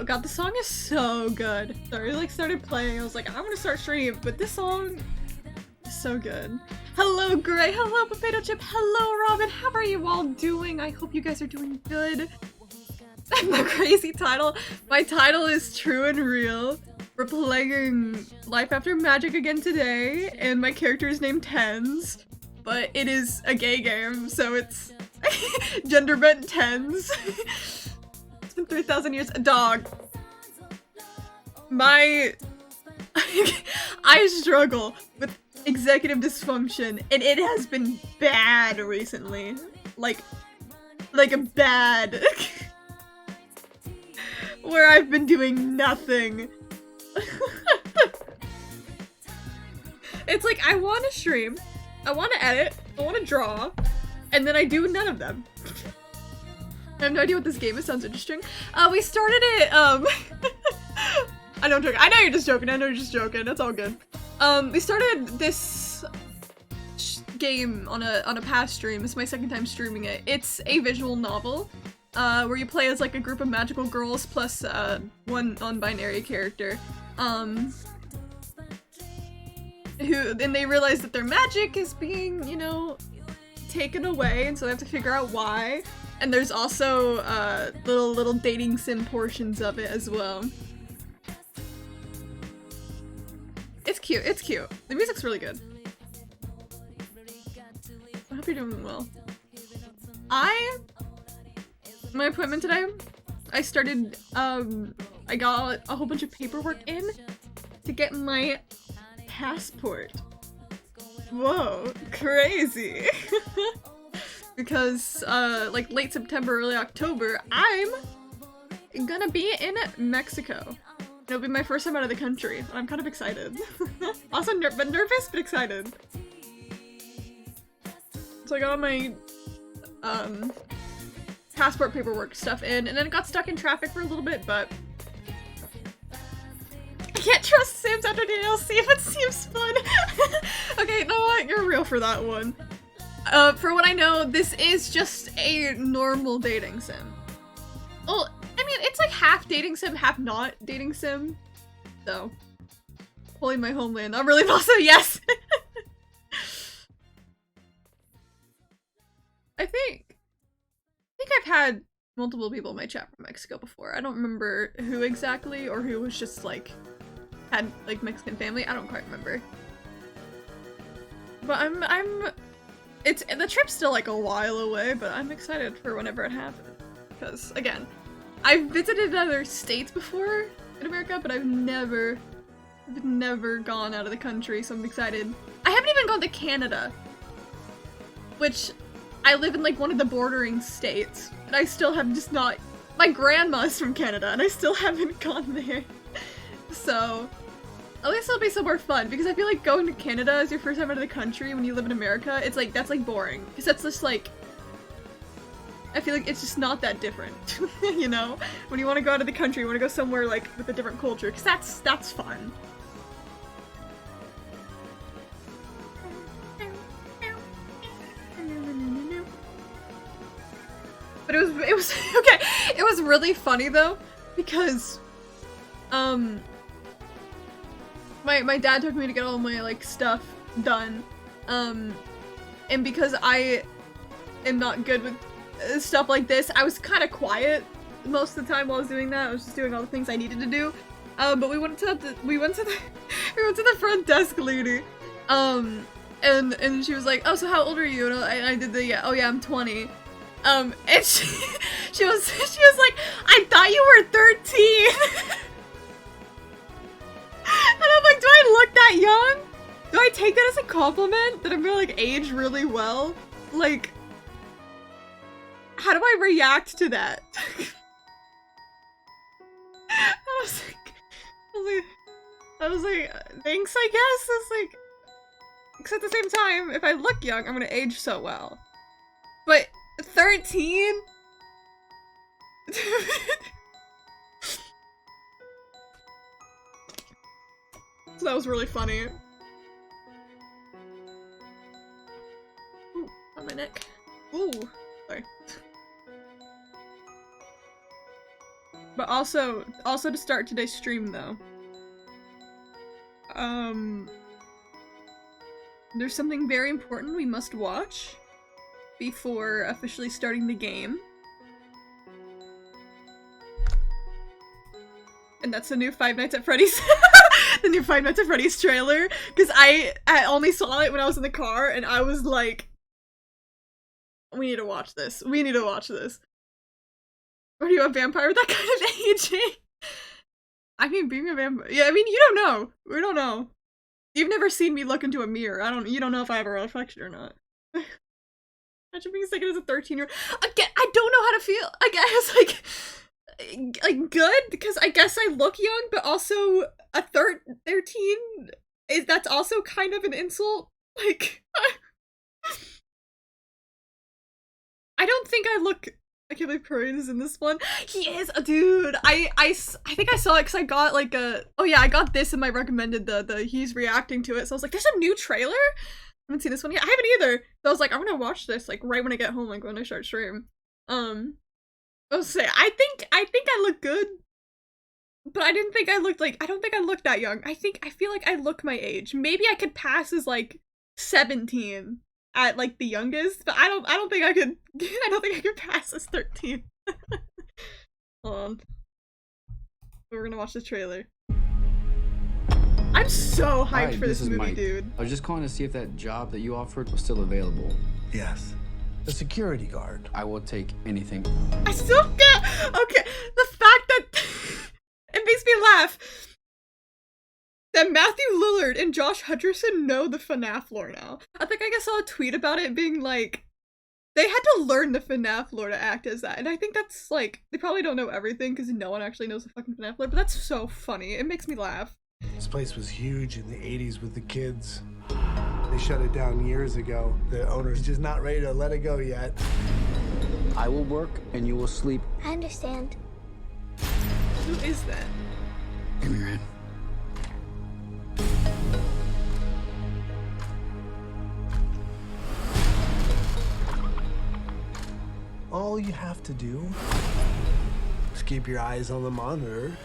God, the song is so good. So I like started playing, I was like, I'm gonna start streaming, but this song is so good. Hello Gray, hello Potato Chip, hello Robin, how are you all doing? I hope you guys are doing good. My crazy title. My title is True and Real. We're playing Life After Magic again today, and my character is named Tens, but it is a gay game, so it's gender bent Tens. It's been 3,000 years. A dog. I struggle with executive dysfunction, and it has been bad recently. Like a bad. Where I've been doing nothing. It's like, I want to stream, I want to edit, I want to draw, and then I do none of them. I have no idea what this game is, sounds interesting. We started it, I know I'm joking. I know you're just joking, I know you're just joking, that's all good. We started this game on a past stream. It's my second time streaming it. It's a visual novel. Where you play as like a group of magical girls plus one non-binary character, and they realize that their magic is being, you know, taken away, and so they have to figure out why. And there's also little dating sim portions of it as well. It's cute. It's cute. The music's really good. I hope you're doing well. My appointment today, I started, I got a whole bunch of paperwork in to get my passport. Whoa, crazy. Because, like late September, early October, I'm gonna be in Mexico. It'll be my first time out of the country, and I'm kind of excited. Also nervous, but excited. So I got all my, passport paperwork stuff in, and then it got stuck in traffic for a little bit, but I can't trust Sims after DLC if it seems fun. Okay, you know what? You're real for that one. For what I know, this is just a normal dating sim. Well, I mean, it's like half dating sim, half not dating sim. So, holding my homeland. I'm really also yes. I think I've had multiple people in my chat from Mexico before. I don't remember who exactly, or who was just like, had like Mexican family. I don't quite remember. But the trip's still like a while away, but I'm excited for whenever it happens. Because again, I've visited other states before in America, but I've never gone out of the country, so I'm excited. I haven't even gone to Canada, which I live in like one of the bordering states, and I still have just not. My grandma's from Canada, and I still haven't gone there. So, at least it'll be some more fun, because I feel like going to Canada as your first time out of the country when you live in America, it's like, that's like boring. Because that's just like, I feel like it's just not that different, you know? When you want to go out of the country, you want to go somewhere like with a different culture, because that's fun. But it was okay. It was really funny though, because my dad took me to get all my like stuff done, and because I am not good with stuff like this, I was kind of quiet most of the time while I was doing that. I was just doing all the things I needed to do. But we went to the front desk lady, and she was like, "Oh, so how old are you?" And I did the yeah, oh yeah, I'm 20. And she was like, "I thought you were 13." And I'm like, do I look that young? Do I take that as a compliment? That I'm gonna like age really well? Like, how do I react to that? I was like, thanks, I guess. It's like, except at the same time, if I look young, I'm gonna age so well. But 13? So that was really funny. Ooh, on my neck. Ooh, sorry. But also to start today's stream though. There's something very important we must watch before officially starting the game. And that's the new Five Nights at Freddy's the new Five Nights at Freddy's trailer. Because I only saw it when I was in the car and I was like, we need to watch this. We need to watch this. Are you a vampire with that kind of aging? I mean, being a vampire. Yeah, I mean, you don't know. We don't know. You've never seen me look into a mirror. You don't know if I have a reflection or not. Imagine being second as a 13-year-old. Again, I don't know how to feel. I guess, like good, because I guess I look young, but also a 13 that's also kind of an insult. Like, I don't think I look. I can't believe Corinne is in this one. He is, dude. I think I saw it because I got like I got this in my recommended, the he's reacting to it. So I was like, there's a new trailer? I haven't seen this one yet. I haven't either. So I was like, I'm gonna watch this like right when I get home, like when I start stream. I'll say I think I look good, but I don't think I look that young. I feel like I look my age. Maybe I could pass as like 17 at like the youngest, but I don't think I could pass as 13. Hold on. We're gonna watch the trailer. I'm so hyped for this movie, Mike. dude. I was just calling to see if that job that you offered was still available. Yes. The security guard. I will take anything. I still get okay. The fact that it makes me laugh that Matthew Lillard and Josh Hutcherson know the FNAF lore now. I think I saw a tweet about it being like, they had to learn the FNAF lore to act as that. And I think that's like, they probably don't know everything because no one actually knows the fucking FNAF lore, but that's so funny. It makes me laugh. This place was huge in the 80s with the kids. They shut it down years ago. The owner's just not ready to let it go yet. I will work and you will sleep. I understand. Who is that? Give me your hand. All you have to do is keep your eyes on the monitor.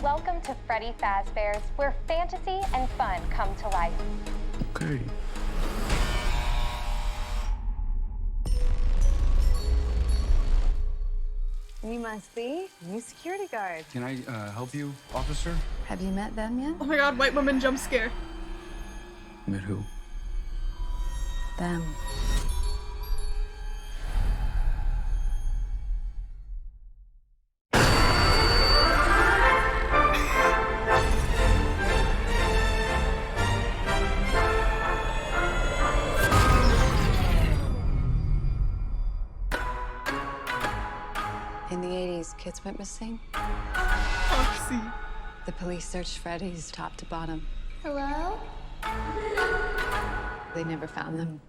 Welcome to Freddy Fazbear's, where fantasy and fun come to life. Okay. You must be new security guard. Can I help you, officer? Have you met them yet? Oh my god, white woman jump scare. Met who? Them. In the 80s, kids went missing. Foxy. The police searched Freddy's top to bottom. Hello? They never found them.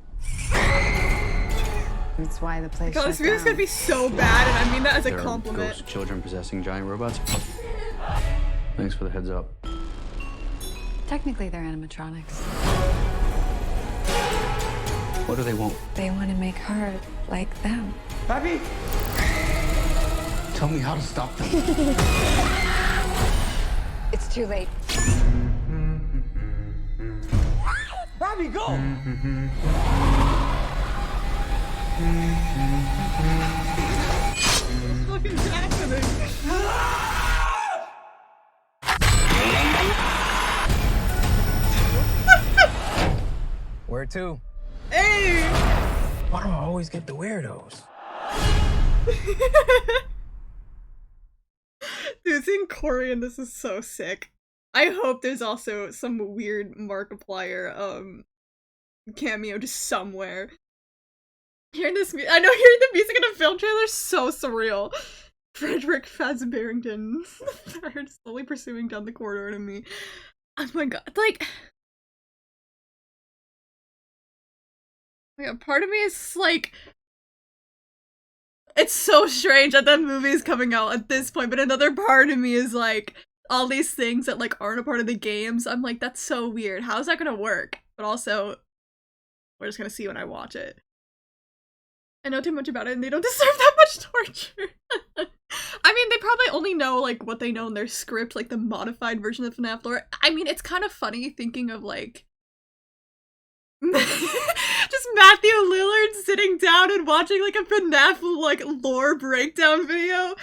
That's why the place God, this shut video's down. gonna be so bad, and I mean that as a There are compliment. ghost children possessing giant robots. Thanks for the heads up. Technically, they're animatronics. What do they want? They want to make her like them. Pappy! Tell me how to stop them. It's too late. Pappy, go! What's fucking happening? Where to? Hey! Why do I always get the weirdos? Dude, seeing Corey in this is so sick. I hope there's also some weird Markiplier cameo just somewhere. Hearing the music in a film trailer is so surreal. Frederick Fazbearrington started slowly pursuing down the corridor to me. Oh my god, like... Yeah, part of me is like... It's so strange that that movie is coming out at this point, but another part of me is like, all these things that like aren't a part of the games, I'm like, that's so weird. How's that gonna work? But also, we're just gonna see when I watch it. I know too much about it and they don't deserve that much torture. I mean, they probably only know, like, what they know in their script, like, the modified version of FNAF lore. I mean, it's kind of funny thinking of, like, just Matthew Lillard sitting down and watching, like, a FNAF, like, lore breakdown video.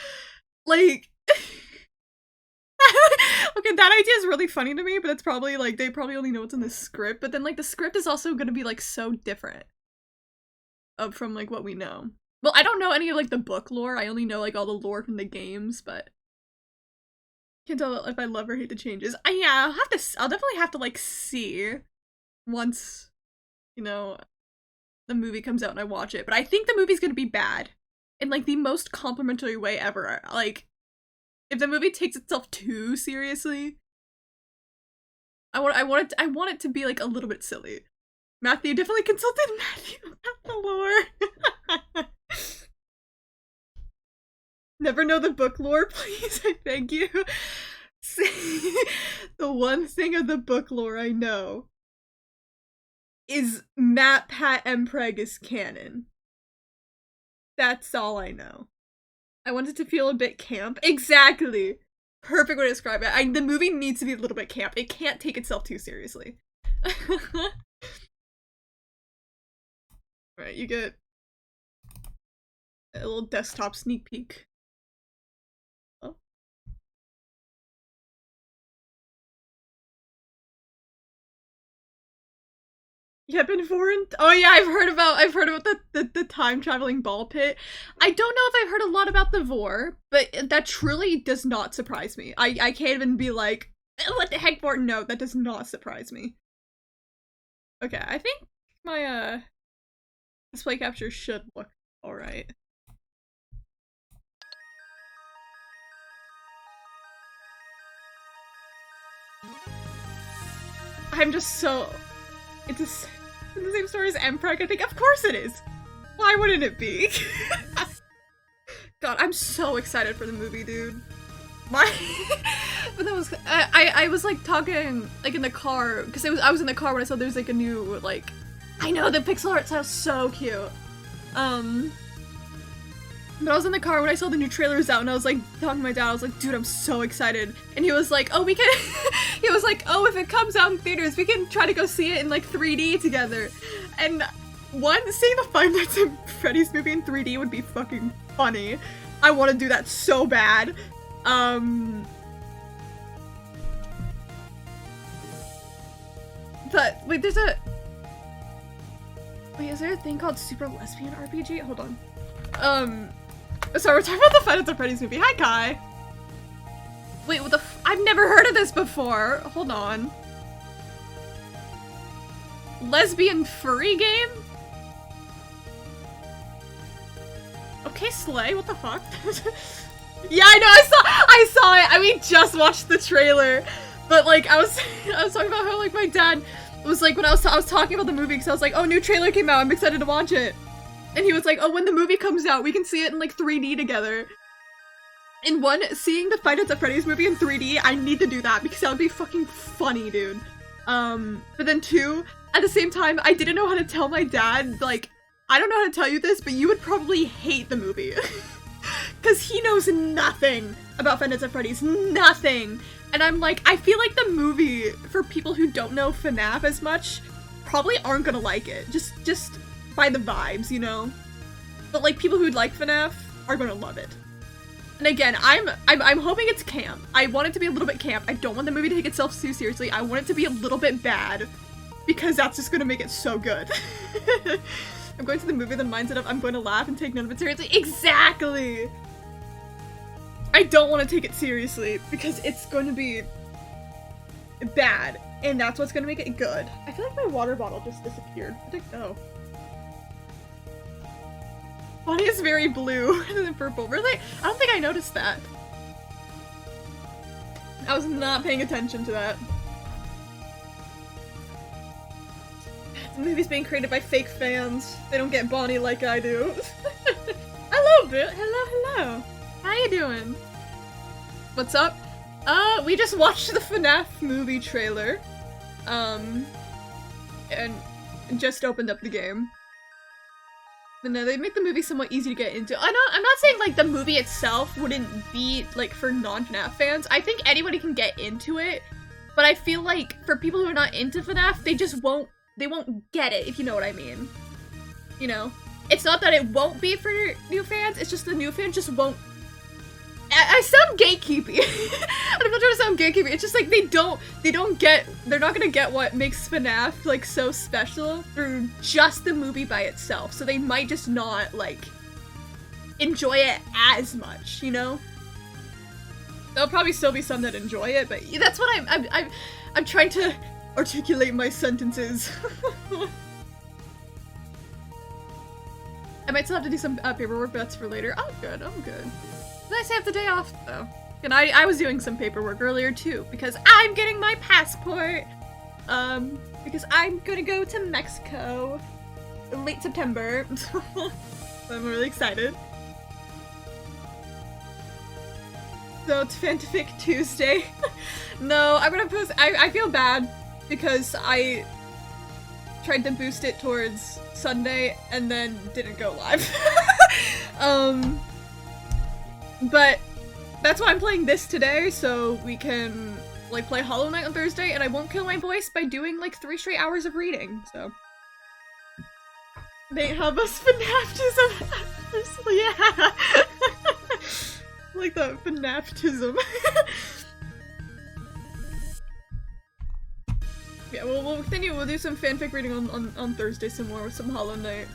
Like, okay, that idea is really funny to me, but it's probably, like, they probably only know what's in the script, but then, like, the script is also gonna be, like, so different from, like, what we know. Well, I don't know any of, like, the book lore. I only know, like, all the lore from the games, but can't tell if I love or hate the changes. Yeah, I'll definitely have to, like, see once, you know, the movie comes out and I watch it. But I think the movie's gonna be bad in, like, the most complimentary way ever. Like, if the movie takes itself too seriously, I want it to be, like, a little bit silly. Matthew, definitely consulted Matthew about the lore. Never know the book lore, please, I beg you. The one thing of the book lore I know is Matt, Pat, Mpreg is canon. That's all I know. I want it to feel a bit camp. Exactly! Perfect way to describe it. The movie needs to be a little bit camp. It can't take itself too seriously. Alright, you get a little desktop sneak peek. Oh. Yeah, been foreign. Oh yeah, I've heard about the time traveling ball pit. I don't know if I've heard a lot about the vor, but that truly does not surprise me. I can't even be like, what the heck for? No, that does not surprise me. Okay, I think my display capture should look alright. I'm just so... It's the same story as Mpreg, I think. Of course it is! Why wouldn't it be? God, I'm so excited for the movie, dude. But that was... I was, like, talking, like, in the car, because I was in the car when I saw there was, like, a new, like... I know, the pixel art sounds so cute! But I was in the car when I saw the new trailers out and I was like talking to my dad, I was like, dude, I'm so excited. And he was like, oh, we can, he was like, oh, if it comes out in theaters, we can try to go see it in like 3D together. And seeing the Five Nights at Freddy's movie in 3D would be fucking funny. I want to do that so bad. But, wait, is there a thing called Super Lesbian RPG? Hold on. Sorry, we're talking about the Five Nights at Freddy's movie. Hi, Kai. Wait, what the I've never heard of this before. Hold on. Lesbian furry game? Okay, Slay, what the fuck? Yeah, I know, I saw it! I mean, just watched the trailer. But, like, I was talking about how, like, my dad was like, when I was talking about the movie, because I was like, oh, new trailer came out, I'm excited to watch it. And he was like, oh, when the movie comes out, we can see it in, like, 3D together. And one, seeing the Five Nights at Freddy's movie in 3D, I need to do that, because that would be fucking funny, dude. But then two, at the same time, I didn't know how to tell my dad, like, I don't know how to tell you this, but you would probably hate the movie. Because he knows nothing about Five Nights at Freddy's. Nothing! And I'm like, I feel like the movie, for people who don't know FNAF as much, probably aren't gonna like it. Just by the vibes, you know? But, like, people who like FNAF are gonna love it. And again, I'm hoping it's camp. I want it to be a little bit camp. I don't want the movie to take itself too seriously. I want it to be a little bit bad. Because that's just gonna make it so good. I'm going to the movie with the mindset of I'm going to laugh and take none of it seriously. Exactly! I don't want to take it seriously because it's going to be bad. And that's what's going to make it good. I feel like my water bottle just disappeared. Where'd it go? Bonnie is very blue rather than purple. Really? I don't think I noticed that. I was not paying attention to that. The movie's being created by fake fans. They don't get Bonnie like I do. Hello, Bit. Hello. How you doing? What's up? We just watched the FNAF movie trailer. And just opened up the game. But no, they make the movie somewhat easy to get into. I'm not saying like the movie itself wouldn't be like for non-FNAF fans. I think anybody can get into it, but I feel like for people who are not into FNAF, they won't get it, if you know what I mean. You know? It's not that it won't be for new fans, it's just the new fans just won't. I sound gatekeepy. I'm not trying to sound gatekeepy. It's just like they're not gonna get what makes FNAF like so special through just the movie by itself. So they might just not like enjoy it as much, you know? There'll probably still be some that enjoy it, but that's what I'm trying to articulate my sentences. I might still have to do some paperwork, but that's for later. Oh, good. I'm good. Nice to have the day off, though. And I was doing some paperwork earlier, too, because I'm getting my passport. Because I'm gonna go to Mexico in late September. So I'm really excited. So it's Fanfic Tuesday. No, I'm gonna post. I feel bad because I tried to boost it towards Sunday and then didn't go live. But that's why I'm playing this today, so we can like play Hollow Knight on Thursday, and I won't kill my voice by doing like 3 straight hours of reading. So they have us FNAFtism. Yeah. Like the FNAFtism. Yeah, we'll continue. We'll do some fanfic reading on Thursday some more with some Hollow Knight.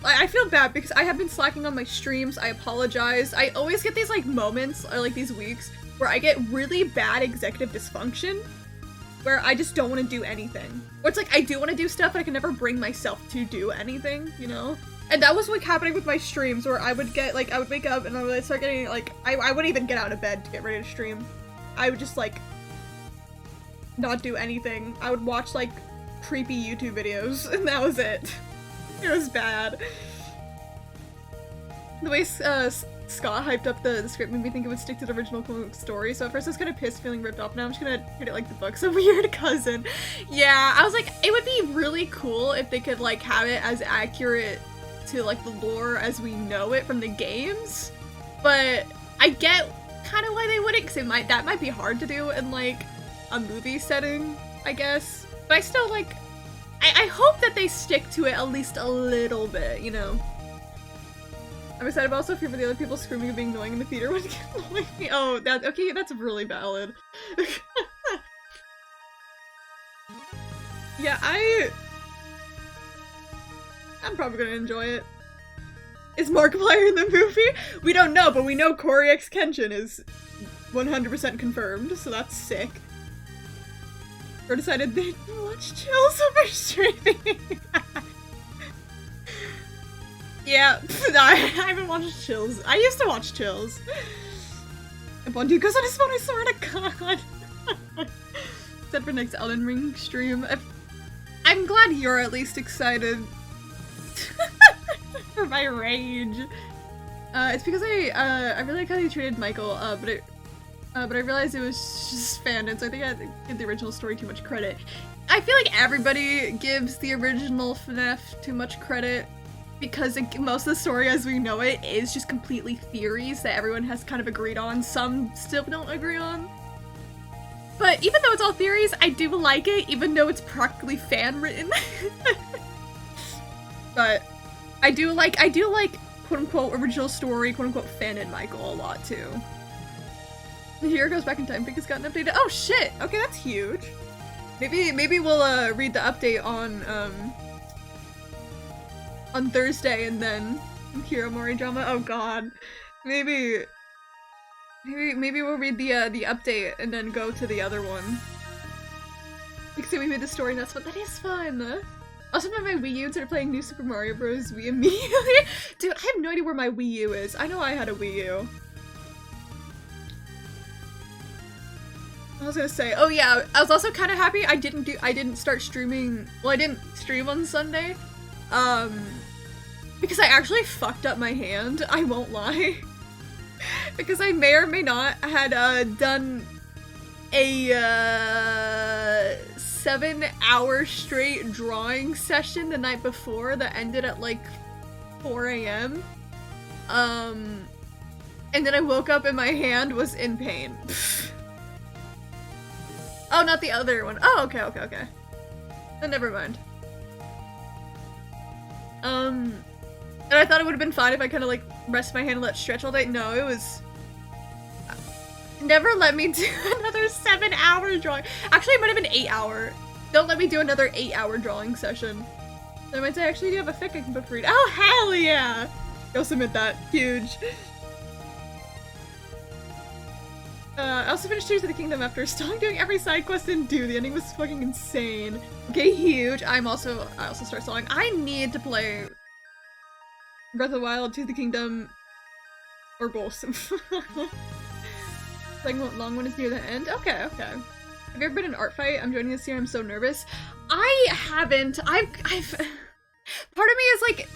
I feel bad because I have been slacking on my streams. I apologize. I always get these like moments or like these weeks where I get really bad executive dysfunction where I just don't want to do anything. Or it's like I do want to do stuff but I can never bring myself to do anything, you know? And that was like happening with my streams where I would get like, I would wake up and I would start getting like, I wouldn't even get out of bed to get ready to stream. I would just like not do anything. I would watch like creepy YouTube videos and that was it. It was bad. The way Scott hyped up the script made me think it would stick to the original story, so at first I was kind of pissed feeling ripped off. Now I'm just gonna treat it like the book's a weird cousin. Yeah, I was like, it would be really cool if they could like have it as accurate to like the lore as we know it from the games, but I get kind of why they wouldn't, because that might be hard to do in like a movie setting, I guess. But I still like, I hope that they stick to it at least a little bit, you know? I'm excited, but also fear for the other people screaming and being annoying in the theater would annoy me. Oh, okay, that's really valid. Yeah, I'm probably gonna enjoy it. Is Markiplier in the movie? We don't know, but we know Corey X Kenshin is 100% confirmed, so that's sick. Or decided they'd watch Chills over streaming. Yeah, I haven't watched Chills. I used to watch Chills. If one dude goes on his phone, I swear to God. Except for next Elden Ring stream. I'm glad you're at least excited for my rage. It's because I really like how they treated Michael, but I realized it was just fandom, so I think I give the original story too much credit. I feel like everybody gives the original FNAF too much credit because most of the story as we know it is just completely theories that everyone has kind of agreed on. Some still don't agree on. But even though it's all theories, I do like it, even though it's practically fan-written. But I do like quote-unquote original story, quote-unquote fan and Michael a lot too. The Hero Goes Back in Time pick has gotten updated. Oh shit! Okay, that's huge. Maybe we'll read the update on Thursday and then Hero Mori drama. Oh god. Maybe we'll read the update and then go to the other one. You can see we made the story and that's what that is fun. Also my Wii U started playing New Super Mario Bros. Wii immediately. Dude, I have no idea where my Wii U is. I know I had a Wii U. I was gonna say, oh yeah, I was also kind of happy I didn't start streaming, well I didn't stream on Sunday, because I actually fucked up my hand, I won't lie. Because I may or may not had done a 7-hour straight drawing session the night before that ended at like 4 a.m. And then I woke up and my hand was in pain. Oh, not the other one. Oh, okay. Oh, never mind. And I thought it would have been fine if I kind of like rest my hand and let it stretch all day. No, it was... Never let me do another 7-hour drawing. Actually, it might have been 8-hour. Don't let me do another 8-hour drawing session. I might say, actually, do you have a fic I can book read? Oh, hell yeah! Go submit that. Huge. I also finished Tears of the Kingdom after stalling doing every side quest in Do. The ending was fucking insane. Okay, huge. I also start stalling. I need to play Breath of the Wild, Tears of the Kingdom, or both. Like, long one is near the end? Okay. Have you ever been in an art fight? I'm joining this year, I'm so nervous. I haven't. I've part of me is like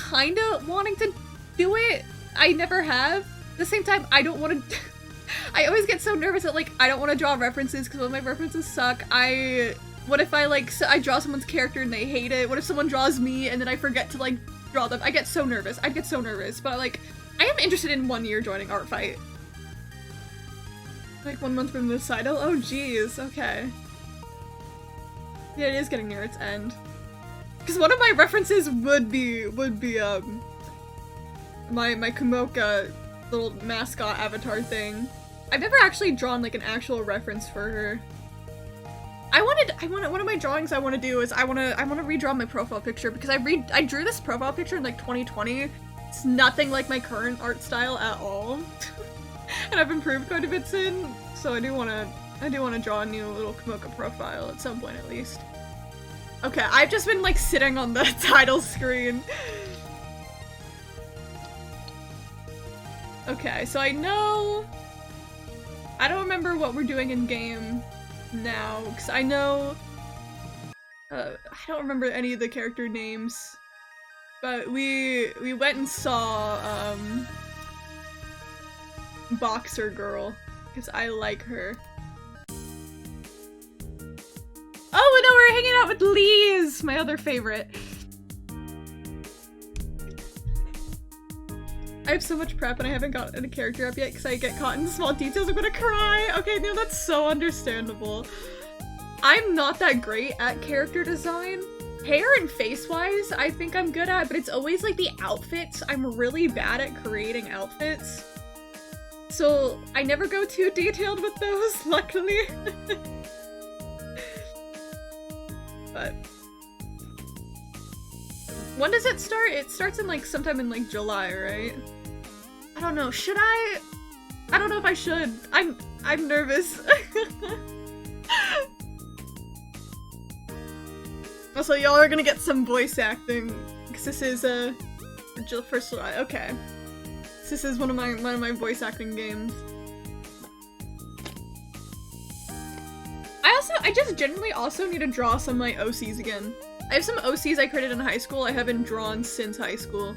kinda wanting to do it. I never have. At the same time, I don't want to I always get so nervous that like I don't want to draw references because all my references suck. What if I like I draw someone's character and they hate it? What if someone draws me and then I forget to like draw them? I get so nervous. I'd get so nervous. But like I am interested in 1 year joining art fight. Like 1 month from the recital? Oh geez, okay. Yeah, it is getting near its end. Because one of my references would be my Kumoka little mascot avatar thing. I've never actually drawn like an actual reference for her. One of my drawings I want to do is I want to redraw my profile picture because I drew this profile picture in like 2020. It's nothing like my current art style at all. And I've improved quite a bit since, so I do want to draw a new little Kumoka profile at some point at least. Okay, I've just been like sitting on the title screen. Okay, so I don't remember what we're doing in game now, because I know, I don't remember any of the character names, but we went and saw, Boxer Girl, because I like her. Oh, no, we're hanging out with Liz, my other favorite. I have so much prep and I haven't gotten a character up yet because I get caught in small details. I'm gonna cry. Okay, no, that's so understandable. I'm not that great at character design. Hair and face-wise, I think I'm good at, but it's always like the outfits. I'm really bad at creating outfits. So I never go too detailed with those, luckily. But when does it start? It starts in like sometime in like July, right? I don't know. Should I? I don't know if I should. I'm nervous. Also, y'all are gonna get some voice acting because this is first July. Okay. This is one of my voice acting games. I just genuinely also need to draw some of my OCs again. I have some OCs I created in high school I haven't drawn since high school.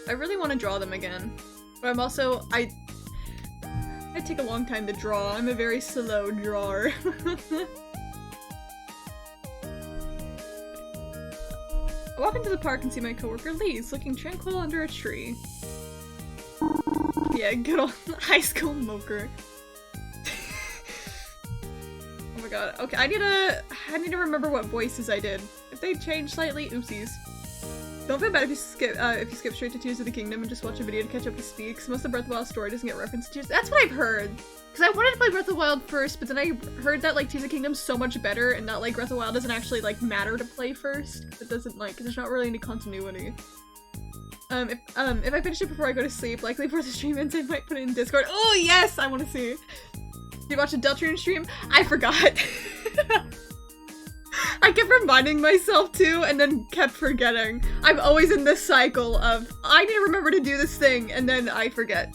I really want to draw them again. But I'm also, I take a long time to draw. I'm a very slow drawer. I walk into the park and see my coworker Liz looking tranquil under a tree. Yeah, good old high school moker. Oh my god. Okay, I need to remember what voices I did. If they change slightly, oopsies. Don't feel bad if you skip straight to Tears of the Kingdom and just watch a video to catch up to speed, because most of the Breath of the Wild story doesn't get refereces to Tears. That's what I've heard. Because I wanted to play Breath of the Wild first, but then I heard that like Tears of the Kingdom's so much better, and that like Breath of the Wild doesn't actually like matter to play first. It doesn't like, there's not really any continuity. If I finish it before I go to sleep, likely before the stream ends, I might put it in Discord. Oh yes, I want to see. Did you watch a Deltarune stream? I forgot. I kept reminding myself too, and then kept forgetting. I'm always in this cycle of, I need to remember to do this thing, and then I forget.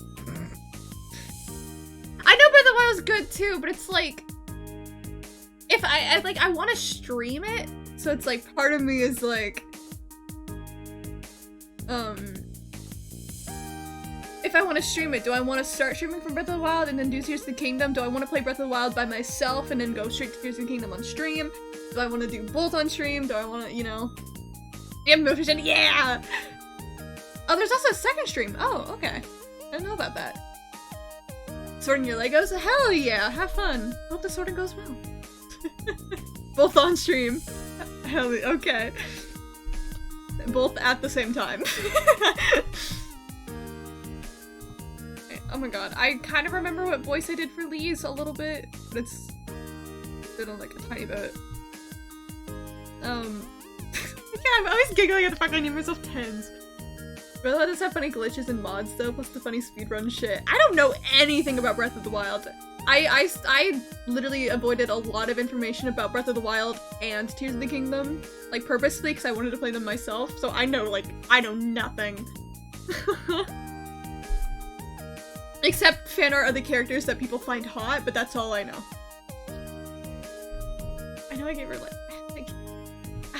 I know Breath of the Wild is good too, but it's like, if I want to stream it, so it's like, part of me is like, if I want to stream it. Do I want to start streaming from Breath of the Wild and then do Tears of the Kingdom? Do I want to play Breath of the Wild by myself and then go straight to Tears of the Kingdom on stream? Do I want to do both on stream? Do I want to, you know? Yeah, motion, yeah! Oh, there's also a second stream. Oh, okay. I didn't know about that. Sorting your Legos? Hell yeah, have fun. Hope the sorting goes well. Both on stream. Hell yeah, okay. Both at the same time. Oh my god, I kind of remember what voice I did for Lee's a little bit, but it's still like a tiny bit. Yeah, I'm always giggling at the fact I name myself Tens. Breath of the Wild does have funny glitches and mods though, plus the funny speedrun shit. I don't know anything about Breath of the Wild. I literally avoided a lot of information about Breath of the Wild and Tears of the Kingdom, like purposely, because I wanted to play them myself, so I know nothing. Except fan art of the characters that people find hot, but that's all I know. I know I gave her like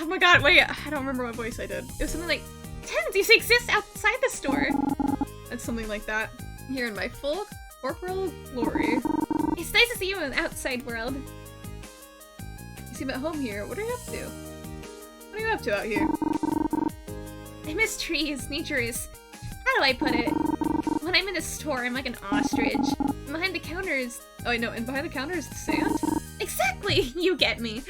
oh my god, wait, I don't remember what voice I did. It was something like, Tens used to exist outside the store. That's something like that. Here in my full corporal glory. It's nice to see you in the outside world. You seem at home here. What are you up to? What are you up to out here? I miss trees. Nature is... How do I put it? When I'm in the store, I'm like an ostrich. And behind the counter is... Oh, I know. And behind the counter is the sand? Exactly! You get me.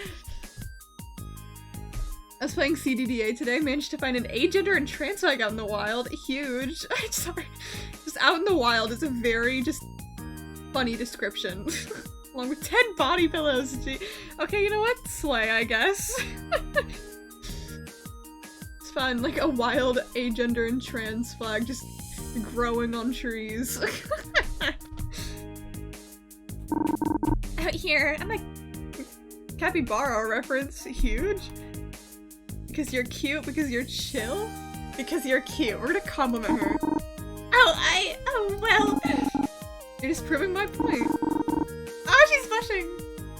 I was playing CDDA today, managed to find an agender and trans flag out in the wild. Huge. I'm sorry. Just out in the wild is a very just funny description. Along with 10 body pillows. Gee. Okay, you know what? Slay, I guess. It's fun, like a wild agender and trans flag just growing on trees. Out here, I'm like capybara reference. Huge. Because you're cute, because you're chill, because you're cute. We're gonna compliment her. Oh, well. You're just proving my point. Oh, she's blushing.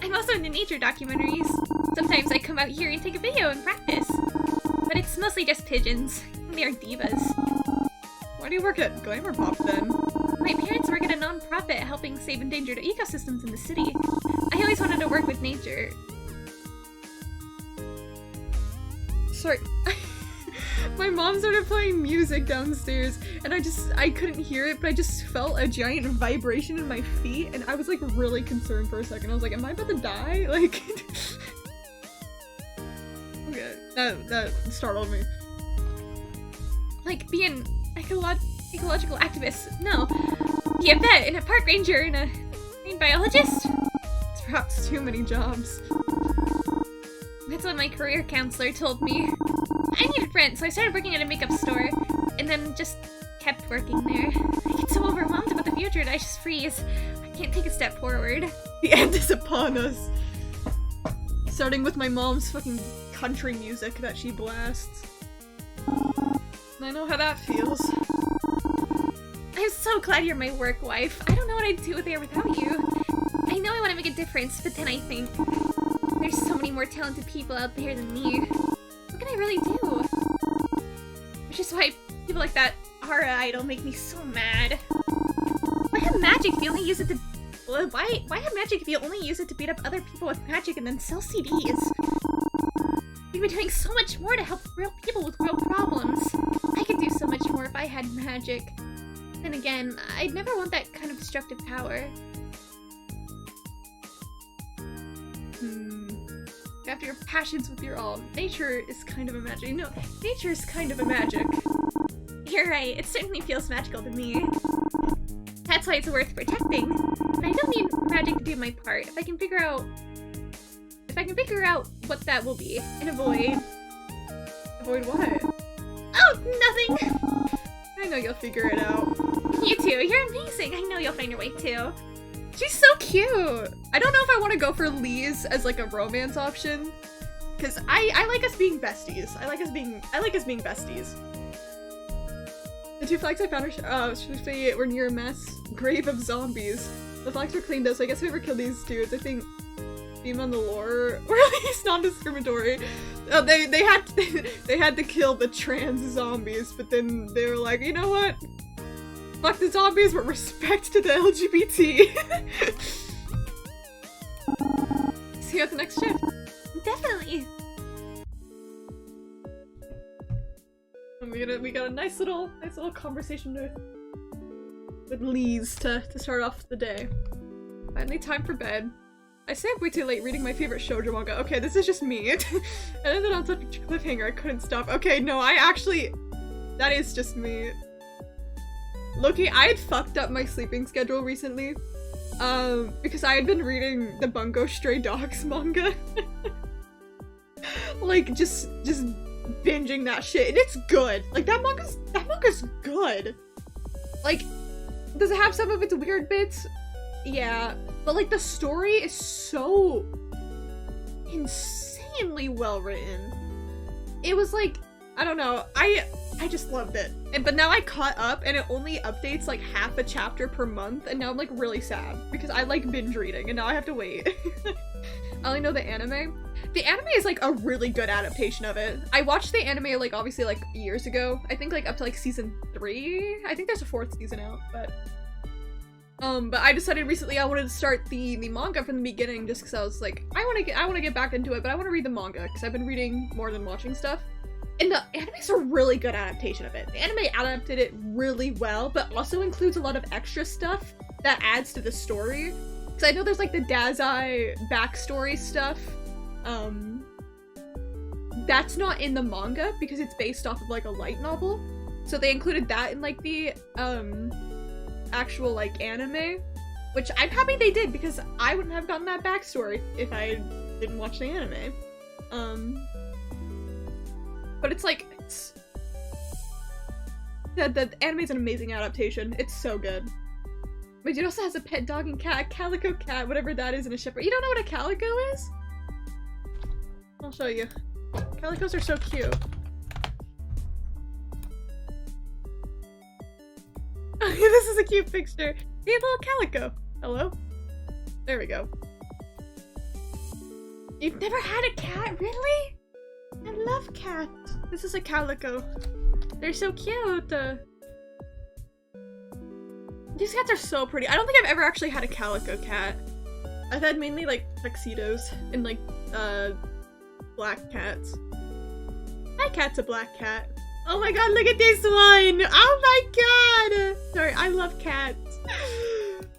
I'm also into nature documentaries. Sometimes I come out here and take a video and practice. But it's mostly just pigeons. They're divas. Why do you work at Glamour Pop then? My parents work at a non-profit helping save endangered ecosystems in the city. I always wanted to work with nature. Sorry. My mom started playing music downstairs and I couldn't hear it, but I just felt a giant vibration in my feet and I was like really concerned for a second. I was like, am I about to die? Like, okay, that startled me. Like being ecological activist, no. Be a vet and a park ranger and a marine biologist? It's perhaps too many jobs. That's what my career counselor told me. I needed rent, so I started working at a makeup store, and then just kept working there. I get so overwhelmed about the future that I just freeze. I can't take a step forward. The end is upon us. Starting with my mom's fucking country music that she blasts. I know how that feels. I'm so glad you're my work wife. I don't know what I'd do there without you. I know I want to make a difference, but then I think there's so many more talented people out there than me. What can I really do? Which is why people like that Aura idol make me so mad. Why have magic if you only use it to... Why have magic if you only use it to beat up other people with magic and then sell CDs? We've been doing so much more to help real people with real problems. I could do so much more if I had magic. Then again, I'd never want that kind of destructive power. After your passions with your all, nature is kind of a magic. No, nature is kind of a magic. You're right, it certainly feels magical to me. That's why it's worth protecting. But I don't need magic to do my part. If I can figure out what that will be and avoid. Avoid what? Oh, nothing! I know you'll figure it out. You too, you're amazing. I know you'll find your way too. She's so cute! I don't know if I want to go for Lee's as like a romance option. Cause I like us being besties. I like us being besties. The 2 flags I found were near a mass grave of zombies. The flags were cleaned up, so I guess if we ever kill these dudes, I think theme on the lore, or at least non-discriminatory. They had to kill the trans zombies, but then they were like, you know what? Fuck the zombies, but respect to the LGBT. See you at the next shift. Definitely. And we got a nice little conversation with Lise to start off the day. Finally time for bed. I stayed up way too late reading my favorite shoujo manga. Okay, this is just me. I ended on such a cliffhanger I couldn't stop. Okay, no, that is just me. Loki, I had fucked up my sleeping schedule recently. Because I had been reading the Bungo Stray Dogs manga. Like, just binging that shit, and it's good. Like, that manga's good. Like, does it have some of its weird bits? Yeah, but like the story is so insanely well written. It was like, I don't know, I just loved it. But now I caught up and it only updates like half a chapter per month, and now I'm like really sad because I like binge reading and now I have to wait. I only know the anime. The anime is like a really good adaptation of it. I watched the anime like obviously like years ago. I think like up to like season 3. I think there's a 4th season out, but I decided recently I wanted to start the manga from the beginning just because I was like, I want to get back into it, but I want to read the manga because I've been reading more than watching stuff. And the anime's a really good adaptation of it. The anime adapted it really well, but also includes a lot of extra stuff that adds to the story. Because I know there's like the Dazai backstory stuff. That's not in the manga because it's based off of like a light novel. So they included that in like the actual like anime, which I'm happy they did because I wouldn't have gotten that backstory if I didn't watch the anime. But it's like, the anime is an amazing adaptation. It's so good. But it also has a pet dog and cat, a calico cat, whatever that is, in a shepherd. You don't know what a calico is? I'll show you. Calicos are so cute. This is a cute picture. Hey, little calico. Hello? There we go. You've never had a cat? Really? I love cats. This is a calico. They're so cute. These cats are so pretty. I don't think I've ever actually had a calico cat. I've had mainly like tuxedos and like black cats. My cat's a black cat. Oh my god, look at this one! Oh my god! Sorry, I love cats.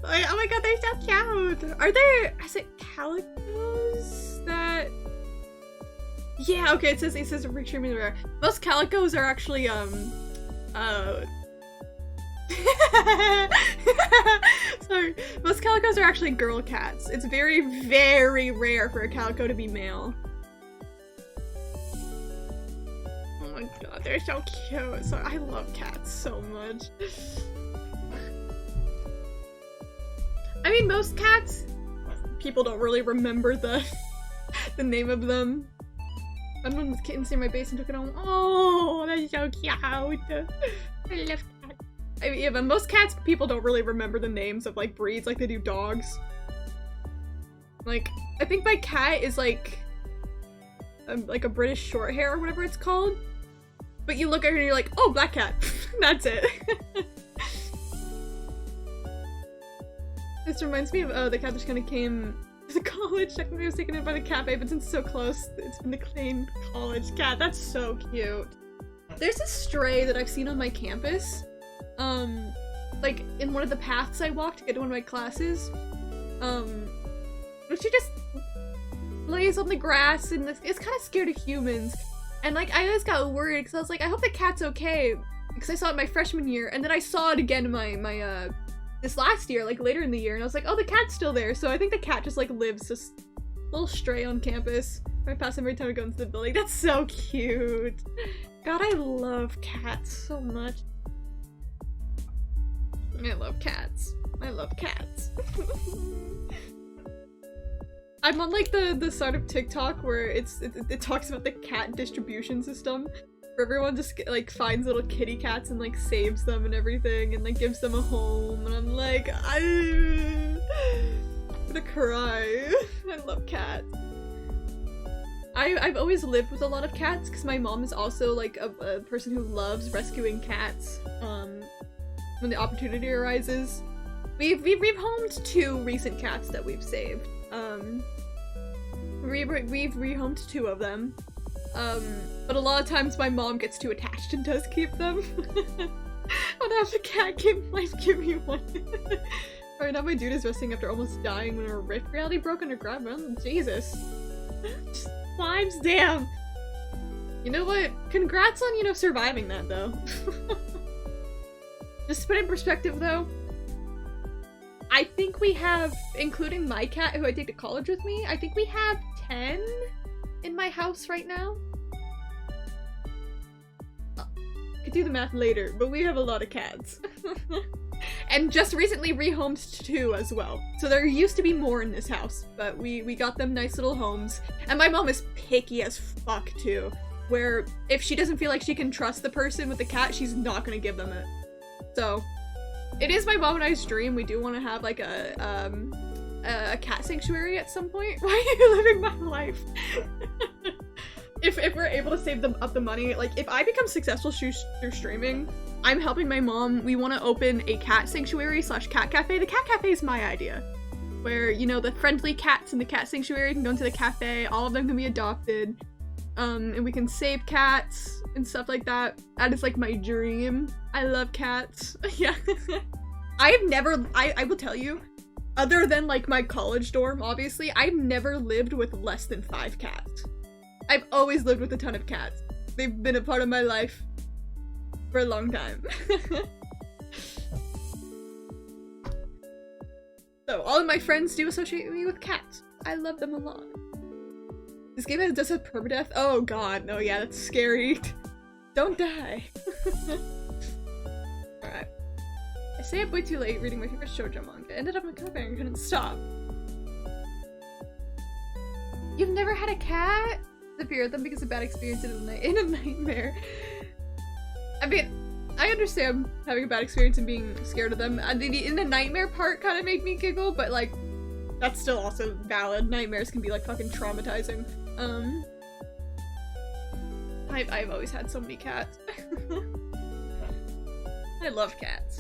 Oh my god, they're so cute! Are there, is it calicos that... Yeah, okay, it says extremely rare. Most calicos are actually, sorry. Most calicos are actually girl cats. It's very, very rare for a calico to be male. Oh my god, they're so cute. So I love cats so much. I mean, most cats, people don't really remember the name of them. I had one with kittens near my base and took it home. Oh, that's so cute. I love cats. I mean, yeah, but most cats, people don't really remember the names of like breeds like they do dogs. Like, I think my cat is like a British short hair or whatever it's called. But you look at her and you're like, oh, black cat. That's it. This reminds me of the cat that just kind of came to college. Technically I was taken in by the cat babe. It's been so close. It's been the claimed college cat. That's so cute. There's a stray that I've seen on my campus. Like in one of the paths I walked to get to one of my classes. She just lays on the grass and it's kind of scared of humans. And like I just got worried because I was like, I hope the cat's okay. Because I saw it my freshman year and then I saw it again in my this last year, like later in the year, and I was like, oh, the cat's still there. So I think the cat just like lives just a little stray on campus. I pass him every time I go into the building. That's so cute. God, I love cats so much. I love cats. I love cats. I'm on like the side of TikTok where it talks about the cat distribution system. Where everyone just like finds little kitty cats and like saves them and everything and like gives them a home, and I'm like, I'm gonna cry. I love cats. I've always lived with a lot of cats because my mom is also like a person who loves rescuing cats. when the opportunity arises. We've rehomed 2 recent cats that we've saved. We've rehomed 2 of them. But a lot of times my mom gets too attached and does keep them. I'd have the cat might give me one. Right now my dude is resting after almost dying when a rift reality broke underground. Jesus. Just slimes, damn. You know what? Congrats on, you know, surviving that though. Just to put in perspective though, I think we have, including my cat who I take to college with me, I think we have 10 in my house right now. Could do the math later, but we have a lot of cats. And just recently rehomed 2 as well. So there used to be more in this house, but we got them nice little homes. And my mom is picky as fuck too, where if she doesn't feel like she can trust the person with the cat, she's not gonna give them it. So it is my mom and I's dream. We do want to have like a cat sanctuary at some point. Why are you living my life? If we're able to save up the money, like if I become successful through streaming, I'm helping my mom. We want to open a cat sanctuary / cat cafe. The cat cafe is my idea, where, you know, the friendly cats in the cat sanctuary can go into the cafe. All of them can be adopted, and we can save cats and stuff like that. That is like my dream. I love cats. Yeah. I will tell you, other than like my college dorm, obviously, I've never lived with less than 5 cats. I've always lived with a ton of cats. They've been a part of my life for a long time. So all of my friends do associate me with cats. I love them a lot. This game does have permadeath. Oh god, no, yeah, that's scary. Don't die. Alright. I stayed up way too late reading my favorite shoujo manga. Ended up in a cafe and couldn't stop. You've never had a cat? The fear of them because of bad experience in a nightmare. I mean, I understand having a bad experience and being scared of them. In the nightmare part kind of made me giggle, but like, that's still also valid. Nightmares can be like fucking traumatizing. I've always had so many cats. I love cats.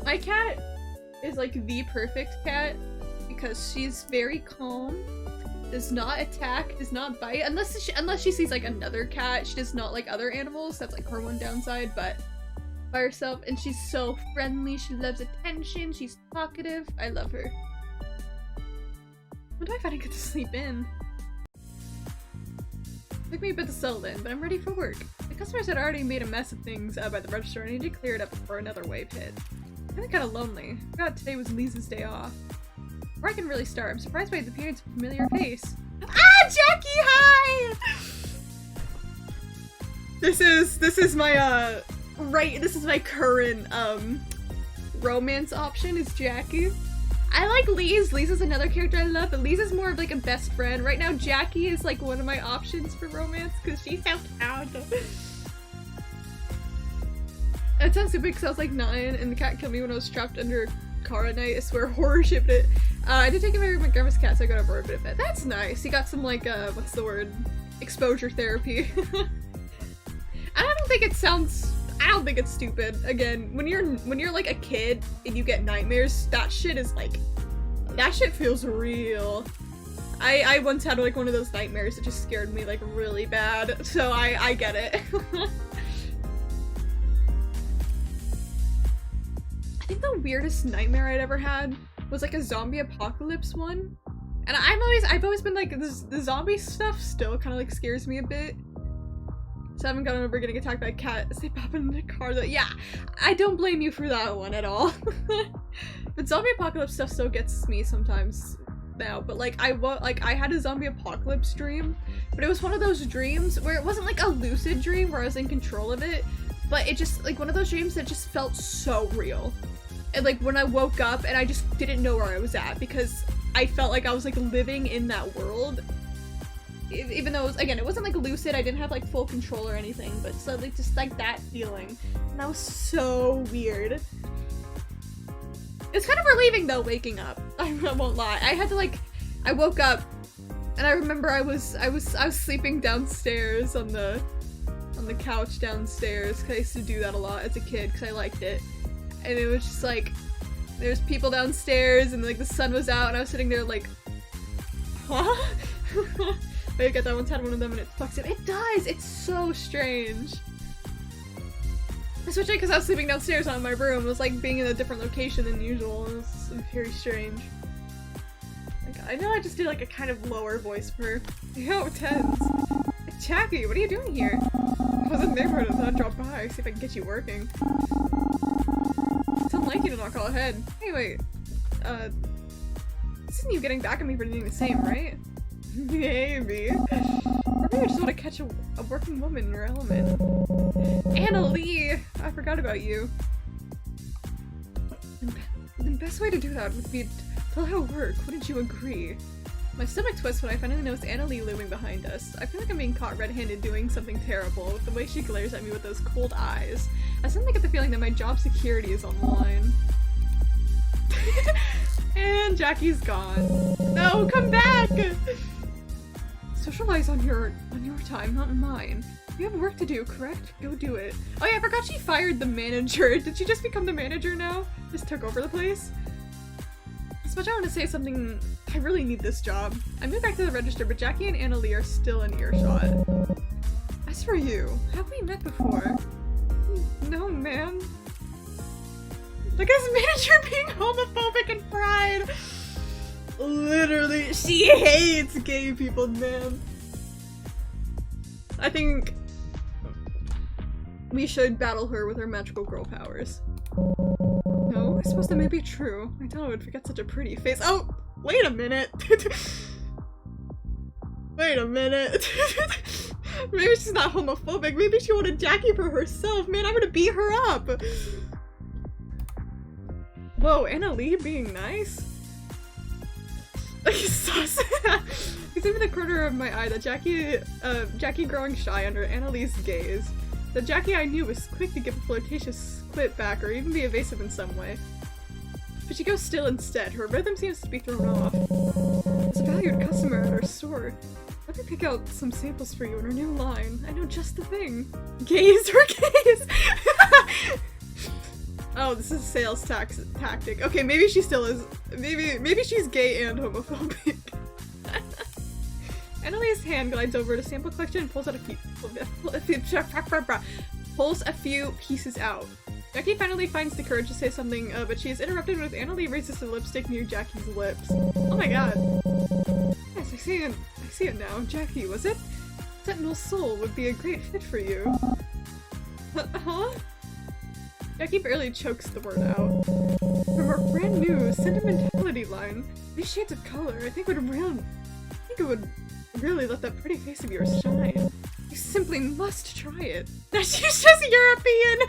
My cat is like the perfect cat because she's very calm, does not attack, does not bite, unless she sees like another cat. She does not like other animals. That's like her one downside, but by herself, and she's so friendly. She loves attention. She's talkative. I love her. When do I finally get to sleep in? Took me a bit to settle in, but I'm ready for work. The customers had already made a mess of things by the register, and I need to clear it up before another wave hit. I'm feeling kind of lonely. I forgot today was Lisa's day off. Before I can really start, I'm surprised by the appearance of a familiar face. Ah, Jackie, hi! This is my this is my current romance option is Jackie. I like Lise. Lise is another character I love, but Lise is more of like a best friend. Right now, Jackie is like one of my options for romance because she's so cute. It sounds stupid because I was like 9 and the cat killed me when I was trapped under a car at night. I swear, horror shipped it. I did take away my grandma's cat, so I got over a bit of it. That's nice. You got some like what's the word? Exposure therapy. I don't think it's stupid. Again, when you're like a kid and you get nightmares, that shit feels real. I once had like one of those nightmares that just scared me like really bad, so I get it. I think the weirdest nightmare I'd ever had was like a zombie apocalypse one. And I've always been like, the zombie stuff still kind of like scares me a bit. So I haven't gotten over getting attacked by a cat as they pop in the car though. Yeah, I don't blame you for that one at all. But zombie apocalypse stuff still gets me sometimes now. But like I had a zombie apocalypse dream, but it was one of those dreams where it wasn't like a lucid dream where I was in control of it, but it just like one of those dreams that just felt so real. And like when I woke up and I just didn't know where I was at because I felt like I was like living in that world. Even though it was, again, it wasn't like lucid, I didn't have like full control or anything, but so like just like that feeling. And that was so weird. It's kind of relieving though, waking up. I won't lie. I had to like, I woke up and I remember I was sleeping downstairs on the on the couch downstairs, because I used to do that a lot as a kid because I liked it. And it was just like, there's people downstairs and like the sun was out and I was sitting there like, huh? I got that one had one of them and it fucks it. It does! It's so strange. Especially because I was sleeping downstairs on my room. It was like being in a different location than usual. It was very strange. Like, I know I just did like a kind of lower voice for her. Yo, Tens. Jackie, what are you doing here? I was in the neighborhood and thought I'd drop by, see if I can get you working. It's unlike you to not call ahead. Anyway, this isn't you getting back at me for doing the same, right? Maybe. Or maybe I just want to catch a working woman in her element. Anna Lee! I forgot about you. The best way to do that would be to tell her work, wouldn't you agree? My stomach twists when I finally notice Anna Lee looming behind us. I feel like I'm being caught red-handed doing something terrible with the way she glares at me with those cold eyes. I suddenly get the feeling that my job security is on the line. And Jackie's gone. No, come back! Socialize on your time, not mine. You have work to do, correct? Go do it. Oh yeah, I forgot she fired the manager. Did she just become the manager now? Just took over the place? But I want to say something. I really need this job. I moved back to the register, but Jackie and Anna Lee are still in earshot. As for you, have we met before? No, man. Look at this manager being homophobic and pride. Literally, she hates gay people, man. I think we should battle her with her magical girl powers. No, I suppose that may be true. I thought I would forget such a pretty face. Oh, wait a minute. Wait a minute. Maybe she's not homophobic. Maybe she wanted Jackie for herself. Man, I'm gonna beat her up. Whoa, Anna Lee being nice? Sus. It's even the corner of my eye that Jackie growing shy under Anna Lee's gaze. The Jackie I knew was quick to give a flirtatious quip back or even be evasive in some way. But she goes still instead. Her rhythm seems to be thrown off. As a valued customer at our store, let me pick out some samples for you in our new line. I know just the thing. Gays or gays? Oh, this is a sales tactic. Okay, maybe she still is. Maybe she's gay and homophobic. Annalee's hand glides over to sample collection and pulls a few pieces out. Jackie finally finds the courage to say something, but she is interrupted with Anna Lee raises the lipstick near Jackie's lips. Oh my god. Yes, I see it now. Jackie, was it? Sentinel Soul would be a great fit for you. Huh? Jackie barely chokes the word out. From our brand new sentimentality line, these shades of color, I think it would really let that pretty face of yours shine. You simply must try it. She's just European!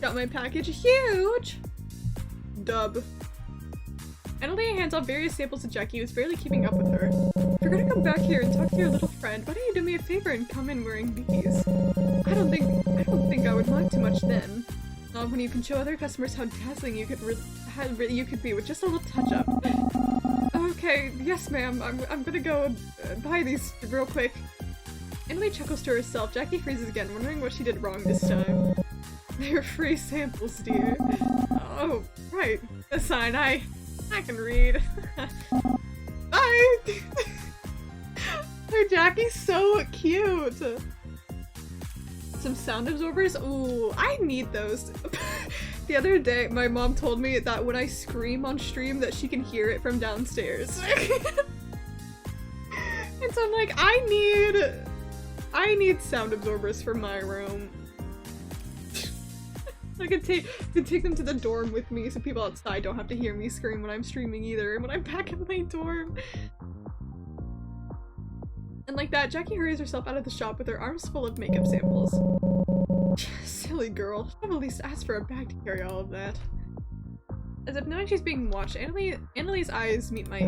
Got my package huge! Dub. Anna Lee hands off various samples to Jackie, who's barely keeping up with her. If you're gonna come back here and talk to your little friend, why don't you do me a favor and come in wearing these? I don't think I would mind too much then. When you can show other customers how dazzling you could be with just a little touch-up. Okay, yes ma'am, I'm gonna go buy these real quick. Anna Lee chuckles to herself. Jackie freezes again, wondering what she did wrong this time. They're free samples, dear. Oh, right. The sign, I can read. Bye! Oh, Jackie's so cute! Some sound absorbers? Ooh, I need those. The other day, my mom told me that when I scream on stream that she can hear it from downstairs. And so I'm like, I need sound absorbers for my room. I could take them to the dorm with me so people outside don't have to hear me scream when I'm streaming either, and when I'm back in my dorm. And like that, Jackie hurries herself out of the shop with her arms full of makeup samples. Silly girl, should have at least asked for a bag to carry all of that. As if knowing she's being watched, Anna Lee's eyes meet my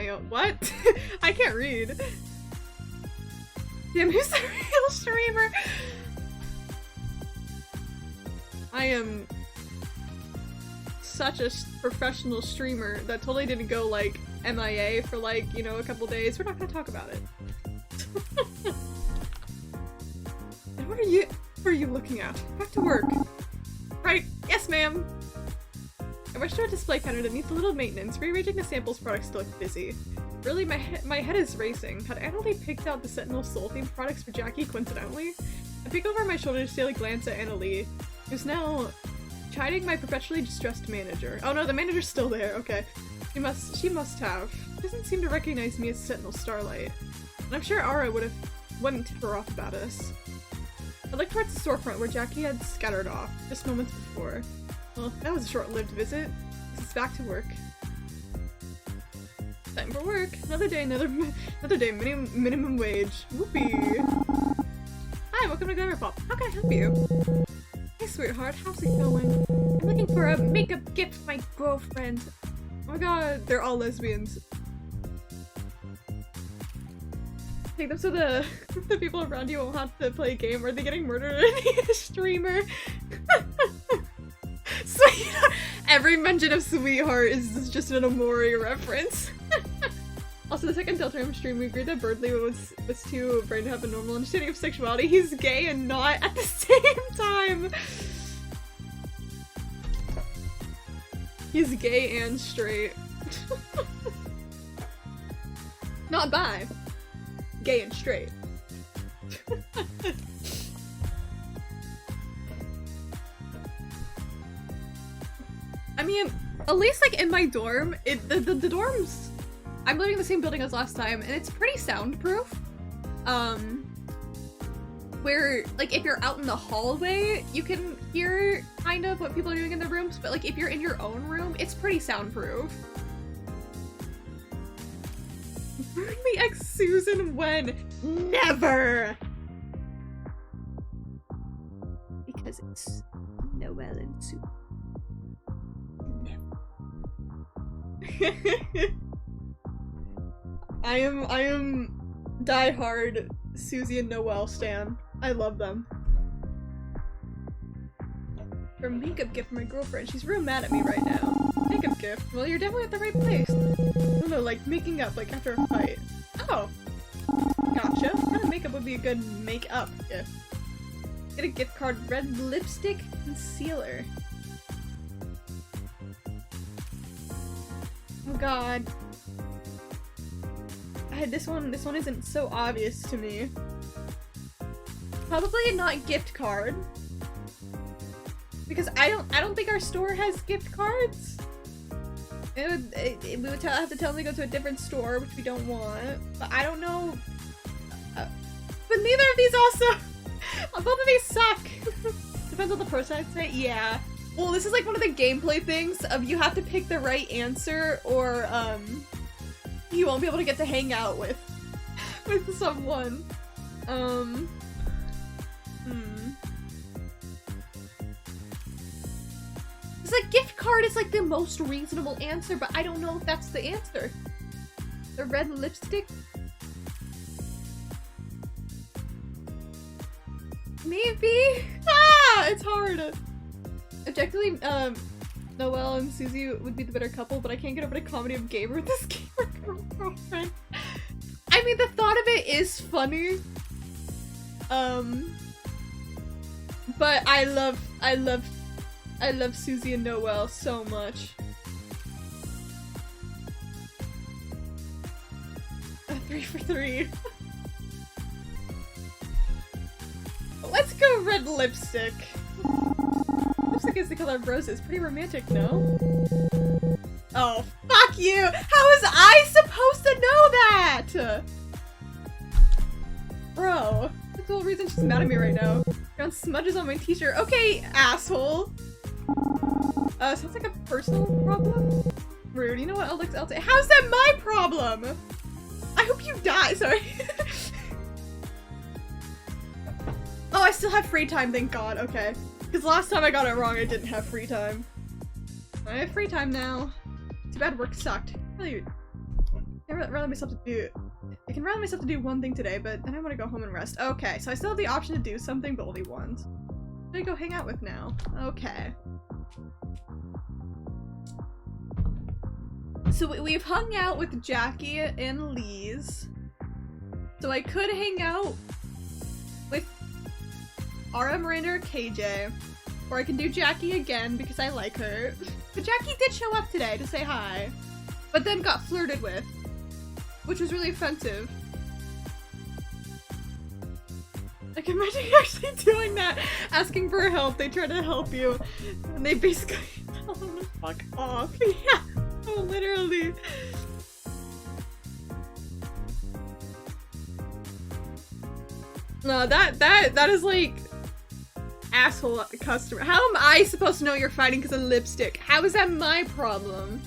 own. What? I can't read. Damn, who's the real streamer? I am such a professional streamer that totally didn't go like MIA for like, you know, a couple days. We're not gonna talk about it. And what are you looking at? Back to work. Right, yes ma'am. I rushed to a display counter that needs a little maintenance, rearranging the samples products to look busy. Really, my head is racing. Had Annalie picked out the Sentinel Soul-themed products for Jackie coincidentally? I peek over my shoulder to steal a glance at Annalie, who's now chiding my perpetually distressed manager. Oh no, the manager's still there, okay. She must have. She doesn't seem to recognize me as Sentinel Starlight. And I'm sure Ara wouldn't tip her off about us. I looked towards the storefront where Jackie had scattered off, just moments before. Well, that was a short-lived visit. It's back to work. Time for work. Another day, minimum wage. Whoopee. Hi, welcome to Glamour Pop. How can I help you? Hey, sweetheart, how's it going? I'm looking for a makeup gift for my girlfriend. Oh my god, they're all lesbians. Take them so the people around you won't have to play a game. Are they getting murdered or a streamer? Sweetheart. Every mention of sweetheart is just an Amori reference. Also, the second Deltarune stream, we agreed that Birdley was too afraid to have a normal understanding of sexuality. He's gay and not at the same time. He's gay and straight. Not bi. Gay and straight. I mean, at least like in my dorm, the dorms, I'm living in the same building as last time, and it's pretty soundproof. Where like if you're out in the hallway, you can hear kind of what people are doing in their rooms, but like if you're in your own room, it's pretty soundproof. Burn me ex Susan when? Never! Because it's Noelle and Sue. Never. I am diehard Susie and Noelle stan. I love them. For a makeup gift for my girlfriend. She's real mad at me right now. Makeup gift? Well, you're definitely at the right place. No, like making up, like after a fight. Oh. Gotcha. What kind of makeup would be a good make-up gift? Get a gift card, red lipstick, concealer. Oh god. This one isn't so obvious to me. Probably not gift card. Because I don't think our store has gift cards. We would have to tell them to go to a different store, which we don't want. But I don't know. But neither of these also. Both of these suck. Depends on the person, I'd say. Yeah. Well, this is like one of the gameplay things of you have to pick the right answer, or you won't be able to get to hang out with someone. It's like gift card is like the most reasonable answer, but I don't know if that's the answer. The red lipstick? Maybe? Ah! It's hard! Objectively, Noelle and Susie would be the better couple, but I can't get over the comedy of gamer with this gamer girlfriend. I mean, the thought of it is funny. But I love Susie and Noelle so much. A 3 for 3. Let's go red lipstick. Lipstick is the color of roses. Pretty romantic, no? Oh, fuck you! How was I supposed to know that? Bro, that's the whole reason she's mad at me right now. Found smudges on my t-shirt. Okay, asshole. Sounds like a personal problem? Rude. You know what, Alex? I'll say. How's that my problem? I hope you die. Sorry. Oh, I still have free time, thank god. Okay. Because last time I got it wrong, I didn't have free time. I have free time now. Too bad work sucked. Really, I can rally myself to do one thing today, but then I want to go home and rest. Okay, so I still have the option to do something, but only once. Who do I go hang out with now? Okay. So we've hung out with Jackie and Lise. So I could hang out with Ara, Miranda, or KJ. Or I can do Jackie again because I like her. But Jackie did show up today to say hi. But then got flirted with. Which was really offensive. I can imagine you actually doing that. Asking for help. They try to help you. And they basically tell them to fuck off. Yeah. Oh, literally. No, that is like asshole customer. How am I supposed to know you're fighting because of lipstick? How is that my problem?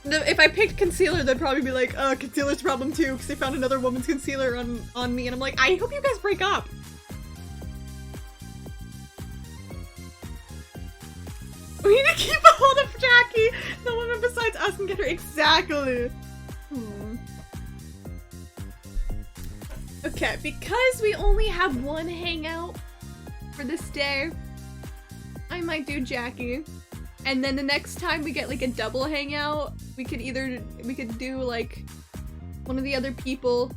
If I picked concealer, they'd probably be like, concealer's a problem too, because they found another woman's concealer on me, and I'm like, I hope you guys break up. We need to keep a hold of Jackie. No woman besides us can get her exactly. Okay, because we only have one hangout for this day, I might do Jackie. And then the next time we get like a double hangout, we could do like one of the other people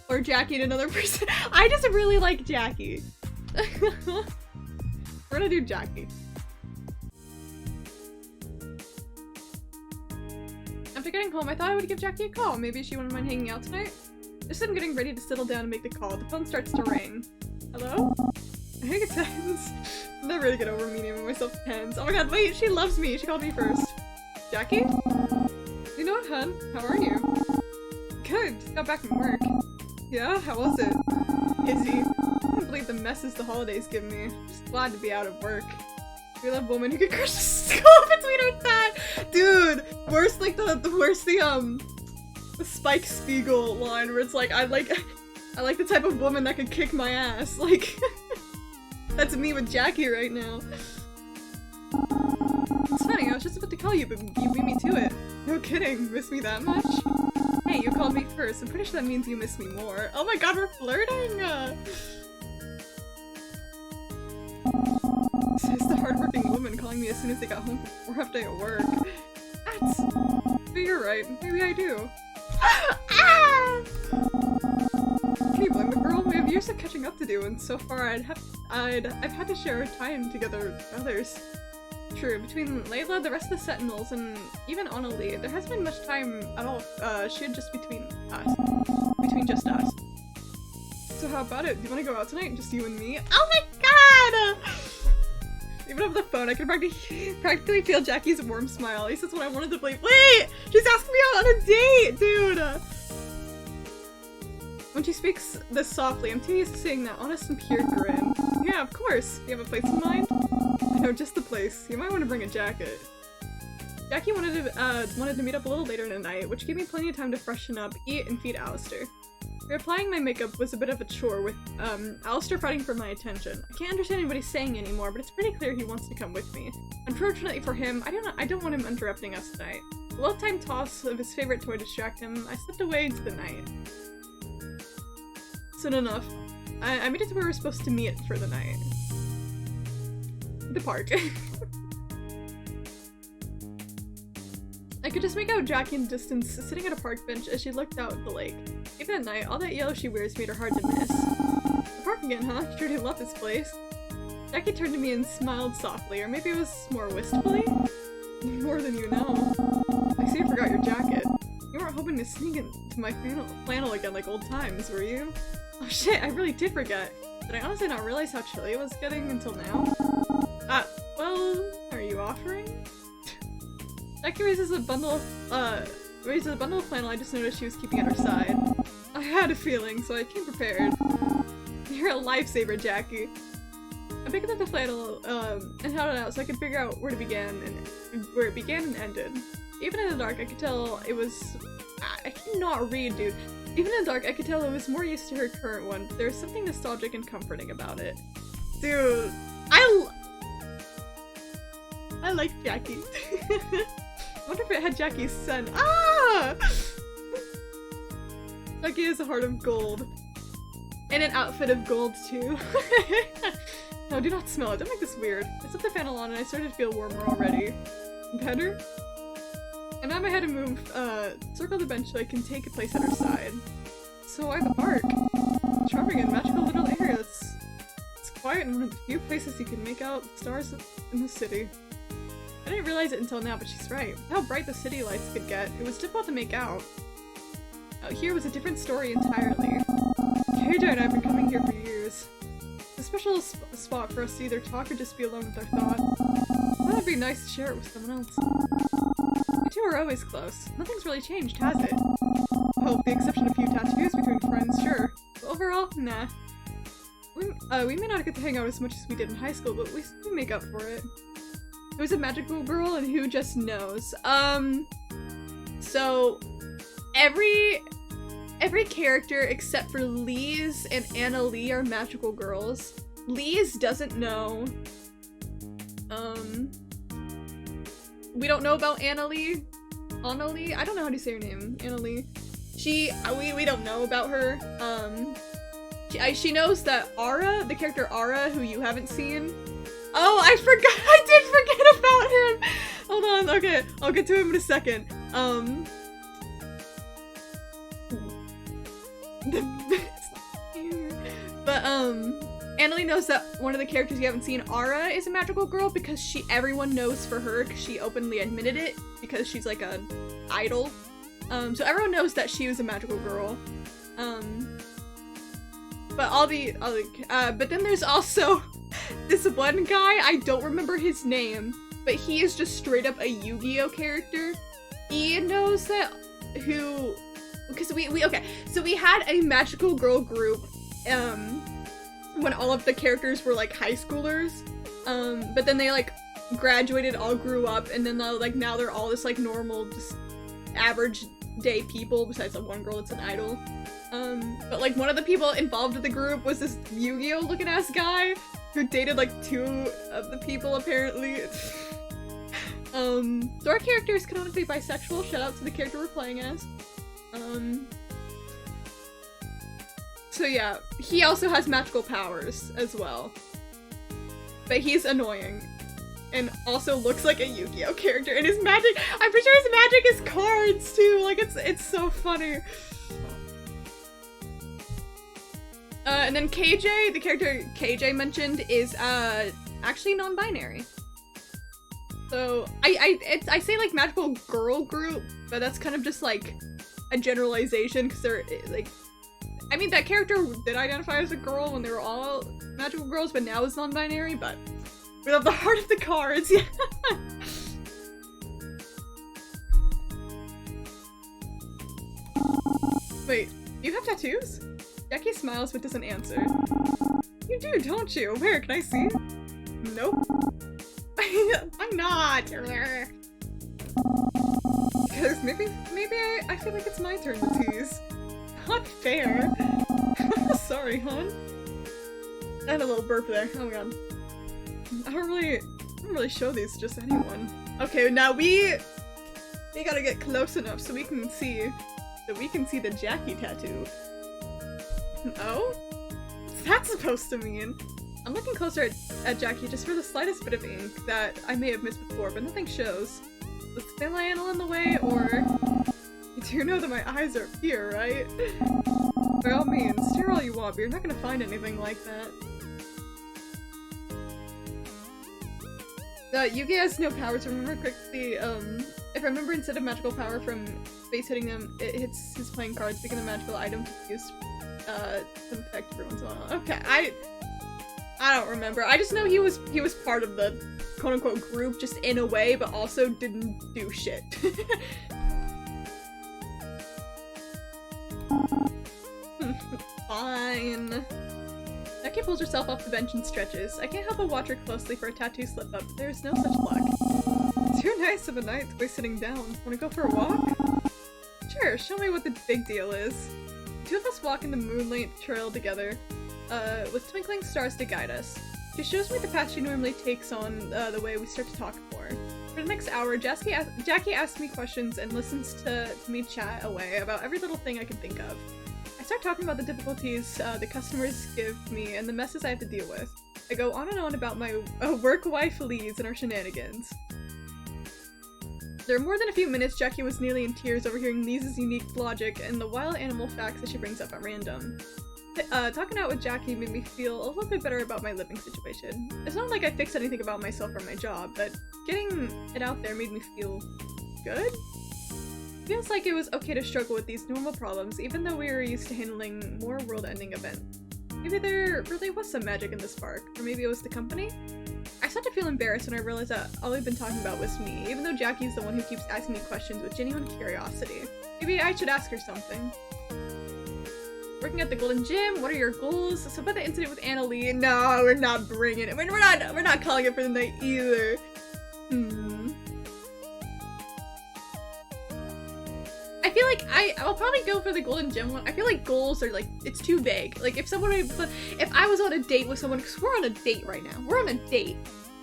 or Jackie and another person. I just really like Jackie. We're gonna do Jackie. After getting home, I thought I would give Jackie a call. Maybe she wouldn't mind hanging out tonight. Just as I'm getting ready to settle down and make the call, the phone starts to ring. Hello? I think it's Hens. I'm never gonna get over me naming myself Hens. Oh my god, wait, she loves me. She called me first. Jackie? You know what, hun? How are you? Good. Just got back from work. Yeah? How was it? Izzy. I can't believe the messes the holidays give me. Just glad to be out of work. You're that woman who could crush the skull between her thigh! Dude! Worse like the Spike Spiegel line where it's like, I like the type of woman that could kick my ass. Like, that's me with Jackie right now. It's funny, I was just about to call you, but you beat me to it. No kidding, miss me that much? Hey, you called me first. I'm pretty sure that means you miss me more. Oh my god, we're flirting! Says the hardworking woman calling me as soon as they got home from a rough day at work. But you're right, maybe I do. Can you blame the girl? We have years of catching up to do, and so far I've had to share time together with others. True, between Layla, the rest of the Sentinels, and even Annalie, there hasn't been much time at all shared just between just us. So how about it? Do you want to go out tonight? Just you and me? Oh my god! Even over the phone, I can practically feel Jackie's warm smile. At least that's what I wanted to believe. Wait! She's asking me out on a date, dude! When she speaks this softly, I'm too used to seeing that honest and pure grin. Yeah, of course. You have a place in mind? I know, just the place. You might want to bring a jacket. Jackie wanted to meet up a little later in the night, which gave me plenty of time to freshen up, eat, and feed Alistair. Reapplying my makeup was a bit of a chore with, Alistair fighting for my attention. I can't understand what he's saying anymore, but it's pretty clear he wants to come with me. Unfortunately for him, I don't want him interrupting us tonight. A well-timed toss of his favorite toy to distract him, I slipped away into the night. Soon enough, I made it to where we were supposed to meet for the night. The park. I could just make out Jackie in the distance, sitting at a park bench as she looked out at the lake. Even at night, all that yellow she wears made her hard to miss. The park again, huh? Sure do love this place. Jackie turned to me and smiled softly, or maybe it was more wistfully? More than you know. I see you forgot your jacket. You weren't hoping to sneak into my flannel again like old times, were you? Oh shit, I really did forget. Did I honestly not realize how chilly it was getting until now? Well, are you offering? Jackie raises a bundle of flannel I just noticed she was keeping at her side. I had a feeling, so I came prepared. You're a lifesaver, Jackie. I picked up the flannel and held it out so I could figure out where it began and ended. Even in the dark, I could tell it was. I cannot read, dude. Even in the dark, I could tell it was more used to her current one. There was something nostalgic and comforting about it. Dude, I like Jackie. I wonder if it had Jackie's scent. Ah! Jackie has a heart of gold. And an outfit of gold, too. No, do not smell it. Don't make this weird. I slipped the flannel on and I started to feel warmer already. Better? And now I had to move, circle the bench so I can take a place at her side. So why the park? Charming and magical little area. It's quiet and one of the few places you can make out stars in the city. I didn't realize it until now, but she's right. How bright the city lights could get, it was difficult to make out. Out here was a different story entirely. KJ and I have been coming here for years. It's a special spot for us to either talk or just be alone with our thoughts. That would be nice to share it with someone else. You two are always close. Nothing's really changed, has it? Oh, with the exception of a few tattoos between friends, sure. But overall, nah. We may not get to hang out as much as we did in high school, but we make up for it. Who's a magical girl and who just knows? So every character except for Lise and Anna Lee are magical girls. Lise doesn't know. We don't know about Anna Lee. Anna Lee? I don't know how to say her name. Anna Lee. We don't know about her. She knows that Ara, the character Ara, who you haven't seen. Oh, I forgot! I did forget about him! Hold on, okay. I'll get to him in a second. But, Annalie knows that one of the characters you haven't seen, Ara, is a magical girl because everyone knows for her because she openly admitted it because she's like an idol. So everyone knows that she was a magical girl. But then there's also this one guy, I don't remember his name, but he is just straight up a Yu-Gi-Oh character. He knows that because we had a magical girl group, when all of the characters were like high schoolers, but then they like graduated, all grew up, and then now they're all this like normal, just average day people, besides the one girl that's an idol. But like one of the people involved with the group was this Yu-Gi-Oh looking ass guy who dated like two of the people apparently. So our character is canonically bisexual, shout out to the character we're playing as. So yeah, he also has magical powers as well. But he's annoying. And also looks like a Yu-Gi-Oh character, and his magic, I'm pretty sure his magic is cards too, like it's so funny. And then KJ, the character KJ mentioned, is actually non-binary. So I say like magical girl group, but that's kind of just like a generalization because they're like, I mean that character did identify as a girl when they were all magical girls, but now is non-binary, but we love the heart of the cards, yeah. Wait, do you have tattoos? Jackie smiles but doesn't answer. You do, don't you? Where, can I see? Nope. Why not? Because maybe I feel like it's my turn to tease. Not fair. Sorry, hon. I had a little burp there. Oh my god. I don't really show these to just anyone. Okay, now we gotta get close enough so we can see the Jackie tattoo. Oh? What's that supposed to mean? I'm looking closer at Jackie just for the slightest bit of ink that I may have missed before, but nothing shows. Was the thin line in the way, or... You do know that my eyes are here, right? By all means, stare all you want, but you're not gonna find anything like that. Yugi has no powers, remember quickly, if I remember, instead of magical power from space hitting them, it hits his playing cards, making the magical item to use to affect every once in a while. Okay, I don't remember. I just know he was part of the quote-unquote group, just in a way, but also didn't do shit. Fine. Jackie pulls herself off the bench and stretches. I can't help but watch her closely for a tattoo slip-up. There's no such luck. Too nice of a night to be sitting down. Wanna go for a walk? Sure, show me what the big deal is. Two of us walk in the moonlit trail together, with twinkling stars to guide us. She shows me the path she normally takes on the way we start to talk more. For the next hour, Jackie asks me questions and listens to me chat away about every little thing I can think of. I start talking about the difficulties the customers give me and the messes I have to deal with. I go on and on about my work wife Lise and our shenanigans. There are more than a few minutes, Jackie was nearly in tears overhearing Lisa's unique logic and the wild animal facts that she brings up at random. Talking out with Jackie made me feel a little bit better about my living situation. It's not like I fixed anything about myself or my job, but getting it out there made me feel good? Feels like it was okay to struggle with these normal problems, even though we were used to handling more world-ending events. Maybe there really was some magic in the spark, or maybe it was the company? I started to feel embarrassed when I realized that all we've been talking about was me, even though Jackie's the one who keeps asking me questions with genuine curiosity. Maybe I should ask her something. Working at the Golden Gym, what are your goals? So about the incident with Annalie, no, we're not bringing it. I mean, we're not calling it for the night either. I feel like I'll probably go for the Golden Gym one. I feel like goals are like, it's too vague. Like if I was on a date with someone, because we're on a date right now. We're on a date.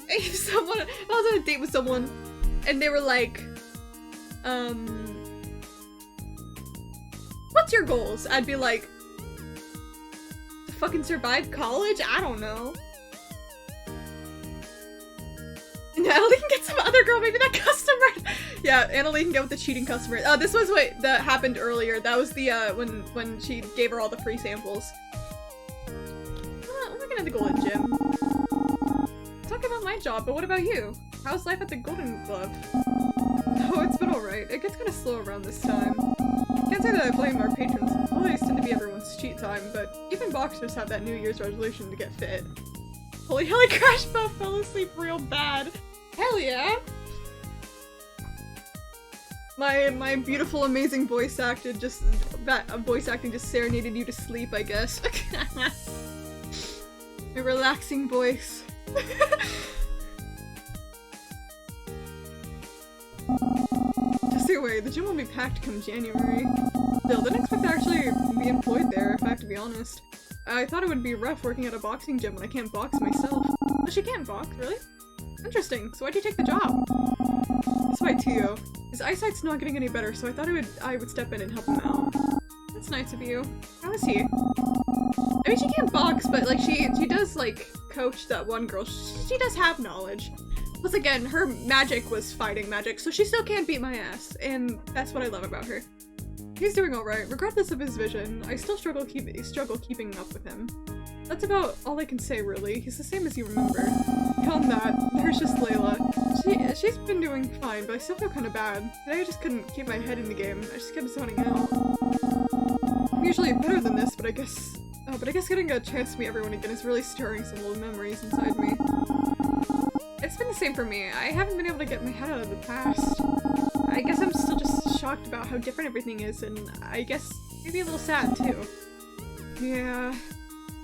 If I was on a date with someone and they were like, what's your goals? I'd be like, to fucking survive college? I don't know. And Annalie can get some other girl, maybe that customer. Yeah, Annalie can get with the cheating customer. Oh, this was what that happened earlier. That was the when she gave her all the free samples. I'm looking at the Golden Gym. Talking about my job, but what about you? How's life at the Golden Glove? Oh, it's been alright. It gets kind of slow around this time. Can't say that I blame our patrons. Holidays tend to be everyone's cheat time, but even boxers have that New Year's resolution to get fit. Holy hell, I crashed but fell asleep real bad. Hell yeah! My beautiful, amazing voice acting just serenaded you to sleep, I guess. A relaxing voice. Just the way, the gym will be packed come January. Still, didn't expect to actually be employed there, if I have to be honest. I thought it would be rough working at a boxing gym when I can't box myself. But she can't box, really? Interesting, so why'd you take the job? That's why Tio. His eyesight's not getting any better, so I thought I would step in and help him out. That's nice of you. How is he? I mean, she can't box, but like she does like coach that one girl. She does have knowledge. Plus again, her magic was fighting magic, so she still can't beat my ass, and that's what I love about her. He's doing alright, regardless of his vision. I still struggle keeping up with him. That's about all I can say, really. He's the same as you remember. Beyond that, there's just Layla. She's been doing fine, but I still feel kind of bad. Today I just couldn't keep my head in the game. I just kept zoning out. I'm usually better than this, but I guess getting a chance to meet everyone again is really stirring some old memories inside me. It's been the same for me. I haven't been able to get my head out of the past. I guess I'm still just shocked about how different everything is, and I guess maybe a little sad too. Yeah.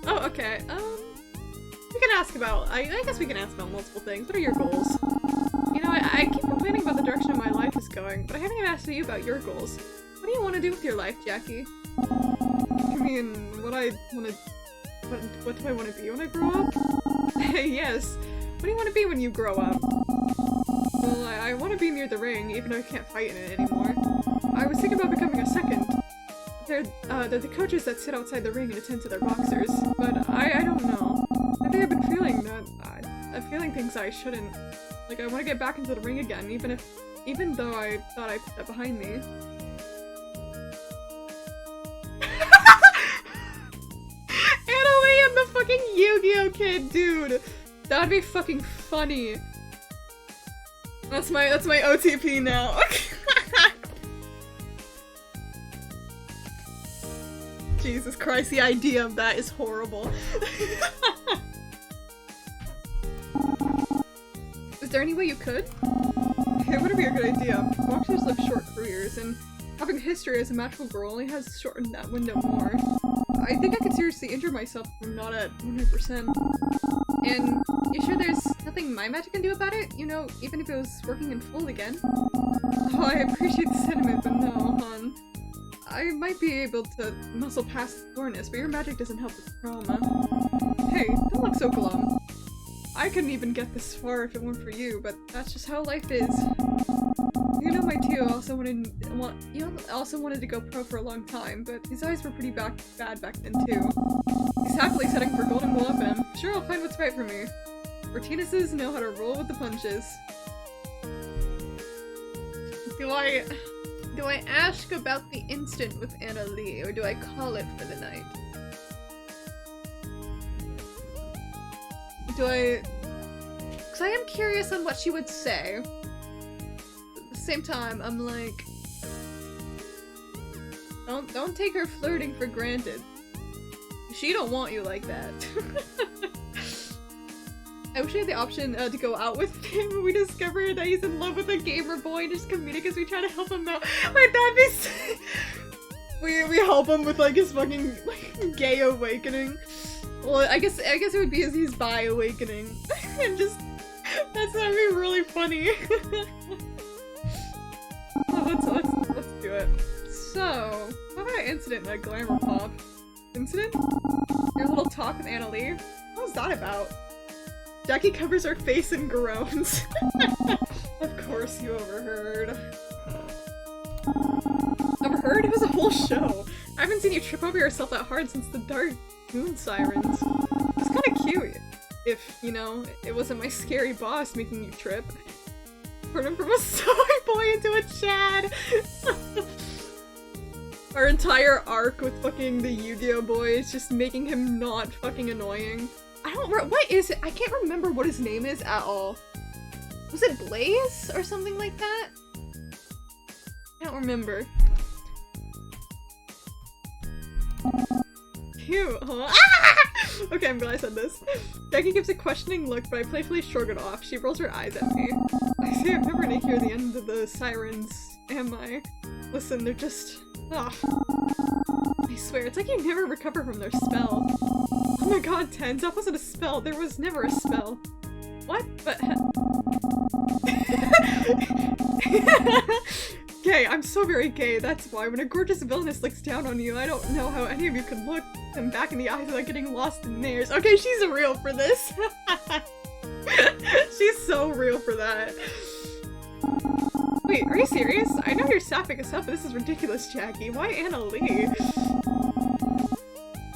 Oh, okay. We can ask about. I guess we can ask about multiple things. What are your goals? You know, I keep complaining about the direction my life is going, but I haven't even asked you about your goals. What do you want to do with your life, Jackie? You mean what do I want to be when I grow up? Yes. What do you want to be when you grow up? Well, I want to be near the ring, even though I can't fight in it anymore. I was thinking about becoming a second. They're the coaches that sit outside the ring and attend to their boxers, but I don't know. I think I've been feeling that. I'm feeling things I shouldn't. Like, I want to get back into the ring again, even though I thought I put that behind me. Annalie and the fucking Yu-Gi-Oh kid, dude! That'd be fucking funny. That's my OTP now. Jesus Christ, the idea of that is horrible. Is there any way you could? It wouldn't be a good idea. Boxers live short careers, and having history as a magical girl only has shortened that window more. I think I could seriously injure myself if I'm not at 100%. And you sure there's nothing my magic can do about it? You know, even if it was working in full again? Oh, I appreciate the sentiment, but no, hon. I might be able to muscle past the soreness, but your magic doesn't help with the trauma. Hey, don't look so glum. I couldn't even get this far if it weren't for you, but that's just how life is. You know, my Tio also wanted to go pro for a long time, but his eyes were pretty bad back then too. He's happily setting for Golden Glove, and I'm sure I'll find what's right for me. Martinez's know how to roll with the punches. Do I ask about the incident with Anna Lee, or do I call it for the night? Because I am curious on what she would say. At the same time, I'm like, don't take her flirting for granted. She don't want you like that. I wish I had the option to go out with him when we discover that he's in love with a gamer boy and just comedic as we try to help him out. Wait, that'd be we help him with like his fucking like, gay awakening. Well, I guess it would be his bi awakening. And just that'd be really funny. Oh, let's do it. So, what about incident like glamour pop? Incident? Your little talk with Anna Lee? What was that about? Jackie covers her face and groans. Of course you overheard. Overheard? It was a whole show. I haven't seen you trip over yourself that hard since the Dark Moon Sirens. It's kinda cute. If, you know, it wasn't my scary boss making you trip. Turn him from a soy boy into a Chad! Our entire arc with fucking the Yu-Gi-Oh boy is just making him not fucking annoying. What is it? I can't remember what his name is at all. Was it Blaze or something like that? I don't remember. Cute, huh? Ah! Okay, I'm glad I said this. Jackie gives a questioning look, but I playfully shrug it off. She rolls her eyes at me. I see I'm never gonna hear the end of the sirens, am I? Listen, they're just... ah. I swear, it's like you never recover from their spell. Oh my god, Tens, that wasn't a spell. There was never a spell. What? But... Gay, I'm so very gay, that's why. When a gorgeous villainess looks down on you, I don't know how any of you could look them back in the eyes without getting lost in theirs. Okay, she's real for this. She's so real for that. Wait, are you serious? I know you're sapphic as stuff, but this is ridiculous, Jackie. Why Anna Lee?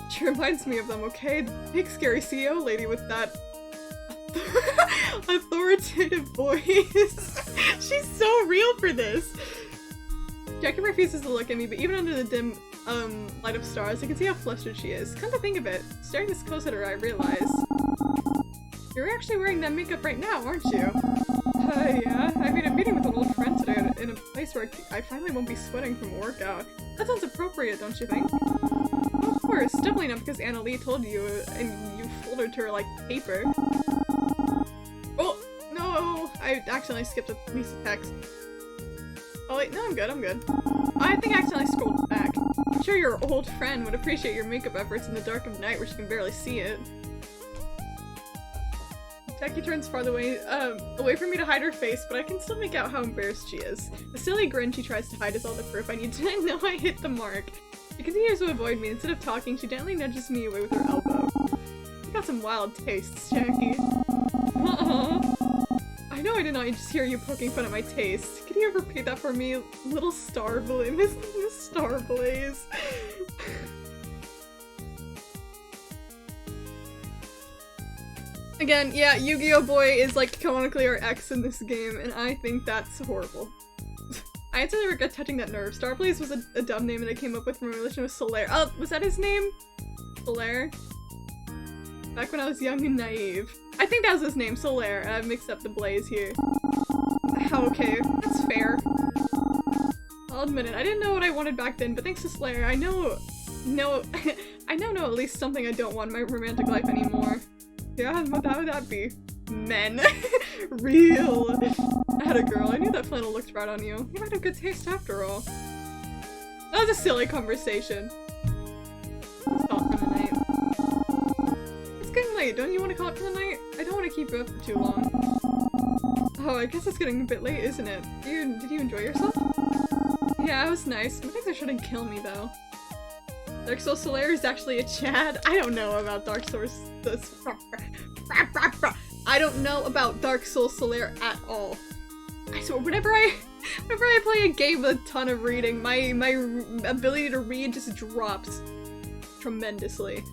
She reminds me of them, okay? The big scary CEO lady with that authoritative voice. She's so real for this. Jackie refuses to look at me, but even under the dim light of stars, I can see how flustered she is. Come to think of it, staring this close at her, I realize. You're actually wearing that makeup right now, aren't you? Yeah. I made a meeting with an old friend today in a place where I finally won't be sweating from a workout. That sounds appropriate, don't you think? Well, of course, definitely not because Anna Lee told you and you folded her like paper. Oh, no! I accidentally skipped a piece of text. Oh wait, no, I'm good. I think I accidentally scrolled back. I'm sure your old friend would appreciate your makeup efforts in the dark of night where she can barely see it. Jackie turns farther away from me to hide her face, but I can still make out how embarrassed she is. The silly grin she tries to hide is all the proof I need to know I hit the mark. She continues to avoid me. Instead of talking, she gently nudges me away with her elbow. You got some wild tastes, Jackie. I know I did not just hear you poking fun at my taste. Could you repeat that for me, little star blaze? Miss Star Blaze. Again, yeah, Yu-Gi-Oh! Boy is like canonically our ex in this game, and I think that's horrible. I actually regret touching that nerve. Starblaze was a dumb name that I came up with from a relation with Solaire. Oh, was that his name? Solaire? Back when I was young and naive. I think that was his name, Solaire, and I've mixed up the Blaze here. Okay, that's fair. I'll admit it, I didn't know what I wanted back then, but thanks to Solaire, I know at least something I don't want in my romantic life anymore. Yeah, what would that be? Men. Real. I had a girl. I knew that flannel looked right on you. You might have good taste after all. That was a silly conversation. Let's call it for the night. It's getting late. Don't you want to call it for the night? I don't want to keep you up for too long. Oh, I guess it's getting a bit late, isn't it? Did you enjoy yourself? Yeah, it was nice. I think they shouldn't kill me, though. Dark Soul Solaire is actually a Chad. I don't know about Dark Soul I don't know about Dark Soul Solaire at all. I swear, whenever I play a game with a ton of reading, my ability to read just drops tremendously.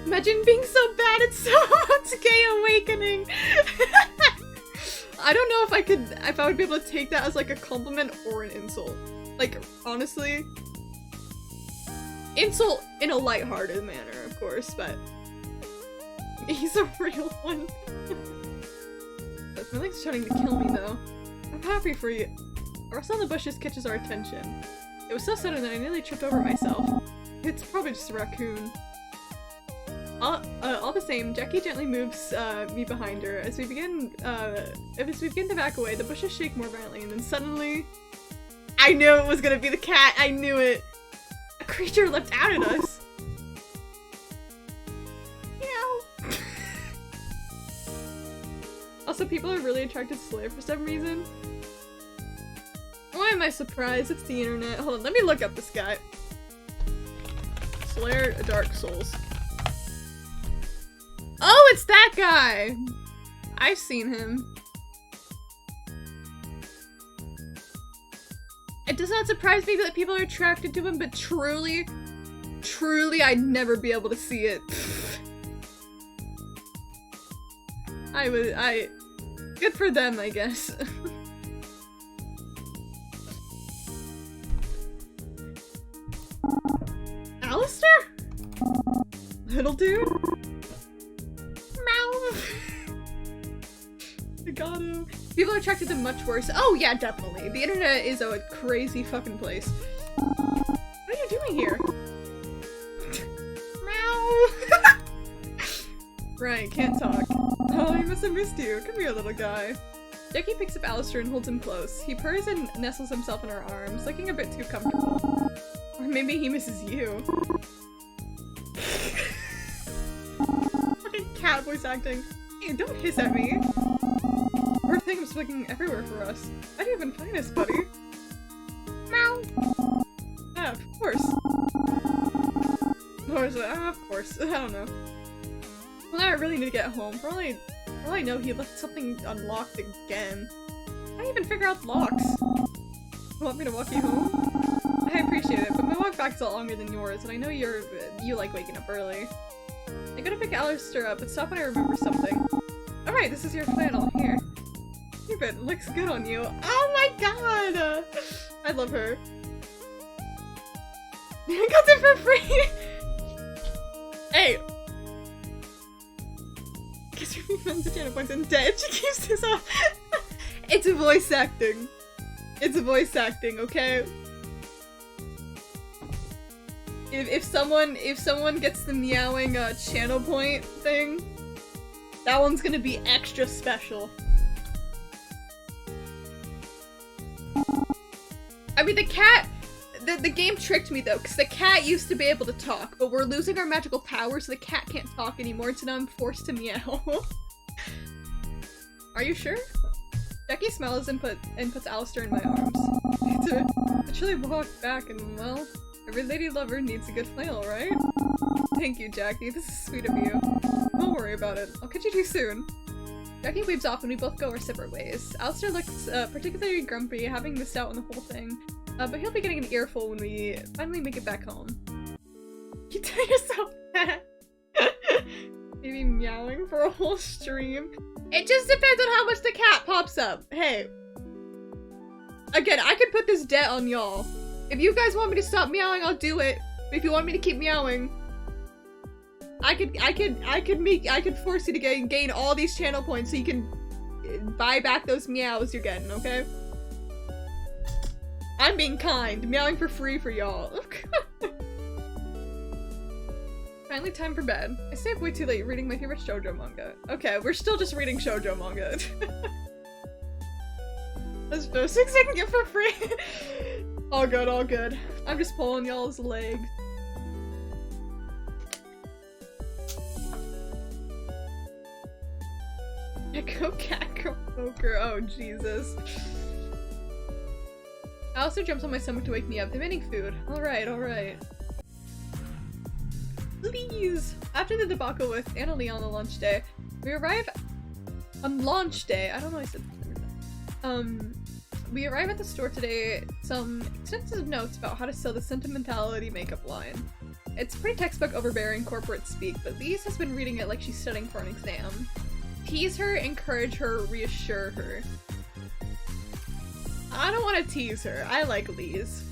Imagine being so bad it's so it's gay awakening. I don't know if I would be able to take that as like a compliment or an insult. Like, honestly. Insult in a lighthearted manner, of course, but he's a real one. My leg's trying to kill me though. I'm happy for you. A rustle in the bushes catches our attention. It was so sudden that I nearly tripped over myself. It's probably just a raccoon. All the same, Jackie gently moves me behind her. As we begin to back away, the bushes shake more violently, and then suddenly, I knew it was gonna be the cat. I knew it. A creature leapt out at us. Meow. Also, people are really attracted to Slayer for some reason. Why am I surprised? It's the internet. Hold on, let me look up this guy. Slayer Dark Souls. Oh, it's that guy! I've seen him. It does not surprise me that people are attracted to him, but truly, I'd never be able to see it. Good for them, I guess. Alistair? Little dude? Meow. I got him. People are attracted to much worse. Oh yeah, definitely. The internet is a crazy fucking place. What are you doing here? Meow. Right, can't talk. Oh, he must have missed you. Come here, little guy. Jackie picks up Alistair and holds him close. He purrs and nestles himself in her arms, looking a bit too comfortable. Or maybe he misses you. Fucking cat voice acting. Hey, don't hiss at me. Poor thing was looking everywhere for us. How do you even find us, buddy? Meow. Ah, of course. Of course. I don't know. Well, now I really need to get home. For all I know, he left something unlocked again. How do you even figure out the locks? You want me to walk you home? I appreciate it, but my walk back's a lot longer than yours, and I know you like waking up early. I gotta pick Alistair up, but stop when I remember something. Alright, this is your flannel. Here. Keep it. It looks good on you. Oh my god! I love her. I got it for free! Hey! Guess your friends are points and dead. She keeps this off. It's voice acting. It's voice acting, okay? If someone gets the meowing channel point thing, that one's gonna be extra special. I mean, the cat, the game tricked me though, because the cat used to be able to talk, but we're losing our magical powers, so the cat can't talk anymore, so now I'm forced to meow. Are you sure? Jackie smiles and puts Alistair in my arms. It's a chilly walk back, and well, every lady lover needs a good flannel, right? Thank you, Jackie. This is sweet of you. Don't worry about it. I'll catch you too soon. Jackie weaves off and we both go our separate ways. Alistair looks particularly grumpy, having missed out on the whole thing. But he'll be getting an earful when we finally make it back home. You tell yourself that. Maybe meowing for a whole stream. It just depends on how much the cat pops up. Hey. Again, I could put this debt on y'all. If you guys want me to stop meowing, I'll do it. But if you want me to keep meowing, I could force you to gain all these channel points so you can buy back those meows you're getting, okay? I'm being kind. Meowing for free for y'all. Finally time for bed. I stay up way too late reading my favorite shoujo manga. Okay, we're still just reading shoujo manga. That's no 6 I can get for free. All good, all good. I'm just pulling y'all's leg. Echo cat girl poker. Oh Jesus. Alistair jumps on my stomach to wake me up, demanding food. Alright, alright. Please! After the debacle with Anna Lee on the lunch day, we arrive on launch day. I don't know why I said that. We arrive at the store today, some extensive notes about how to sell the sentimentality makeup line. It's pretty textbook overbearing corporate speak, but Lise has been reading it like she's studying for an exam. Tease her, encourage her, reassure her. I don't want to tease her. I like Lise.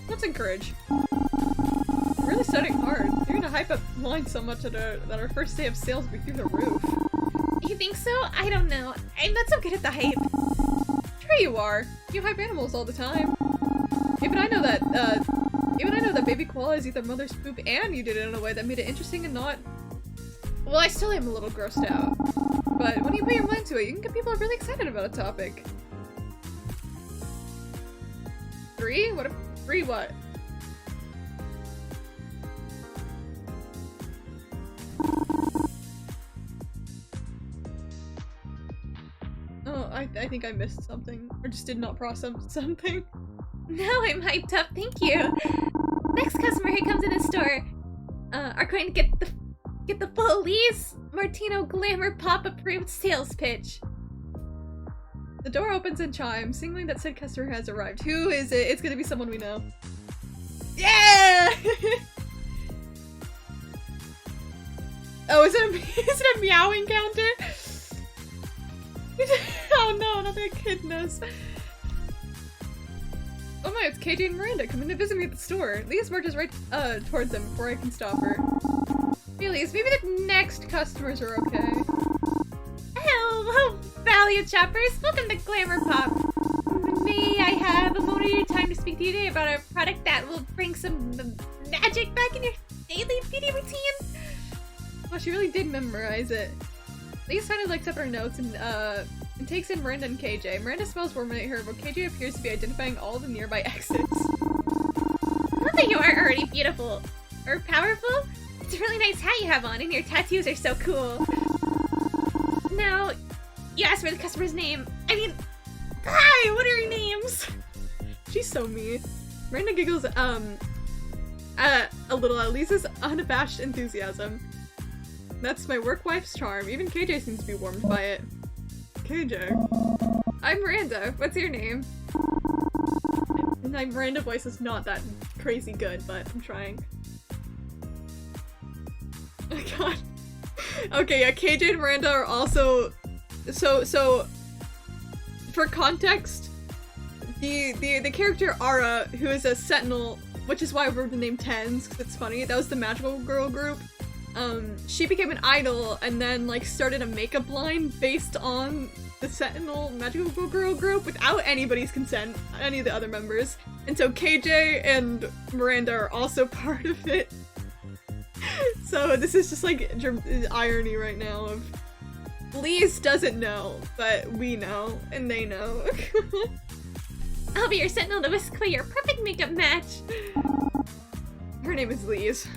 Let's encourage. We're really studying hard. You're gonna hype up line so much that our first day of sales will be through the roof. You think so? I don't know. I'm not so good at the hype. Sure you are. You hype animals all the time. Even I know that baby koala is either mother's poop, and you did it in a way that made it interesting and not. Well, I still am a little grossed out. But when you put your mind to it, you can get people really excited about a topic. 3? What? 3 what? Oh, I think I missed something. Or just did not process something. Now I'm hyped up, thank you. Next customer who comes in the store are going to get the full Lise Martino Glamour Pop approved sales pitch. The door opens and chimes, signaling that said customer has arrived. Who is it? It's gonna be someone we know. Yeah! Oh, is it a meowing counter? Oh no, not that kidness. Oh my, it's KJ and Miranda coming to visit me at the store. Lise marches right towards them before I can stop her. Hey Lise, maybe the next customers are okay. Hello, valued shoppers. Welcome to Glamour Pop. May I have a moment of your time to speak to you today about a product that will bring some magic back in your daily beauty routine? Well, she really did memorize it. Lise finally looks up her notes and takes in Miranda and KJ. Miranda smells warm at her, but KJ appears to be identifying all the nearby exits. Not that you aren't already beautiful or powerful. It's a really nice hat you have on, and your tattoos are so cool. Now, you asked for the customer's name. I mean, hi, what are your names? She's so mean. Miranda giggles, a little at Lisa's unabashed enthusiasm. That's my work wife's charm. Even KJ seems to be warmed by it. KJ. I'm Miranda. What's your name? And my Miranda voice is not that crazy good, but I'm trying. Oh my god. Okay, yeah, KJ and Miranda are also so for context, the character Ara, who is a sentinel, which is why I wrote the name Tens, because it's funny, that was the magical girl group. She became an idol and then like started a makeup line based on the Sentinel Magical Girl group without anybody's consent, any of the other members. And so KJ and Miranda are also part of it. So this is just like irony right now of Lise doesn't know, but we know, and they know. I'll be your sentinel to whisk away your perfect makeup match. Her name is Lise.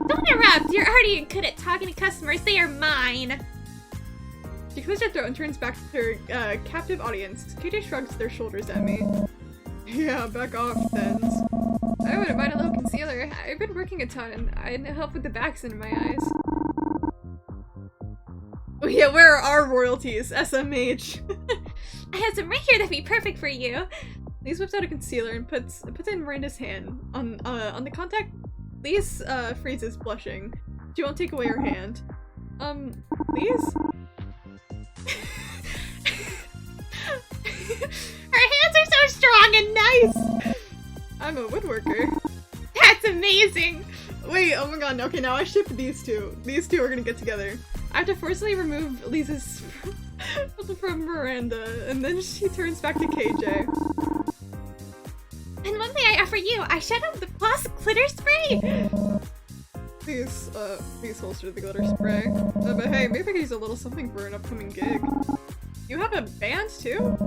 Don't interrupt! You're already good at talking to customers. They are mine. She clears her throat and turns back to her captive audience. KJ shrugs their shoulders at me. Yeah, back off, Thens. I wouldn't mind a little concealer. I've been working a ton and I need help with the backs in my eyes. Oh yeah, where are our royalties? SMH. I have some right here that'd be perfect for you. Lise whips out a concealer and puts it in Miranda's hand. On the contact, Lise freezes, blushing. She won't take away her hand. Lise? Her hands are so strong and nice! I'm a woodworker. That's amazing! Wait, oh my god, okay, now I ship these two. These two are gonna get together. I have to forcibly remove Lisa's from Miranda, and then she turns back to KJ. And what may I offer you? Eyeshadow with gloss glitter spray? Please holster the glitter spray. But hey, maybe I could use a little something for an upcoming gig. You have a band too?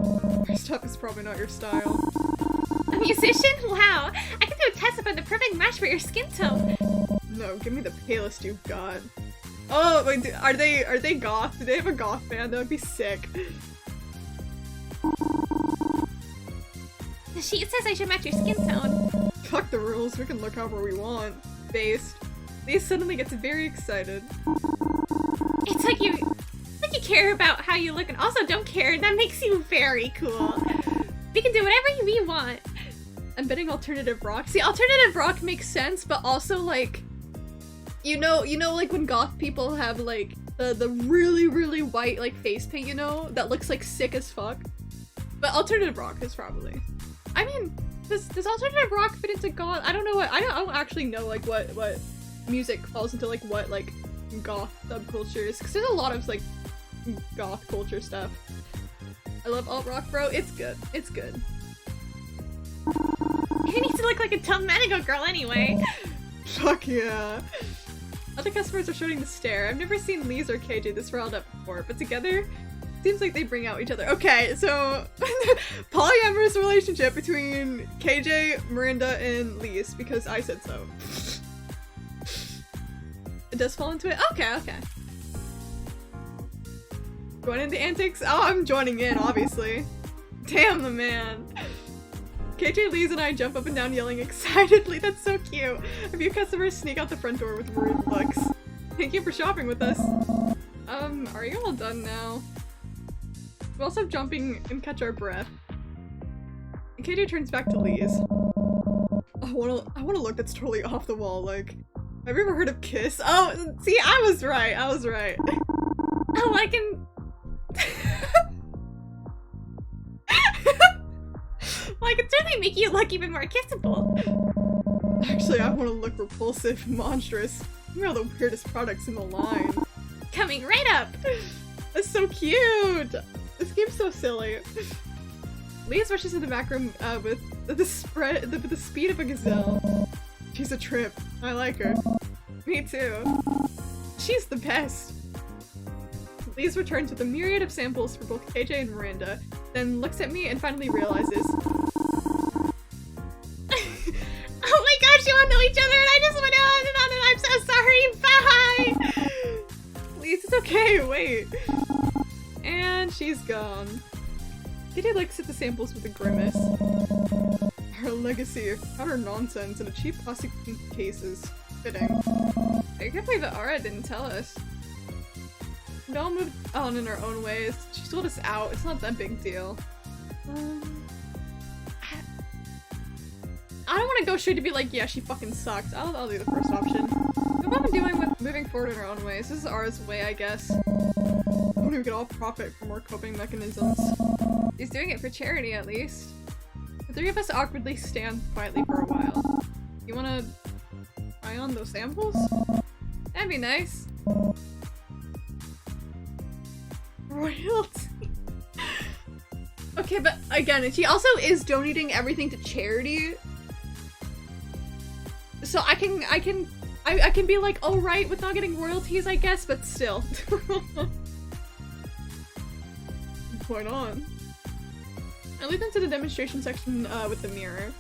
Your stuff is probably not your style. A musician? Wow! I can do a test about the perfect match for your skin tone. No, give me the palest you've got. Oh, wait, are they goth? Do they have a goth band? That would be sick. The sheet says I should match your skin tone. Fuck the rules, we can look however we want. Based. They suddenly gets very excited. It's like you care about how you look and also don't care, and that makes you very cool. We can do whatever we want. I'm betting alternative rock. See, alternative rock makes sense, but also like You know, like when goth people have like the really, really white like face paint, you know, that looks like sick as fuck. But alternative rock is probably. I mean, does alternative rock fit into goth? I don't know what I don't actually know like what music falls into like what like goth subcultures, because there's a lot of like goth culture stuff. I love alt rock, bro. It's good. It's good. Who needs to look like a dumb medical girl anyway? Fuck yeah. Other customers are starting to stare. I've never seen Lise or KJ this riled up before, but together, seems like they bring out each other. Okay, so polyamorous relationship between KJ, Miranda, and Lise, because I said so. It does fall into it? Okay, okay. Join in the antics? Oh, I'm joining in, obviously. Damn the man. KJ, Lise, and I jump up and down yelling excitedly. That's so cute. A few customers sneak out the front door with rude looks. Thank you for shopping with us. Are you all done now? We also have jumping and catch our breath. And KJ turns back to Lise. I wanna look that's totally off the wall, like, have you ever heard of Kiss? Oh, see, I was right. Oh, I can... Well, I can certainly make you look even more kissable. Actually, I want to look repulsive, monstrous. You're all the weirdest products in the line. Coming right up! That's so cute! This game's so silly. Lise rushes to the back room with the speed of a gazelle. She's a trip. I like her. Me too. She's the best. Lise returns with a myriad of samples for both KJ and Miranda, then looks at me and finally realizes. Oh my gosh, you all know each other and I just went on and I'm so sorry, bye! Lise, it's okay, wait. And she's gone. KJ looks at the samples with a grimace. Her legacy of utter nonsense in a cheap plastic case is fitting. I can't believe that Ara didn't tell us. We all moved on in our own ways. She sold us out. It's not that big deal. I don't want to go straight to be like, yeah, she fucking sucks. I'll do the first option. What am I doing with moving forward in our own ways? This is Ara's way, I guess. When we could all profit from our coping mechanisms. He's doing it for charity, at least. The three of us awkwardly stand quietly for a while. You wanna try on those samples? That'd be nice. Royalty. Okay, but again, she also is donating everything to charity. So I can be like, oh right, with not getting royalties, I guess, but still. Why not? I lead them to the demonstration section with the mirror.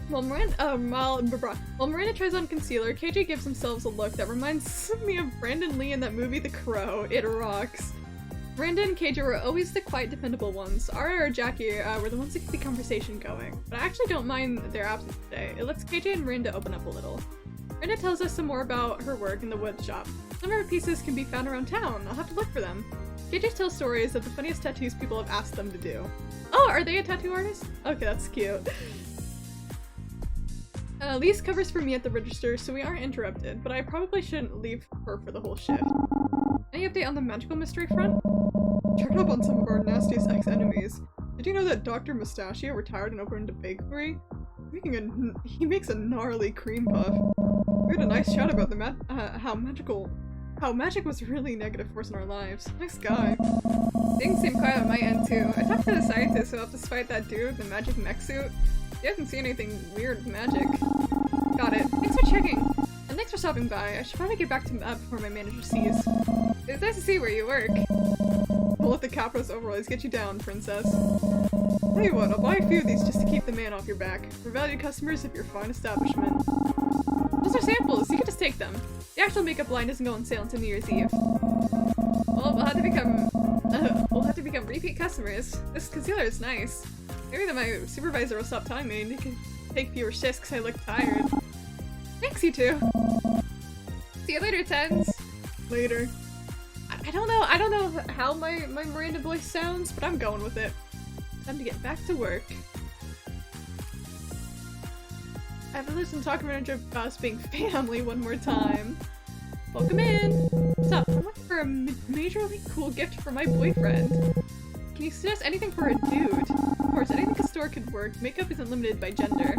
While Miranda tries on concealer, KJ gives themselves a look that reminds me of Brandon Lee in that movie The Crow. It rocks. Miranda and KJ were always the quiet, dependable ones. Ara or Jackie were the ones that keep the conversation going. But I actually don't mind their absence today. It lets KJ and Miranda open up a little. Miranda tells us some more about her work in the wood shop. Some of her pieces can be found around town. I'll have to look for them. KJ tells stories of the funniest tattoos people have asked them to do. Oh, are they a tattoo artist? Okay, that's cute. Lise covers for me at the register, so we aren't interrupted, but I probably shouldn't leave her for the whole shift. Any update on the magical mystery front? Check up on some of our nastiest ex-enemies. Did you know that Dr. Mustachio retired and opened a bakery? He makes a gnarly cream puff. We had a nice chat about the how magic was a really negative force in our lives. Nice guy. Things seem quiet on my end too. I talked to the scientist who helped us fight that dude with the magic mech suit. He hasn't seen anything weird with magic. Got it. Thanks for checking. And thanks for stopping by. I should probably get back to before my manager sees. It's nice to see where you work. We'll let the Capros overlays get you down, princess. Tell you what, I'll buy a few of these just to keep the man off your back. For valued customers of your fine establishment. Those are samples, you can just take them. The actual makeup line doesn't go on sale until New Year's Eve. Well, we'll have to become repeat customers. This concealer is nice. Maybe that my supervisor will stop telling me and he can take fewer shifts because I look tired. Thanks, you two. See you later, Tens. Later. I don't know how my Miranda voice sounds, but I'm going with it. Time to get back to work. have to listen to talk about us being family one more time. Welcome in. What's up? I'm looking for a majorly cool gift for my boyfriend. Can you suggest anything for a dude? Of course, anything a store could work. Makeup isn't limited by gender.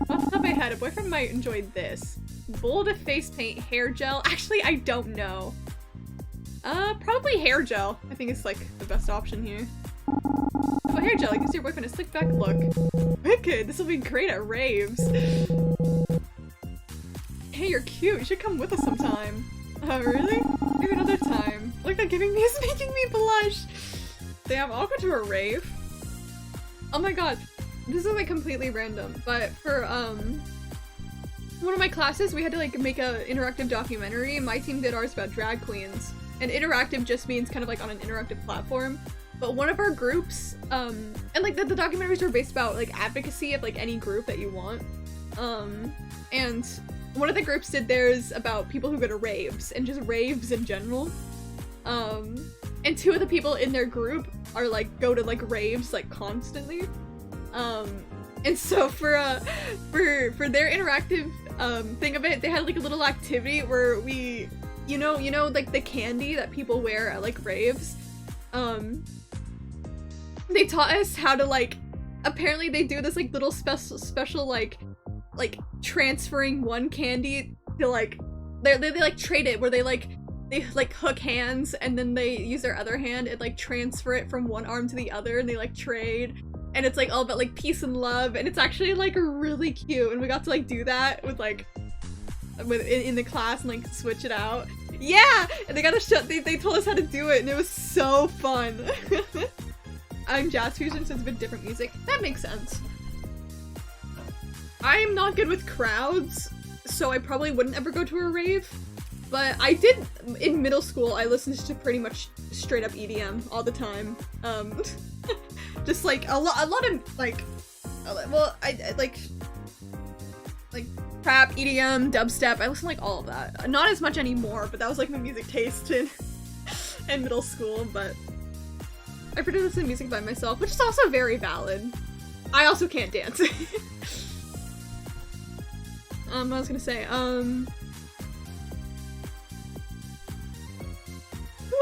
Off the top of my head, a boyfriend might enjoy this. Bold face paint, hair gel. Actually, I don't know. Probably hair gel. I think it's like the best option here. Oh, hair gel. It gives your boyfriend a slick back look. Wicked. This will be great at raves. Hey, you're cute. You should come with us sometime. Really? Maybe another time. Look, that giving me is making me blush. Damn, I'll go to a rave. Oh my god. This is like completely random, but for one of my classes, we had to like make a interactive documentary. My team did ours about drag queens. And interactive just means kind of like on an interactive platform. But one of our groups, and like the documentaries were based about like advocacy of like any group that you want. And one of the groups did theirs about people who go to raves and just raves in general. And two of the people in their group are like go to like raves like constantly. And so for their interactive thing of it, they had like a little activity where we, you know like the candy that people wear at like raves. They taught us how to like, apparently they do this like little special like transferring one candy to like they like trade it where they like hook hands and then they use their other hand and like transfer it from one arm to the other and they like trade, and it's like all about like peace and love, and it's actually like really cute, and we got to like do that with like in the class and like switch it out. Yeah, and they told us how to do it and it was so fun. I'm jazz fusion, so it's a bit different music. That makes sense. I'm not good with crowds, so I probably wouldn't ever go to a rave. But I did, in middle school, I listened to pretty much straight up EDM all the time. Just like a lot of like, well, I like trap, EDM, dubstep. I listen to like all of that. Not as much anymore, but that was like my music taste in middle school. But I prefer to listen to music by myself, which is also very valid. I also can't dance. I was gonna say, ooh,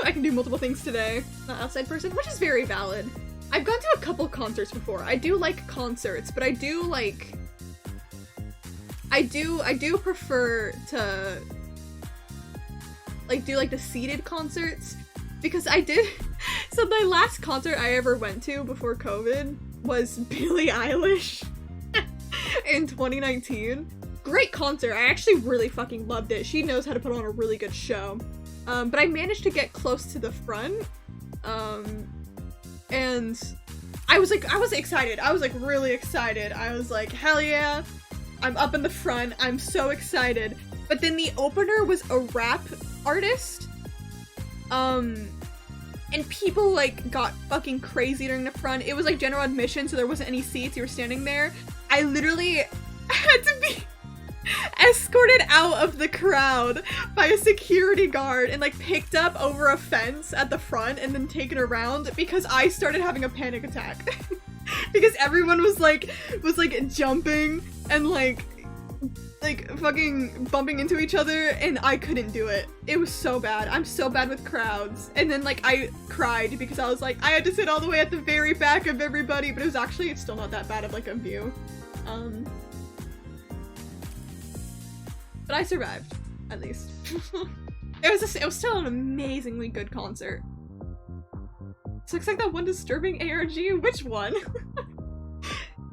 I can do multiple things today. Not outside person, which is very valid. I've gone to a couple concerts before. I do like concerts, but I do prefer to like do like the seated concerts, because I did. So my last concert I ever went to before COVID was Billie Eilish in 2019. Great concert. I actually really fucking loved it. She knows how to put on a really good show. But I managed to get close to the front. And I was excited. I was like really excited. I was like, hell yeah. I'm up in the front. I'm so excited. But then the opener was a rap artist. And people like got fucking crazy during the front. It was like general admission, so there wasn't any seats. You were standing there. I literally had to be escorted out of the crowd by a security guard and like picked up over a fence at the front and then taken around because I started having a panic attack. Because everyone was like jumping and like fucking bumping into each other, and I couldn't do it. It was so bad. I'm so bad with crowds. And then like I cried because I was like, I had to sit all the way at the very back of everybody, but it's still not that bad of like a view. But I survived, at least. It was still an amazingly good concert. This looks like that one disturbing ARG. Which one?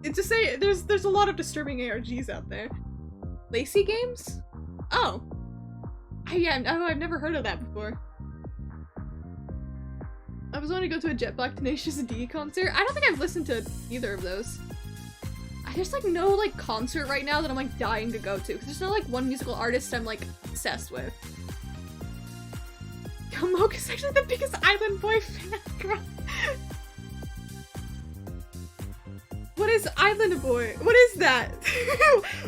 It's just say there's a lot of disturbing ARGs out there. Lacey Games? Oh. I've never heard of that before. I was wanting to go to a Jet Black Tenacious D concert. I don't think I've listened to either of those. There's like no like concert right now that I'm like dying to go to, because there's no like one musical artist I'm like obsessed with. Kumoka's actually the biggest Island Boy fan, girl. What is Island Boy? What is that?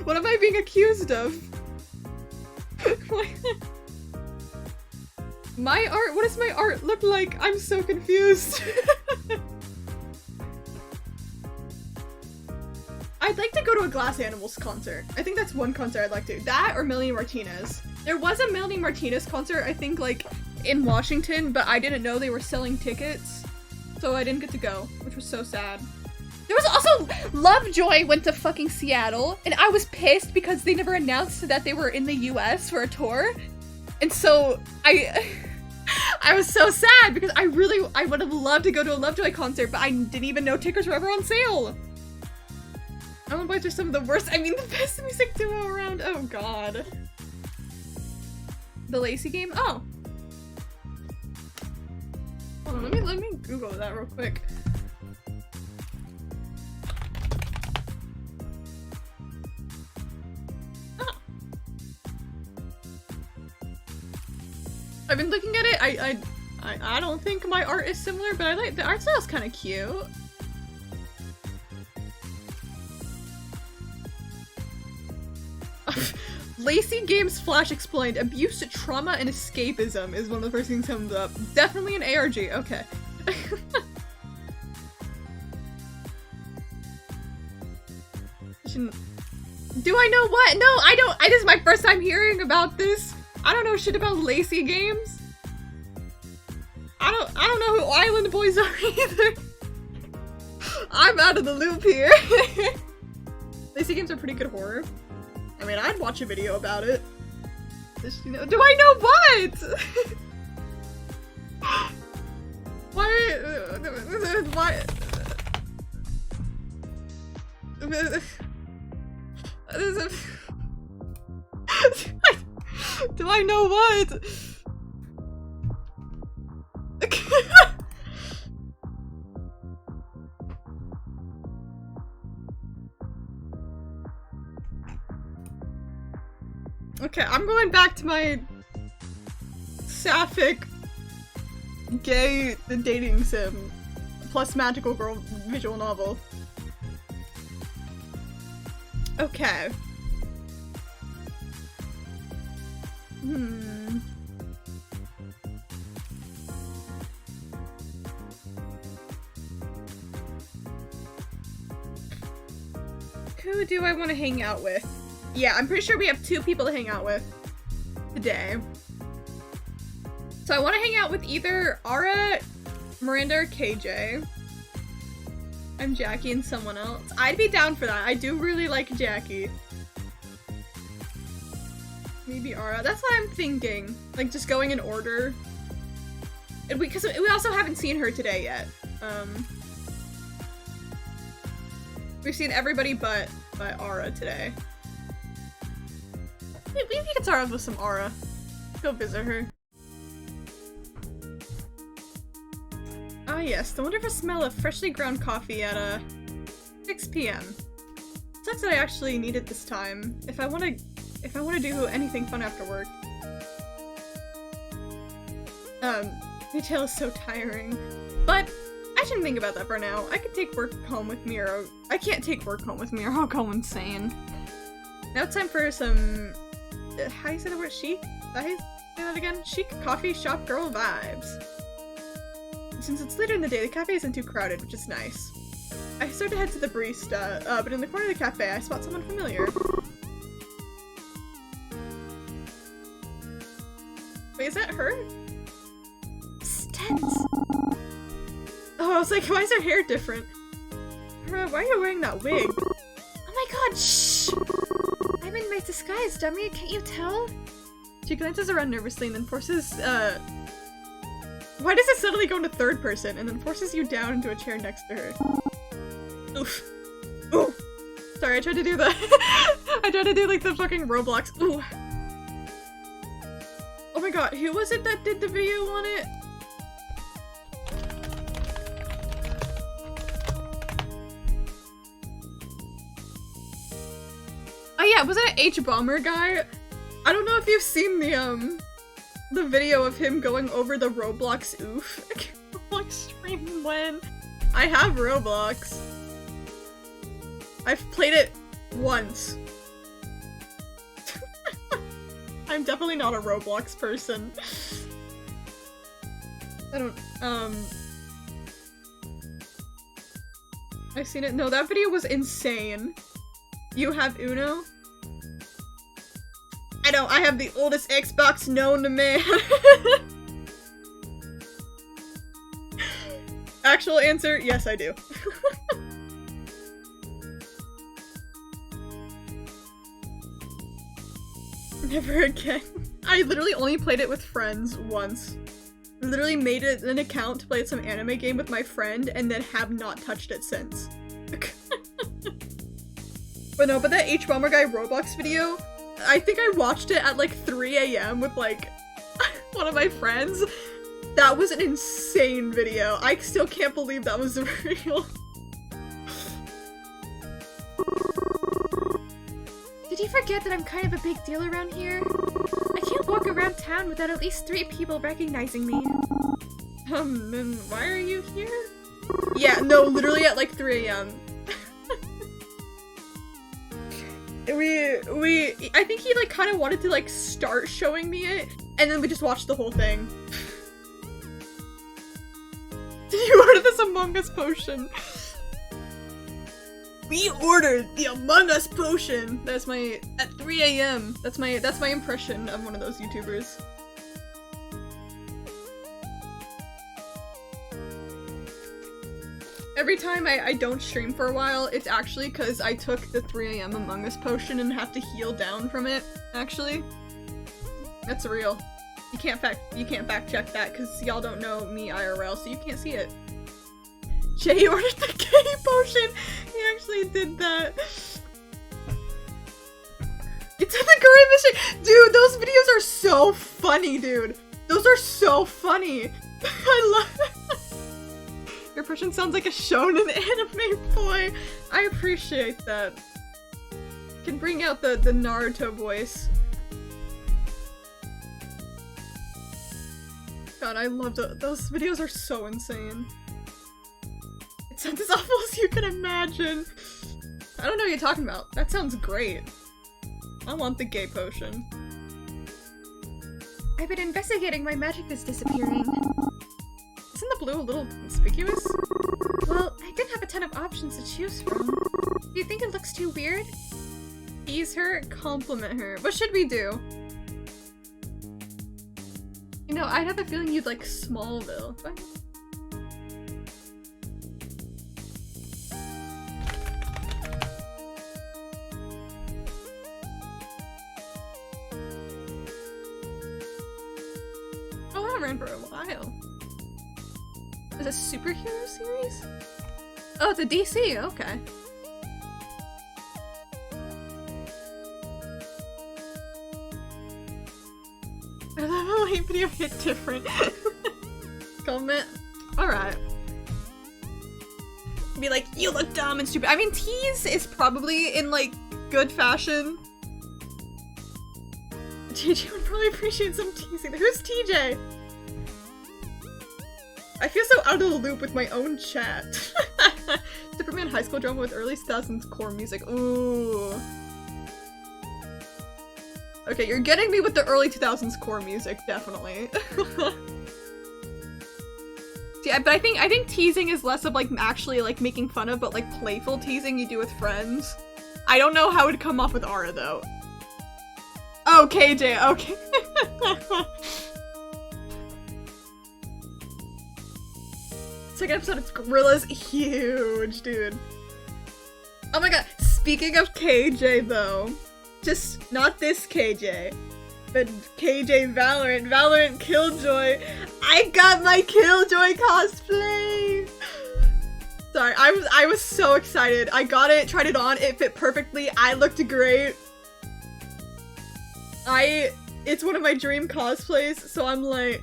What am I being accused of? My art? What does my art look like? I'm so confused. I'd like to go go to a Glass Animals concert. I think that's one concert I'd like to. That or Melanie Martinez. There was a Melanie Martinez concert, I think, like, in Washington, but I didn't know they were selling tickets, so I didn't get to go, which was so sad. There was also Lovejoy went to fucking Seattle, and I was pissed because they never announced that they were in the US for a tour. And so I was so sad because I would have loved to go to a Lovejoy concert, but I didn't even know tickets were ever on sale. Island Boys are some of the worst, I mean the best music duo around. Oh god. The Lacey game? Oh. Hold on, let me Google that real quick. I've been looking at it. I don't think my art is similar, but I like the art style's kind of cute. Lacey Games Flash explained, abuse, trauma, and escapism is one of the first things that comes up. Definitely an ARG. Okay. Do I know what? No, I don't. This is my first time hearing about this. I don't know shit about Lacey Games. I don't know who Island Boys are either. I'm out of the loop here. Lacey Games are pretty good horror. I mean, I'd watch a video about it. Just, you know, do I know what? Why? Do I know what? Okay, I'm going back to my sapphic gay dating sim plus magical girl visual novel. Okay. Who do I want to hang out with? Yeah, I'm pretty sure we have 2 people to hang out with today. So I want to hang out with either Ara, Miranda, or KJ. I'm Jackie and someone else. I'd be down for that. I do really like Jackie. Maybe Ara. That's what I'm thinking. Like, just going in order. Because we also haven't seen her today yet. We've seen everybody but Ara today. Maybe we can start off with some Ara. Go visit her. Ah yes, the wonderful smell of freshly ground coffee at 6 p.m. Sucks that I actually need it this time. If I want to do anything fun after work. Retail is so tiring. But I shouldn't think about that for now. I could take work home with me, or I can't take work home with me or I'll go insane. Now it's time for some how do you say the word? Chic? How do you say that again? Chic coffee shop girl vibes. Since it's later in the day, the cafe isn't too crowded, which is nice. I start to head to the barista, but in the corner of the cafe, I spot someone familiar. Wait, is that her? Stents! Oh, I was like, why is her hair different? Why are you wearing that wig? Oh my god, shh! I'm in my disguise, dummy, can't you tell? She glances around nervously and then forces, why does it suddenly go into third person and then forces you down into a chair next to her? Oof. Ooh. Sorry, I tried to do the I tried to do like the fucking Roblox. Ooh. Oh my god, who was it that did the video on it? Oh yeah, was it an H-Bomber guy? I don't know if you've seen the video of him going over the Roblox oof. Like stream when I have Roblox. I've played it once. I'm definitely not a Roblox person. I don't, I've seen it. No, that video was insane. You have Uno? I don't. I have the oldest Xbox known to man. Actual answer, yes I do. Never again. I literally only played it with friends once. Literally made it an account to play some anime game with my friend and then have not touched it since. But no, but that H-Bomber Guy Roblox video, I think I watched it at like 3 AM with like one of my friends. That was an insane video. I still can't believe that was real. Did you forget that I'm kind of a big deal around here? I can't walk around town without at least 3 people recognizing me. Then why are you here? Yeah, no, literally at like 3 AM. I think he like kind of wanted to like start showing me it, and then we just watched the whole thing. Did you order this Among Us potion? We ordered the Among Us potion. That's my at 3 AM. That's my impression of one of those YouTubers. Every time I don't stream for a while, it's actually because I took the 3 AM Among Us potion and have to heal down from it, actually. That's real. You can't fact check that because y'all don't know me IRL, so you can't see it. Jay ordered the K potion! He actually did that. It's in the Korean mystery! Dude, those videos are so funny, dude! Those are so funny! I love it! Your impression sounds like a shonen anime boy. I appreciate that. Can bring out the Naruto voice. God, I love those videos are so insane. It sounds as awful as you can imagine. I don't know what you're talking about. That sounds great. I want the gay potion. I've been investigating why magic is disappearing. Isn't the blue a little conspicuous? Well, I didn't have a ton of options to choose from. Do you think it looks too weird? Tease her, compliment her. What should we do? You know, I'd have a feeling you'd like Smallville. What? Oh, I ran for a while. Is it a superhero series? Oh, it's a DC, okay. I love how my video hit different. Comment. Alright. Be like, you look dumb and stupid. I mean, tease is probably in like good fashion. TJ would probably appreciate some teasing. Who's TJ? I feel so out of the loop with my own chat. Superman high school drama with early 2000s core music. Ooh. Okay, you're getting me with the early 2000s core music, definitely. Yeah, but I think teasing is less of like actually like making fun of, but like playful teasing you do with friends. I don't know how it would come off with Ara though. Oh, KJ, okay. Second episode of Gorilla's huge, dude. Oh my god, speaking of KJ though, just not this KJ, but KJ Valorant Killjoy. I got my Killjoy cosplay! Sorry, I was so excited. I got it, tried it on, it fit perfectly, I looked great. It's one of my dream cosplays, so I'm like,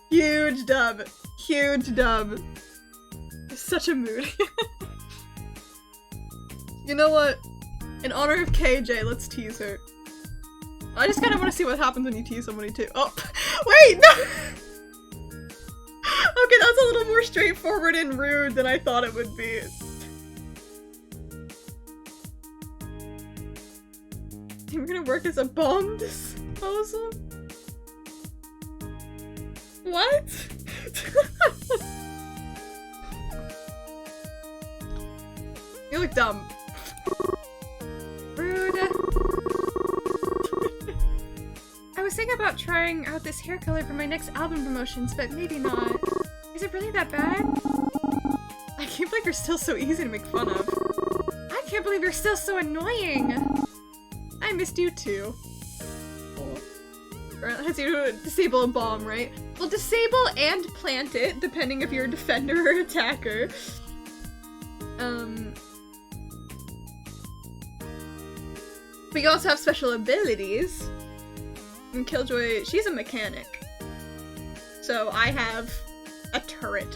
huge dub. Huge dub. Such a mood. You know what? In honor of KJ, let's tease her. I just kind of want to see what happens when you tease somebody too. Oh, wait, no! Okay, that's a little more straightforward and rude than I thought it would be. We're gonna work as a bomb disposal? What? You look dumb. was thinking about trying out this hair color for my next album promotions, but maybe not. Is it really that bad? I can't believe you're still so easy to make fun of. I can't believe you're still so annoying! I missed you too. Or it has you disable a bomb, right? Well, disable and plant it, depending if you're a defender or attacker. But you also have special abilities. And Killjoy, she's a mechanic. So I have a turret.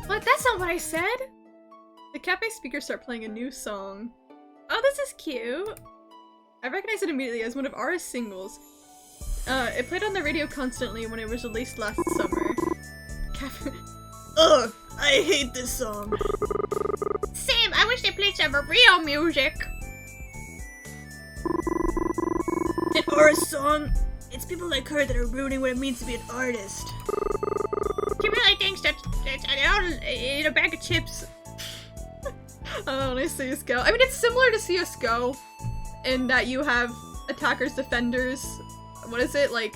What? That's not what I said! The cafe speakers start playing a new song. Oh, this is cute! I recognize it immediately as one of Ara's singles. It played on the radio constantly when it was released last summer. Cafe— Ugh! I hate this song! Same, I wish they played some real music. An Ara's song? It's people like her that are ruining what it means to be an artist. She really thinks that's in a bag of chips. Oh, nice CSGO. I mean, it's similar to CSGO in that you have attackers, defenders, what is it, like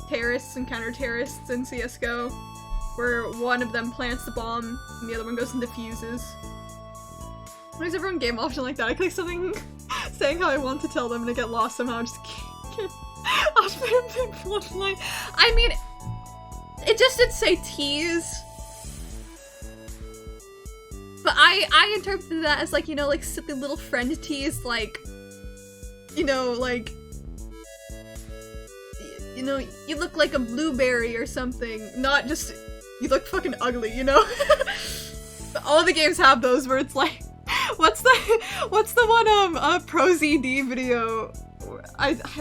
terrorists and counter-terrorists in CSGO, where one of them plants the bomb and the other one goes and defuses. Why is everyone game option like that? I click something saying how I want to tell them and I get lost somehow. I just can't off their big bloodline. I mean, it just did say tease. But I interpreted that as like, you know, like silly little friend tease, like, you know, like, you know, you look like a blueberry or something, not just, you look fucking ugly, you know? All the games have those where it's like, what's the one, Pro ZD video,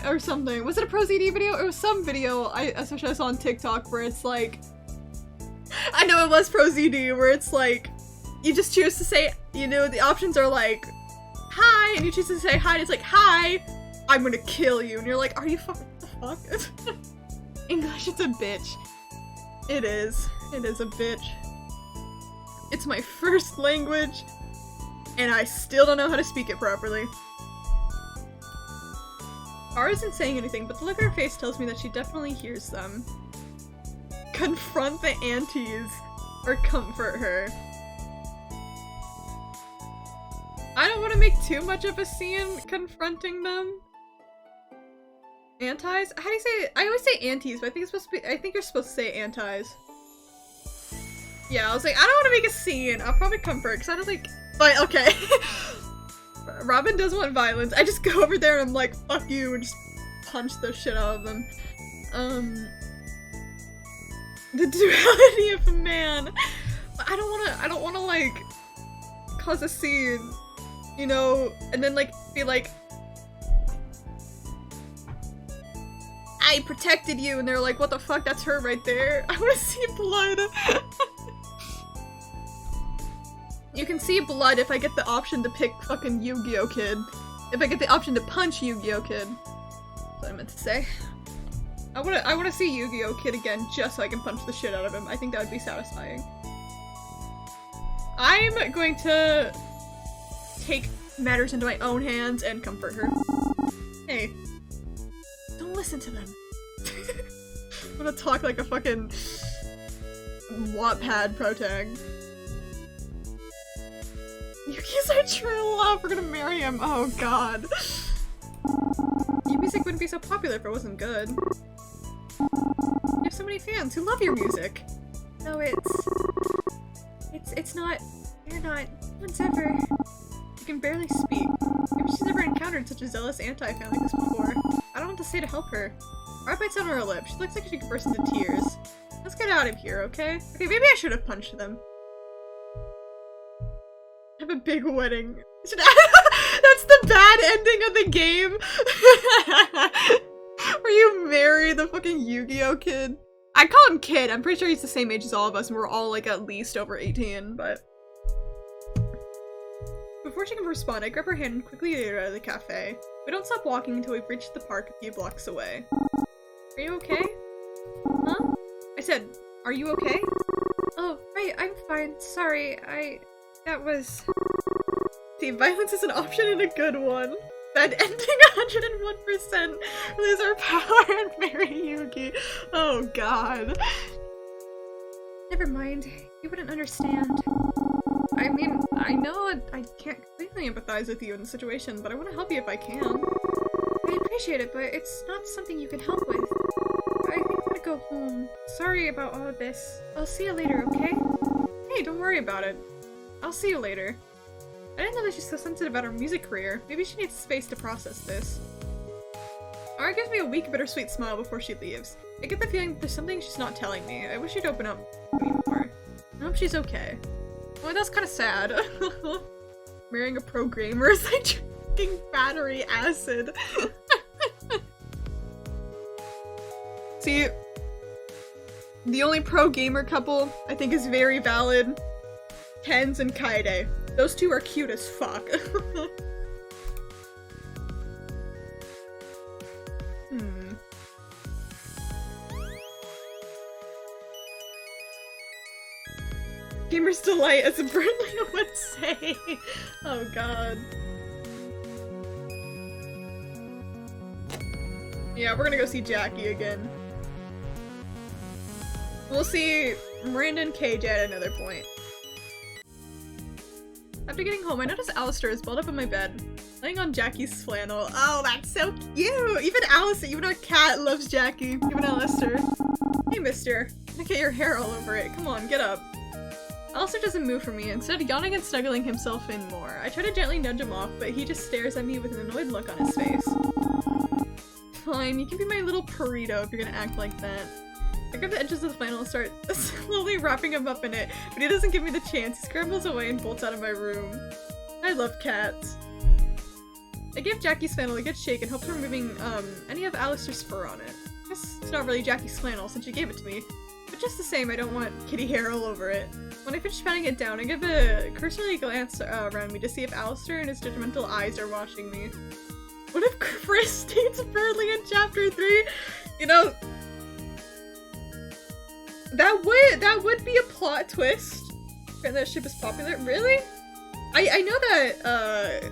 or something, was it a Pro ZD video? It was some video, especially I saw on TikTok, where it's like, I know it was Pro ZD, where it's like, you just choose to say, you know, the options are like, hi, and you choose to say hi, and it's like, hi, I'm gonna kill you, and you're like, are you fucking, what the fuck? English, it's a bitch. It is a bitch. It's my first language, and I still don't know how to speak it properly. Ara isn't saying anything, but the look on her face tells me that she definitely hears them. Confront the aunties, or comfort her. I don't want to make too much of a scene confronting them. Antis? How do you say it? I always say aunties, but I think it's supposed to be— I think you're supposed to say antis. Yeah, I was like, I don't want to make a scene. I'll probably comfort, because I don't think— but okay. Robin does want violence. I just go over there and I'm like, fuck you, and just punch the shit out of them. The duality of a man. But I don't wanna like cause a scene, you know, and then like be like, I protected you, and they're like, what the fuck, that's her right there. I wanna see blood. You can see blood if I get the option to pick fucking Yu-Gi-Oh! Kid. If I get the option to punch Yu-Gi-Oh! Kid. That's what I meant to say. I wanna see Yu-Gi-Oh! Kid again just so I can punch the shit out of him. I think that would be satisfying. I'm going to take matters into my own hands and comfort her. Hey. Don't listen to them. I'm gonna talk like a fucking Wattpad protag. Yuki's our true love, we're gonna marry him, oh god. Your music wouldn't be so popular if it wasn't good. You have so many fans who love your music. No, it's not, you're not, once ever. You can barely speak. Maybe she's never encountered such a zealous anti-fan like this before. I don't know what to say to help her. Ara bites on her lip. She looks like she could burst into tears. Let's get out of here, okay? Okay, maybe I should have punched them. Have a big wedding. That's the bad ending of the game! Where you marry the fucking Yu-Gi-Oh! Kid. I call him Kid, I'm pretty sure he's the same age as all of us and we're all like at least over 18, but... Before she can respond, I grab her hand and quickly lead her out of the cafe. We don't stop walking until we've reached the park a few blocks away. Are you okay? Huh? I said, are you okay? Oh, right, I'm fine. Sorry, that was... See, violence is an option and a good one. That ending 101% lose our power and marry Yugi. Oh god. Never mind. You wouldn't understand. I mean, I know I can't completely empathize with you in the situation, but I want to help you if I can. I appreciate it, but it's not something you can help with. I think I'm gonna go home. Sorry about all of this. I'll see you later, okay? Hey, don't worry about it. I'll see you later. I didn't know that she's so sensitive about her music career. Maybe she needs space to process this. Ara gives me a weak, bittersweet smile before she leaves. I get the feeling that there's something she's not telling me. I wish she'd open up to me more. I hope she's okay. Oh, that's kind of sad. Marrying a pro gamer is like drinking battery acid. See, the only pro gamer couple I think is very valid. Ken's and Kaede. Those two are cute as fuck. Gamer's delight, as Burnley would say. Oh god. Yeah, we're gonna go see Jackie again. We'll see Miranda and KJ at another point. After getting home, I noticed Alistair is balled up in my bed, laying on Jackie's flannel. Oh, that's so cute! Even Alistair, even our cat loves Jackie. Even Alistair. Hey, mister. Look at your hair all over it. Come on, get up. Alistair doesn't move from me, instead yawning and snuggling himself in more. I try to gently nudge him off, but he just stares at me with an annoyed look on his face. Fine, you can be my little burrito if you're gonna act like that. I grab the edges of the flannel and start slowly wrapping him up in it, but he doesn't give me the chance. He scrambles away and bolts out of my room. I love cats. I give Jackie's flannel a good shake and hope removing any of Alistair's fur on it. I guess it's not really Jackie's flannel since she gave it to me, but just the same, I don't want kitty hair all over it. When I finish patting it down, I give a cursory glance around me to see if Alistair and his judgmental eyes are watching me. What if Chris dates Burley in chapter 3? You know, that would be a plot twist. And that ship is popular. Really? I know that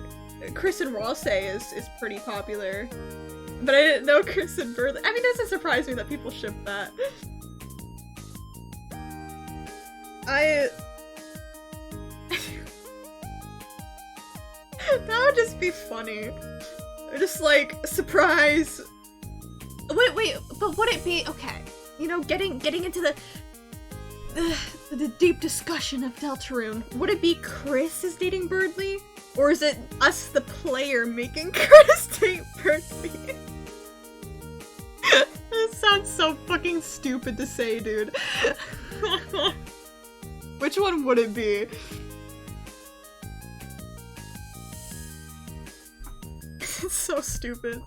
Chris and Rosse is pretty popular, but I didn't know Chris and Burley. I mean, it doesn't surprise me that people ship that. That would just be funny. Just like, surprise. Wait, but would it be, okay, you know, getting into the deep discussion of Deltarune, would it be Chris is dating Birdly? Or is it us, the player, making Chris date Birdly? This sounds so fucking stupid to say, dude. Which one would it be? It's so stupid.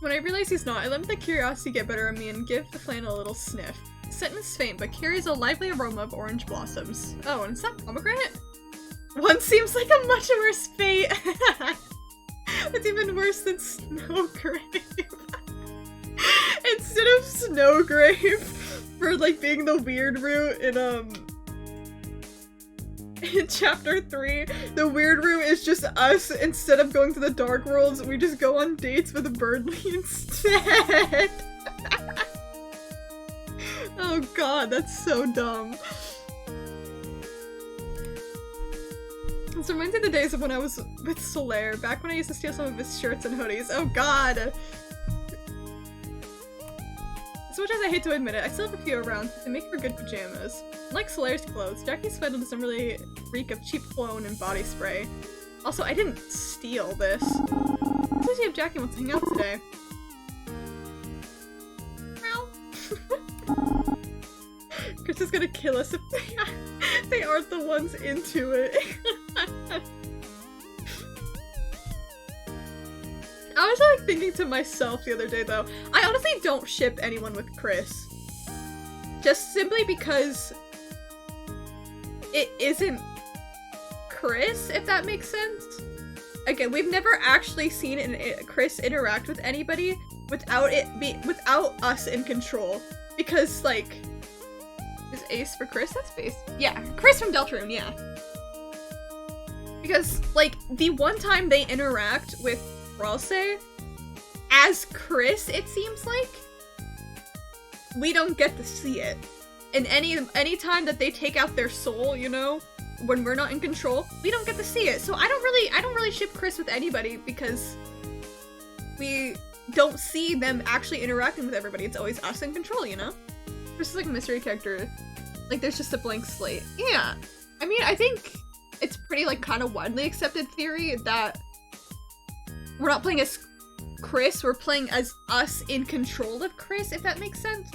When I realize he's not, I let the curiosity get better of me and give the flannel a little sniff. The scent is faint, but carries a lively aroma of orange blossoms. Oh, and it's not pomegranate? One seems like a much worse fate. It's even worse than snow grape. Instead of snow grape, for like being the weird route in chapter 3, the weird route is just us. Instead of going to the dark worlds, we just go on dates with a Birdly instead. Oh god, that's so dumb. This reminds me of the days of when I was with Solaire, back when I used to steal some of his shirts and hoodies. Oh god! As much as I hate to admit it, I still have a few around to make for good pajamas. Like Solaire's clothes, Jackie's flannel doesn't really reek of cheap cologne and body spray. Also, I didn't steal this. Let's see if Jackie wants to hang out today. Chris is gonna kill us if they aren't the ones into it. I was like thinking to myself the other day though, I honestly don't ship anyone with Chris. Just simply because it isn't Chris, if that makes sense. Again, we've never actually seen Chris interact with anybody without us in control. Because like, is Ace for Chris? That's Ace. Yeah, Chris from Deltarune, yeah. Because, like, the one time they interact with Ralse, as Chris, it seems like, we don't get to see it. And any time that they take out their soul, you know, when we're not in control, we don't get to see it. So I don't really ship Chris with anybody because we don't see them actually interacting with everybody. It's always us in control, you know? Chris is like a mystery character. Like, there's just a blank slate. Yeah. I mean, I think it's pretty, like, kind of widely accepted theory that we're not playing as Chris, we're playing as us in control of Chris, if that makes sense.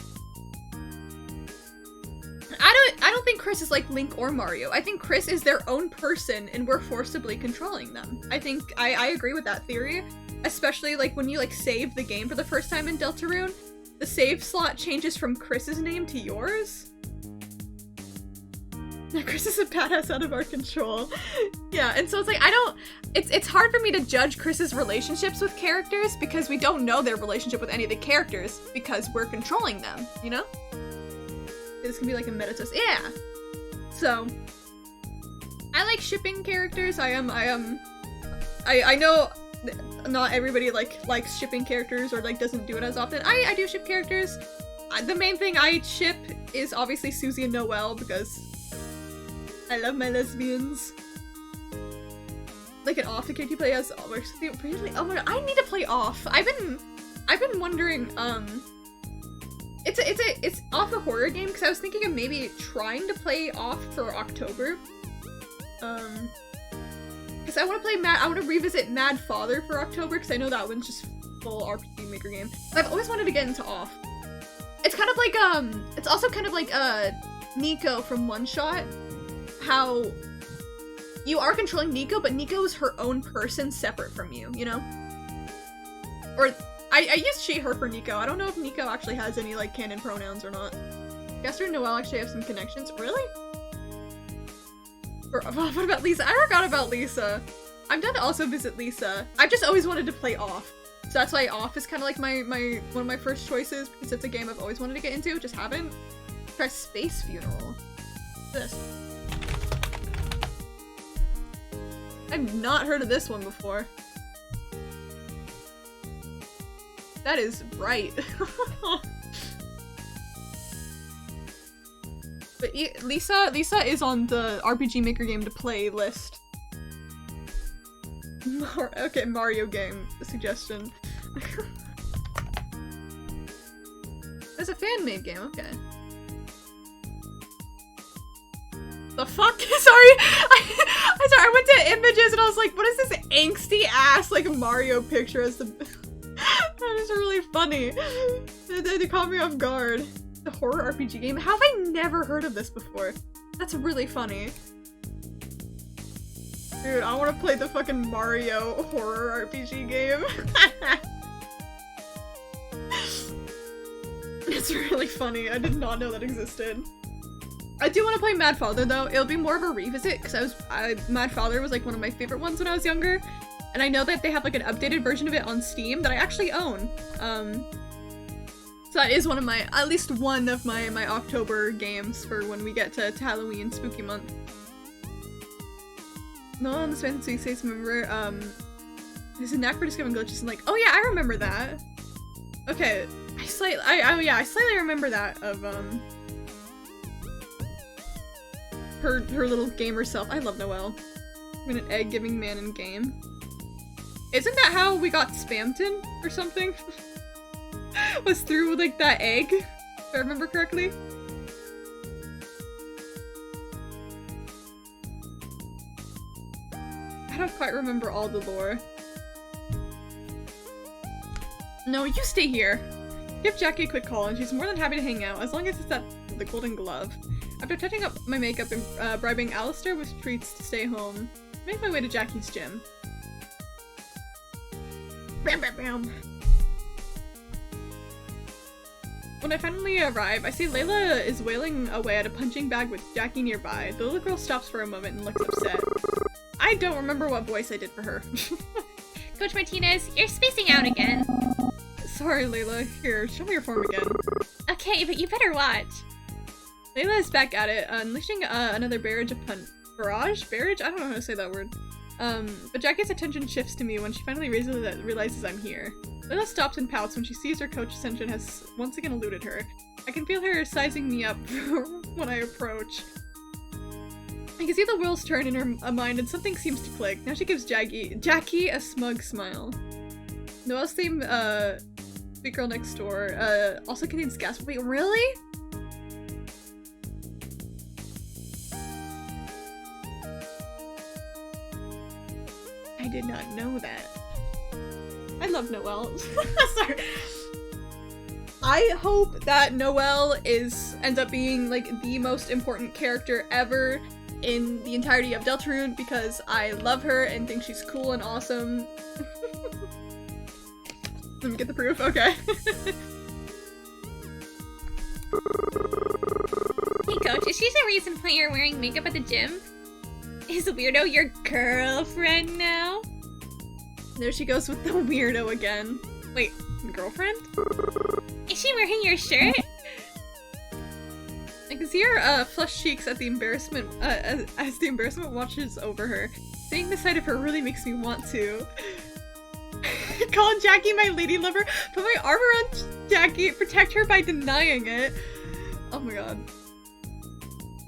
I don't think Chris is like Link or Mario. I think Chris is their own person and we're forcibly controlling them. I think I agree with that theory. Especially like when you like save the game for the first time in Deltarune, the save slot changes from Chris's name to yours. Chris is a badass out of our control. Yeah, and so it's like it's hard for me to judge Chris's relationships with characters because we don't know their relationship with any of the characters because we're controlling them, you know? This can be like a meta twist. Yeah. So I like shipping characters. I know not everybody likes shipping characters or like doesn't do it as often. I do ship characters. The main thing I ship is obviously Susie and Noelle because I love my lesbians. Like an off the character you play as really? Oh my god, I need to play off. I've been wondering, it's off a horror game because I was thinking of maybe trying to play off for October. Because I want to revisit Mad Father for October because I know that one's just full RPG Maker game. But I've always wanted to get into off. It's kind of like it's also kind of like Nico from One Shot. How you are controlling Nico, but Nico is her own person separate from you, you know? Or I use she, her for Nico. I don't know if Nico actually has any, like, canon pronouns or not. Gester and Noelle actually have some connections. Really? What about Lisa? I forgot about Lisa. I'm down to also visit Lisa. I've just always wanted to play Off. So that's why Off is kind of like one of my first choices, because it's a game I've always wanted to get into, just haven't. Try Space Funeral. What's this? I've not heard of this one before. That is bright. But Lisa is on the RPG Maker game to play list. Okay, Mario game suggestion. There's a fan-made game, okay. The fuck? Sorry! I'm sorry, I went to images and I was like, what is this angsty ass, like, Mario picture as the- That is really funny. They caught me off guard. The horror RPG game? How have I never heard of this before? That's really funny. Dude, I want to play the fucking Mario horror RPG game. It's really funny. I did not know that existed. I do want to play Mad Father though. It'll be more of a revisit because Mad Father was like one of my favorite ones when I was younger. And I know that they have like an updated version of it on Steam that I actually own. So that is one of my, at least one of my October games for when we get to Halloween, spooky month. No one on the Fantasy States member, there's a knack for discovering glitches and like, oh yeah, I remember that. Okay, I slightly remember that of, her little gamer self. I love Noelle. I'm an egg-giving man in game. Isn't that how we got Spamton or something? Was through like that egg, if I remember correctly. I don't quite remember all the lore. No, you stay here. Give Jackie a quick call and she's more than happy to hang out, as long as it's at the Golden Glove. After touching up my makeup and bribing Alistair with treats to stay home, I make my way to Jackie's gym. Bam bam bam. When I finally arrive, I see Layla is wailing away at a punching bag with Jackie nearby. The little girl stops for a moment and looks upset. I don't remember what voice I did for her. Coach Martinez, you're spacing out again. Sorry, Layla. Here, show me your form again. Okay, but you better watch. Layla is back at it, unleashing another barrage of barrage? Barrage? I don't know how to say that word. But Jackie's attention shifts to me when she finally realizes I'm here. Layla stops and pouts when she sees her coach's attention has once again eluded her. I can feel her sizing me up when I approach. I can see the wheels turn in her mind and something seems to click. Now she gives Jackie a smug smile. Noelle's theme, Big Girl Next Door, also contains gas. Wait, really? I did not know that. I love Noelle. Sorry. I hope that Noelle ends up being like the most important character ever in the entirety of Deltarune because I love her and think she's cool and awesome. Let me get the proof. Okay. Hey coach, is she the reason why you're wearing makeup at the gym? Is Weirdo your girlfriend now? There she goes with the weirdo again. Wait, girlfriend? Is she wearing your shirt? I can see her flushed cheeks at the embarrassment as the embarrassment washes over her. Seeing the sight of her really makes me want to call Jackie my lady lover, put my arm around Jackie, protect her by denying it. Oh my god.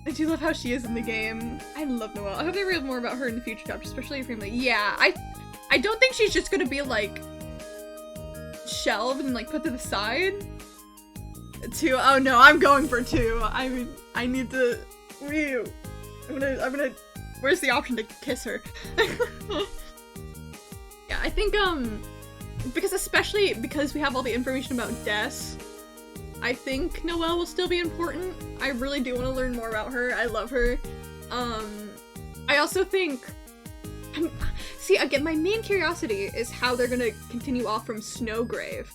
I do love how she is in the game. I love Noelle. I hope they reveal more about her in the future chapters, especially if like, yeah, I don't think she's just gonna be like shelved and like put to the side. 2. Oh no, I'm going for 2. I need to. I'm gonna. Where's the option to kiss her? Yeah, I think especially because we have all the information about Des, I think Noelle will still be important. I really do want to learn more about her. I love her. I also think. See, again, my main curiosity is how they're gonna continue off from Snowgrave.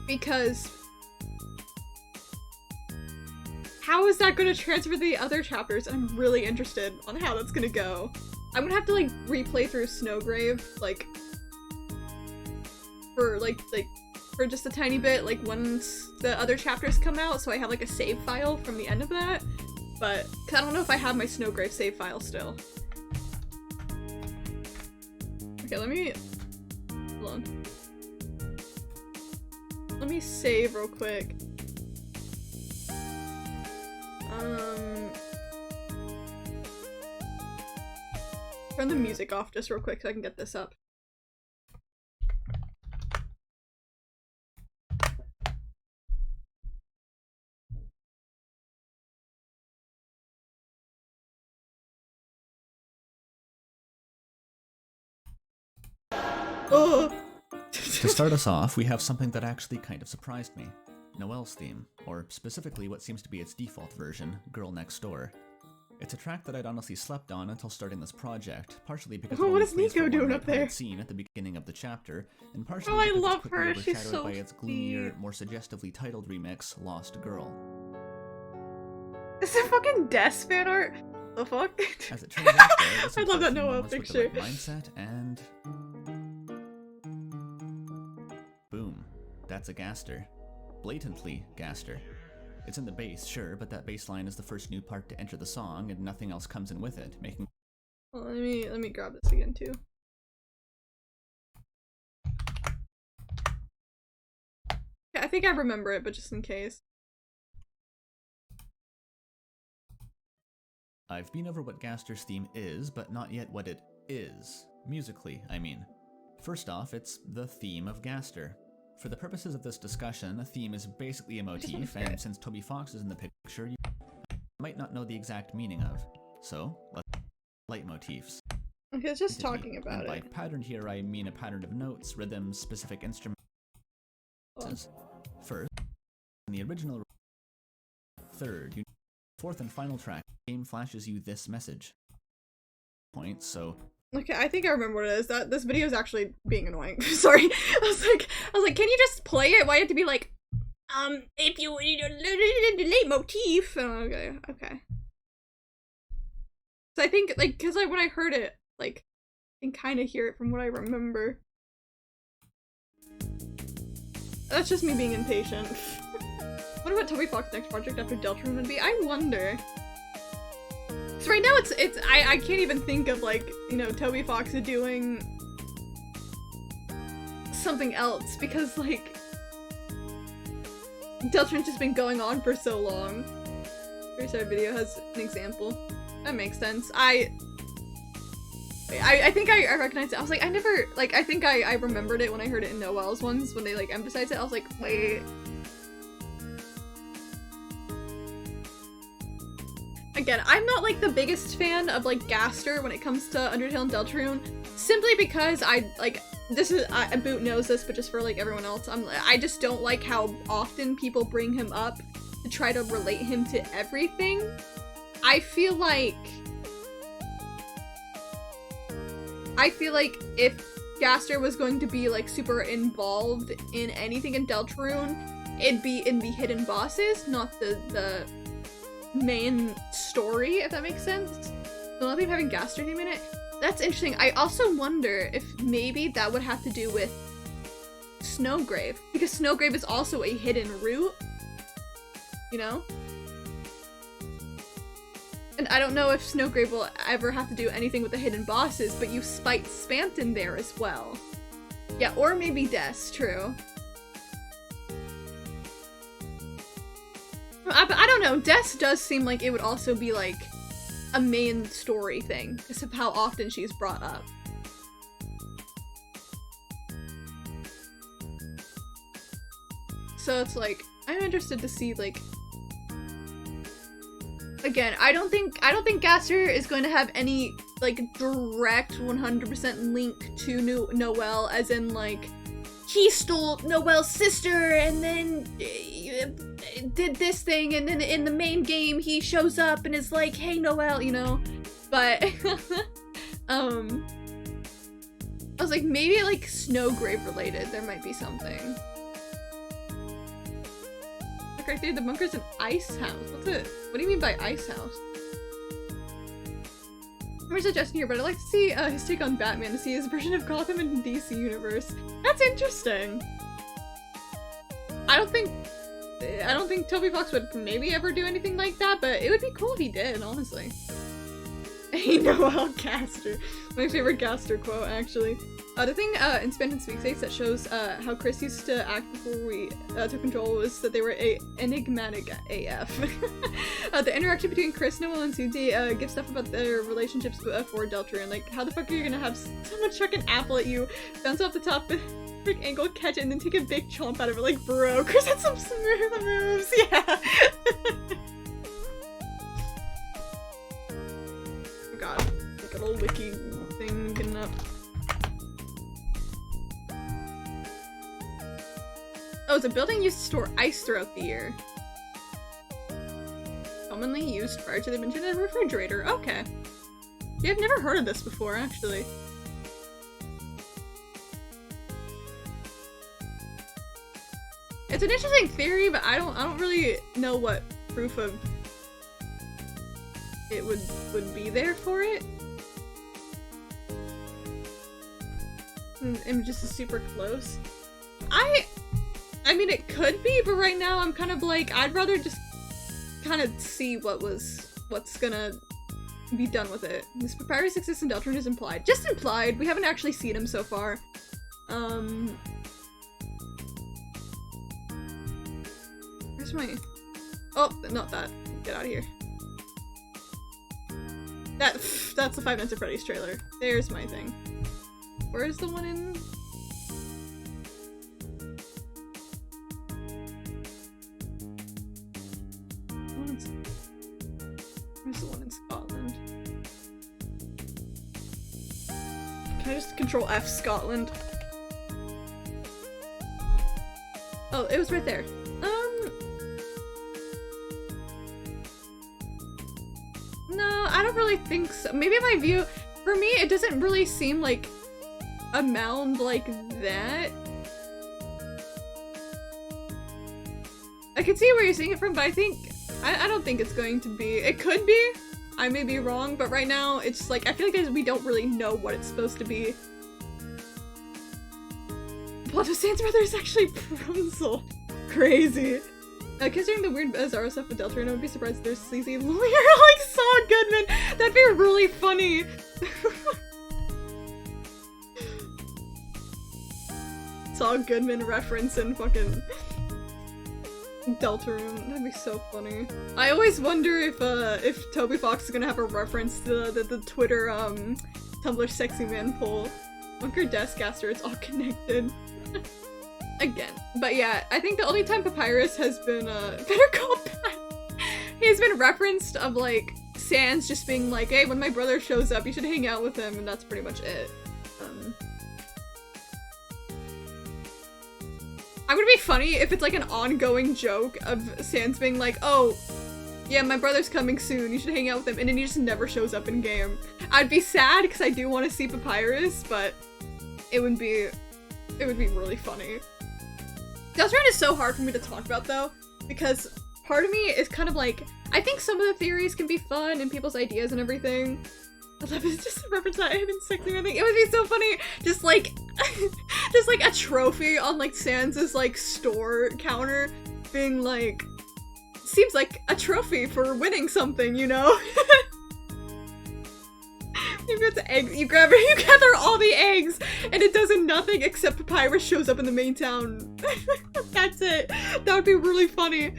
Because how is that gonna transfer to the other chapters? I'm really interested on how that's gonna go. I'm gonna have to, like, replay through Snowgrave, like, for just a tiny bit, like, once the other chapters come out, so I have, like, a save file from the end of that. But, 'cause I don't know if I have my Snowgrave save file still. Okay, hold on. Let me save real quick. Turn the music off just real quick so I can get this up. Oh. To start us off, we have something that actually kind of surprised me. Noelle's theme, or specifically what seems to be its default version, Girl Next Door. It's a track that I'd honestly slept on until starting this project, partially because Oh, what is Nico doing up there? Scene at the beginning of the chapter, and partially Oh, I because love it's quickly her. overshadowed She's so by its gloomier, sweet. more suggestively titled remix, Lost Girl. Is it fucking Des fan art? The fuck? As it turns out, though, this I love that includes Noelle moments with the picture. right mindset and boom, that's a Gaster. Blatantly Gaster. It's in the bass, sure, but that bass line is the first new part to enter the song, and nothing else comes in with it, making. Well, let me grab this again too. Yeah, I think I remember it, but just in case. I've been over what Gaster's theme is, but not yet what it is. Musically, I mean. First off, it's the theme of Gaster. For the purposes of this discussion, a theme is basically a motif, and since Toby Fox is in the picture, you might not know the exact meaning of. So, let's leitmotifs. Okay, it's just talking about And by it. pattern here, I mean a pattern of notes, rhythms, specific instruments. First, in the original. Third, fourth and final track, the game flashes you this message. Point, so. Okay, I think I remember what it is. That this video is actually being annoying. Sorry. I was like, can you just play it? Why do you have to be like, if you leitmotif? Okay. So I think, like, cause when I heard it, like, I can kind of hear it from what I remember. That's just me being impatient. What about Toby Fox's next project after Deltarune would be? I wonder. So right now I can't even think of like, you know, Toby Fox doing something else because like Deltarune's just been going on for so long. Here's our video has an example. That makes sense. I think I recognized it. I was like, I never, like, I think I remembered it when I heard it in Noelle's ones, when they, like, emphasized it. I was like, wait. Again, I'm not, like, the biggest fan of, like, Gaster when it comes to Undertale and Deltarune, simply because Boot knows this, but just for, like, everyone else, I just don't like how often people bring him up to try to relate him to everything. I feel like if Gaster was going to be like super involved in anything in Deltarune, it'd be in the hidden bosses, not the main story, if that makes sense. So nothing having Gaster theme in it. That's interesting. I also wonder if maybe that would have to do with Snowgrave, because Snowgrave is also a hidden route, you know? And I don't know if Snowgrave will ever have to do anything with the hidden bosses, but you fight Spanton there as well. Yeah, or maybe Des, true. But I don't know, Des does seem like it would also be like a main story thing, because of how often she's brought up. So it's like, I'm interested to see like, again, I don't think Gaster is going to have any, like, direct 100% link to Noelle, as in, like, he stole Noelle's sister and then did this thing, and then in the main game he shows up and is like, hey Noelle, you know? But, I was like, maybe, like, Snowgrave related, there might be something. Right there, the bunker's an ice house. What do you mean by ice house? I'm suggesting here, but I'd like to see his take on Batman, to see his version of Gotham in the DC universe. That's interesting. I don't think Toby Fox would maybe ever do anything like that, but it would be cool if he did, honestly. Hey Noelle Gaster. My favorite Gaster quote, actually. The thing in Spanton Sweepstakes that shows how Chris used to act before we took control was that they were enigmatic AF. The interaction between Chris, Noelle, and Suzy gives stuff about their relationships for Deltarune. Like, how the fuck are you gonna have someone chuck an apple at you, bounce off the top, frick angle, catch it, and then take a big chomp out of it? Like, bro, Chris had some smooth moves, yeah! Oh god, like a little wiki thing getting up. Oh, it's a building used to store ice throughout the year. Commonly used prior to the invention of the refrigerator. Okay. Yeah, I've never heard of this before, actually. It's an interesting theory, but I don't really know what proof of it would be there for it. Images is super close. I mean, it could be, but right now I'm kind of like, I'd rather just kind of see what's gonna be done with it. This papyrus exists in Deltarune is implied. Just implied. We haven't actually seen him so far. Where's my... Oh, not that. Get out of here. That's the Five Nights at Freddy's trailer. There's my thing. Where's the one in... Where's the one in Scotland? Can I just Control F Scotland? Oh, it was right there. No, I don't really think so. Maybe my view, for me, it doesn't really seem like a mound like that. I can see where you're seeing it from, but I don't think it's going to be. It could be. I may be wrong, but right now it's like, I feel like we don't really know what it's supposed to be. Blood of Sans Brother is actually Prunzel. Crazy. Considering the weird Bizarro stuff with Deltarune, I would be surprised if there's sleazy lawyer like Saul Goodman. That'd be really funny. Saul Goodman reference in fucking Deltarune. That'd be so funny. I always wonder if Toby Fox is gonna have a reference to the Twitter Tumblr sexy man poll. Bunker Deathcaster, it's all connected. Again. But yeah, I think the only time Papyrus has been Better Call Pat. He's been referenced of like Sans just being like, hey, when my brother shows up, you should hang out with him, and that's pretty much it. I would be funny if it's like an ongoing joke of Sans being like, oh, yeah, my brother's coming soon, you should hang out with him, and then he just never shows up in game. I'd be sad because I do want to see Papyrus, but it would be really funny. Deltarune is so hard for me to talk about though, because part of me is kind of like, I think some of the theories can be fun and people's ideas and everything. I love it, just a reference that I haven't sexy I think it would be so funny, just like just like a trophy on like Sans's like store counter being like, seems like a trophy for winning something, you know? Maybe it's eggs. You gather all the eggs, and it does nothing except Papyrus shows up in the main town. That's it. That would be really funny.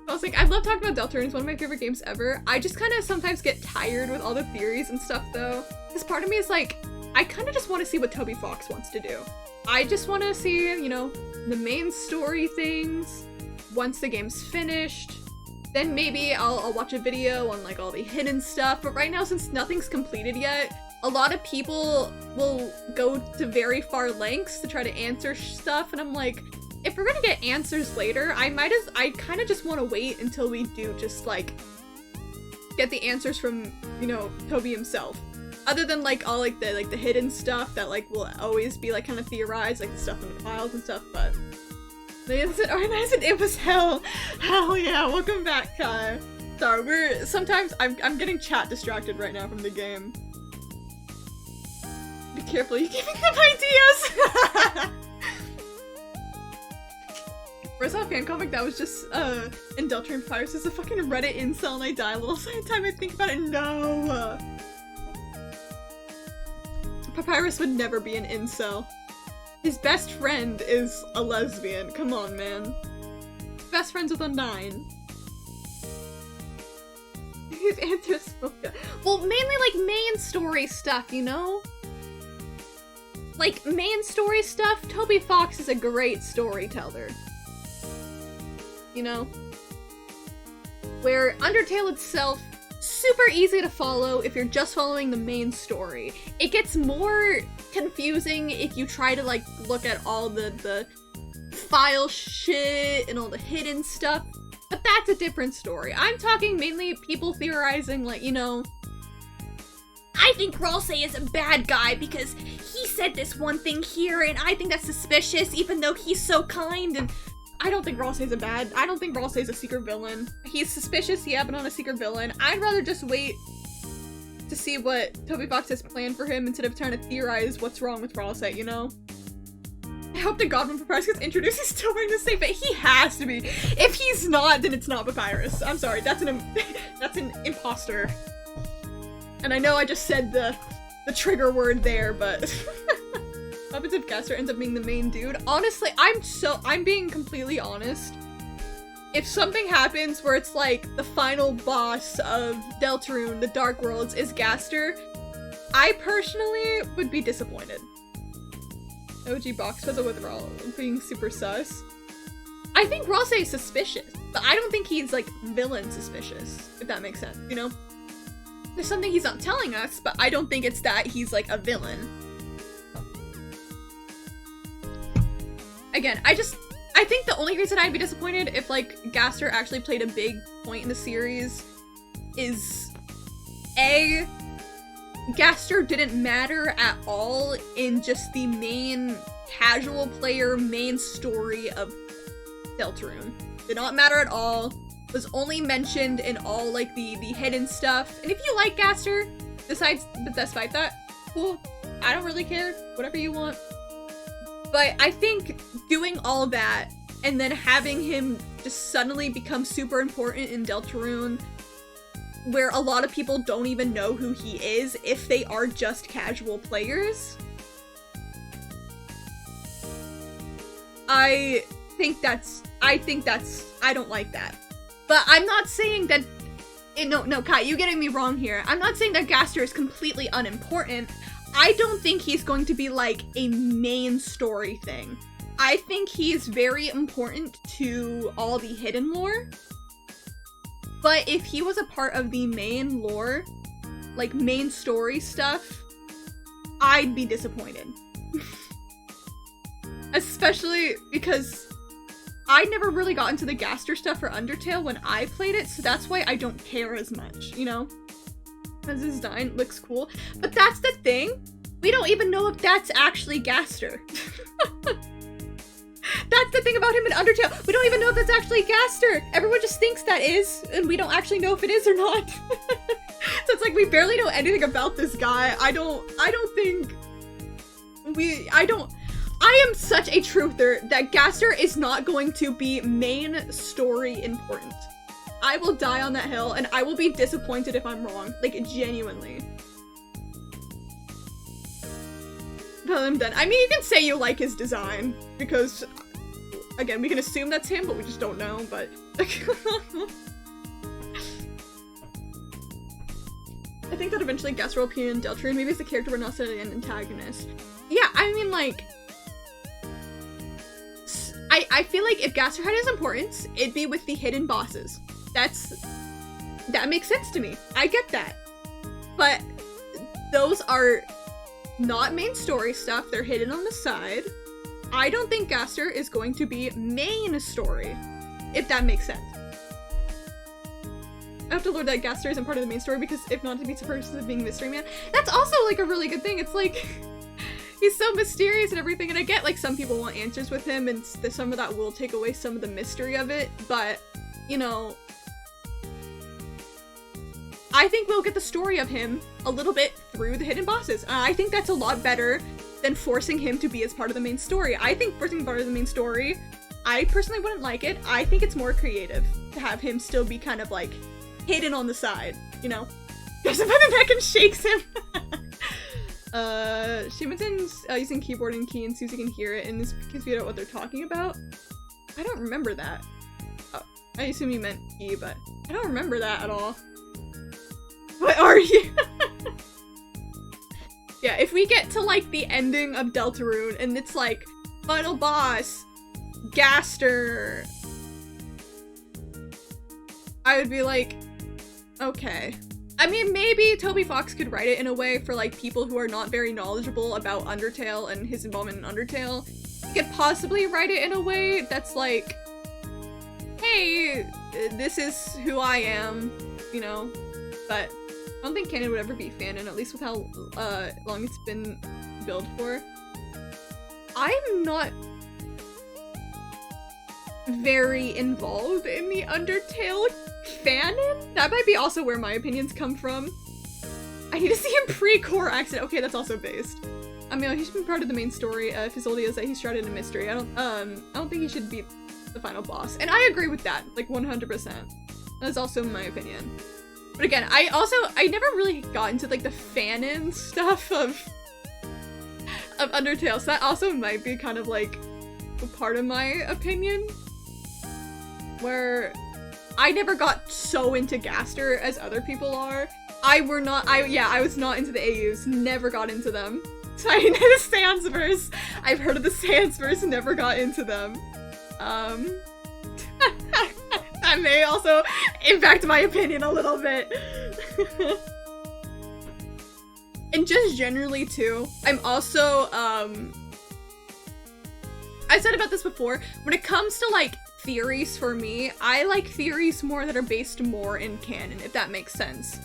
I was like, I love talking about Deltarune. It's one of my favorite games ever. I just kind of sometimes get tired with all the theories and stuff, though. Because part of me is like, I kind of just want to see what Toby Fox wants to do. I just want to see, you know, the main story things. Once the game's finished, then maybe I'll watch a video on like all the hidden stuff, but right now since nothing's completed yet, a lot of people will go to very far lengths to try to answer stuff, and I'm like, if we're gonna get answers later, I kind of just want to wait until we do just like get the answers from, you know, Toby himself. Other than like all like the hidden stuff that like will always be like kind of theorized, like the stuff in the files and stuff, but they said organized and it was hell. Hell yeah, welcome back, Kai. Sorry, sometimes I'm getting chat distracted right now from the game. Be careful, you're giving them ideas! Where's that fan comic that was just in Deltarune Papyrus is a fucking Reddit incel and I die a little time I think about it. No! Papyrus would never be an incel. His best friend is a lesbian. Come on, man. Best friends with a 9. His answer's well, mainly like main story stuff, you know? Like, main story stuff, Toby Fox is a great storyteller. You know? Where Undertale itself, super easy to follow if you're just following the main story. It gets more confusing if you try to like look at all the file shit and all the hidden stuff, but that's a different story. I'm talking mainly people theorizing like, you know, I think Ralsei is a bad guy because he said this one thing here and I think that's suspicious even though he's so kind, and I don't think Ralsei's I don't think Ralsei's a secret villain. He's suspicious, yeah, but not a secret villain. I'd rather just wait to see what Toby Fox has planned for him instead of trying to theorize what's wrong with Ralsei, you know? I hope the God when Papyrus gets introduced, he's still wearing the same, but he has to be. If he's not, then it's not Papyrus. I'm sorry, that's an imposter. And I know I just said the trigger word there, but what happens if Gaster ends up being the main dude? Honestly, I'm being completely honest. If something happens where it's like the final boss of Deltarune, the Dark Worlds, is Gaster, I personally would be disappointed. OG box puzzle with Raul being super sus. I think Ralsei is suspicious, but I don't think he's like villain suspicious, if that makes sense, you know? There's something he's not telling us, but I don't think it's that he's like a villain. Again, I think the only reason I'd be disappointed if like Gaster actually played a big point in the series is A, Gaster didn't matter at all in just the main casual player main story of Deltarune. Did not matter at all. Was only mentioned in all like the hidden stuff. And if you like Gaster, despite that, cool. I don't really care. Whatever you want. But I think doing all that and then having him just suddenly become super important in Deltarune, where a lot of people don't even know who he is if they are just casual players. I don't like that. But I'm not saying that, no, Kai, you're getting me wrong here. I'm not saying that Gaster is completely unimportant. I don't think he's going to be like a main story thing. I think he's very important to all the hidden lore. But if he was a part of the main lore, like main story stuff, I'd be disappointed. Especially because I never really got into the Gaster stuff for Undertale when I played it, so that's why I don't care as much, you know? Because his design looks cool. But that's the thing, we don't even know if that's actually Gaster. That's the thing about him in Undertale, we don't even know if that's actually Gaster! Everyone just thinks that is, and we don't actually know if it is or not. So it's like, we barely know anything about this guy. I am such a truther that Gaster is not going to be main story important. I will die on that hill, and I will be disappointed if I'm wrong. Like, genuinely. But I'm done. I mean, you can say you like his design, because, again, we can assume that's him, but we just don't know, but... I think that eventually Gaster will appear in Deltarune, maybe as a character but not set an antagonist. Yeah, I mean, like... I feel like if Gaster had his importance, it'd be with the hidden bosses. That makes sense to me. I get that. But those are not main story stuff, they're hidden on the side. I don't think Gaster is going to be main story, if that makes sense. I have to learn that Gaster isn't part of the main story because if not, to be the person of being Mystery Man. That's also like a really good thing. It's like, he's so mysterious and everything, and I get like some people want answers with him and some of that will take away some of the mystery of it, but, you know, I think we'll get the story of him a little bit through the hidden bosses. I think that's a lot better than forcing him to be as part of the main story. I think forcing part of the main story, I personally wouldn't like it. I think it's more creative to have him still be kind of like hidden on the side, you know? Goes up on the neck and shakes him. Shimaten's using keyboard and key and Susie can hear it and is confused about what they're talking about. I don't remember that. Oh, I assume you meant key, but I don't remember that at all. What are you? Yeah, if we get to like the ending of Deltarune and it's like final boss, Gaster, I would be like, okay. I mean, maybe Toby Fox could write it in a way for like people who are not very knowledgeable about Undertale and his involvement in Undertale. He could possibly write it in a way that's like, hey, this is who I am, you know? But I don't think canon would ever be fanon, at least with how long it's been built for. I'm not very involved in the Undertale fanon? That might be also where my opinions come from. I need to see him pre-core accident. Okay, that's also based. I mean, he's been part of the main story. If his oldie is that he's shrouded in mystery. I don't think he should be the final boss. And I agree with that, like 100%. That's also my opinion. But again, I never really got into like the fanon stuff of Undertale, so that also might be kind of like a part of my opinion. Where I never got so into Gaster as other people are. I was not into the AUs, never got into them. So I know the Sans verse. I've heard of the Sans verse, never got into them. That may also impact my opinion a little bit. And just generally too, I'm also, I said about this before, when it comes to like theories for me, I like theories more that are based more in canon, if that makes sense.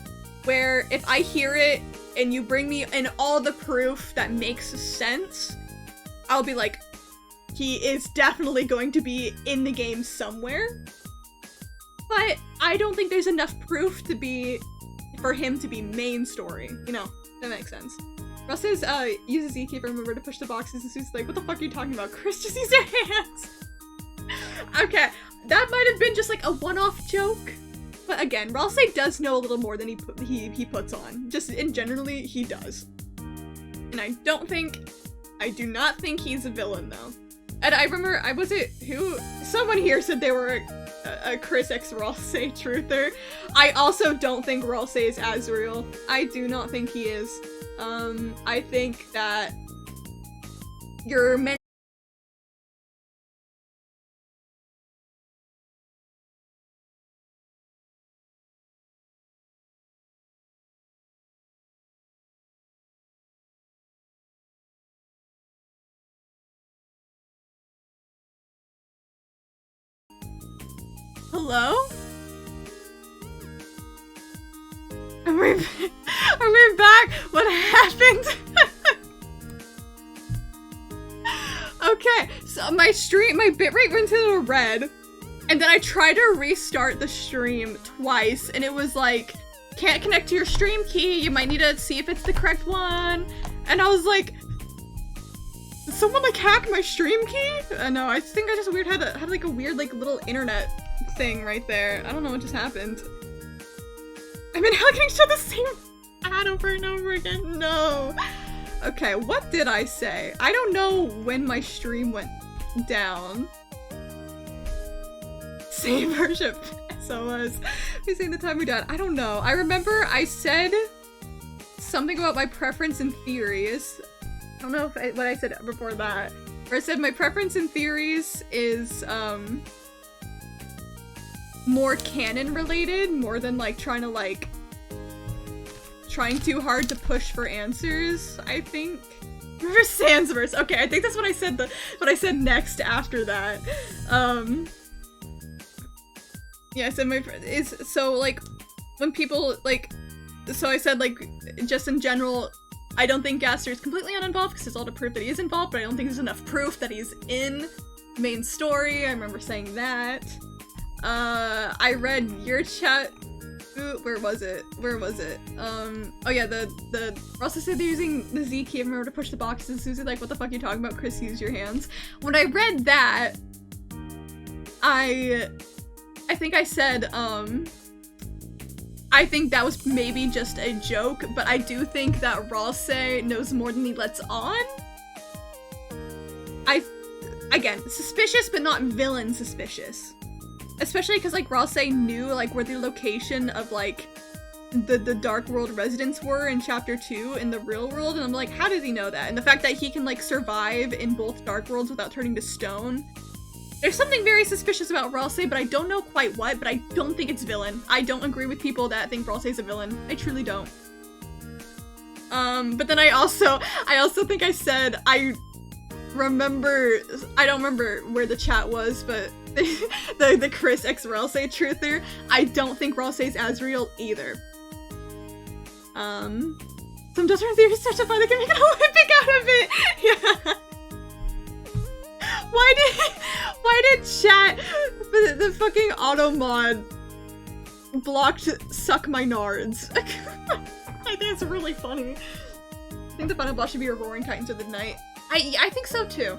Where if I hear it and you bring me in all the proof that makes sense, I'll be like, he is definitely going to be in the game somewhere. But I don't think there's enough proof for him to be main story, you know, that makes sense. Russ says, uses E-Keeper, remember to push the boxes, and Sue's like, what the fuck are you talking about? Chris, just use your hands! Okay, that might have been just like a one-off joke. But again, Ralse does know a little more than he puts on. Just in generally, he does. And I do not think he's a villain though. And I remember, someone here said they were a Chris X Ralse truther. I also don't think Ralse is Azrael. I do not think he is. I think that you're meant. Hello? Are we back? What happened? Okay, so my bitrate went to the red, and then I tried to restart the stream twice, and it was like, can't connect to your stream key, you might need to see if it's the correct one, and I was like, did someone like hack my stream key? No, I think I just had like a weird like little internet thing right there. I don't know what just happened. I mean, how can I show the same ad over and over again? No. Okay, what did I say? I don't know when my stream went down. Same worship. SOS. We saying the time we died. I don't know. I remember I said something about my preference in theories. I don't know what I said before that. Or I said my preference in theories is, more canon related, more than like trying too hard to push for answers, I think. Remember Sansverse? Okay, I think that's what I said what I said next after that. Yeah, I said so like when people like, so I said like just in general, I don't think Gaster is completely uninvolved because there's all the proof that he is involved, but I don't think there's enough proof that he's in main story. I remember saying that. I read your chat. Ooh, where was it? Oh yeah, the Russell said they're using the Z key. I remember to push the boxes. Susie like, what the fuck are you talking about? Chris, use your hands. When I read that, I think I said, I think that was maybe just a joke, but I do think that Ralse knows more than he lets on. Again, suspicious, but not villain suspicious. Especially because, like, Ralse knew, like, where the location of, like, the Dark World residents were in Chapter 2 in the real world, and I'm like, how does he know that? And the fact that he can, like, survive in both Dark Worlds without turning to stone. There's something very suspicious about Ralse, but I don't know quite what, but I don't think it's villain. I don't agree with people that think Ralse is a villain. I truly don't. But then I also think I said, I don't remember where the chat was, but the Chris X Ralse truther, I don't think Ralse is Azrael either. Some Dustin theories testify they can make an Olympic out of it! Yeah. Why did chat, the fucking auto mod blocked suck my nards? I think it's really funny. I think the final boss should be a Roaring Titans of the Night. I think so too.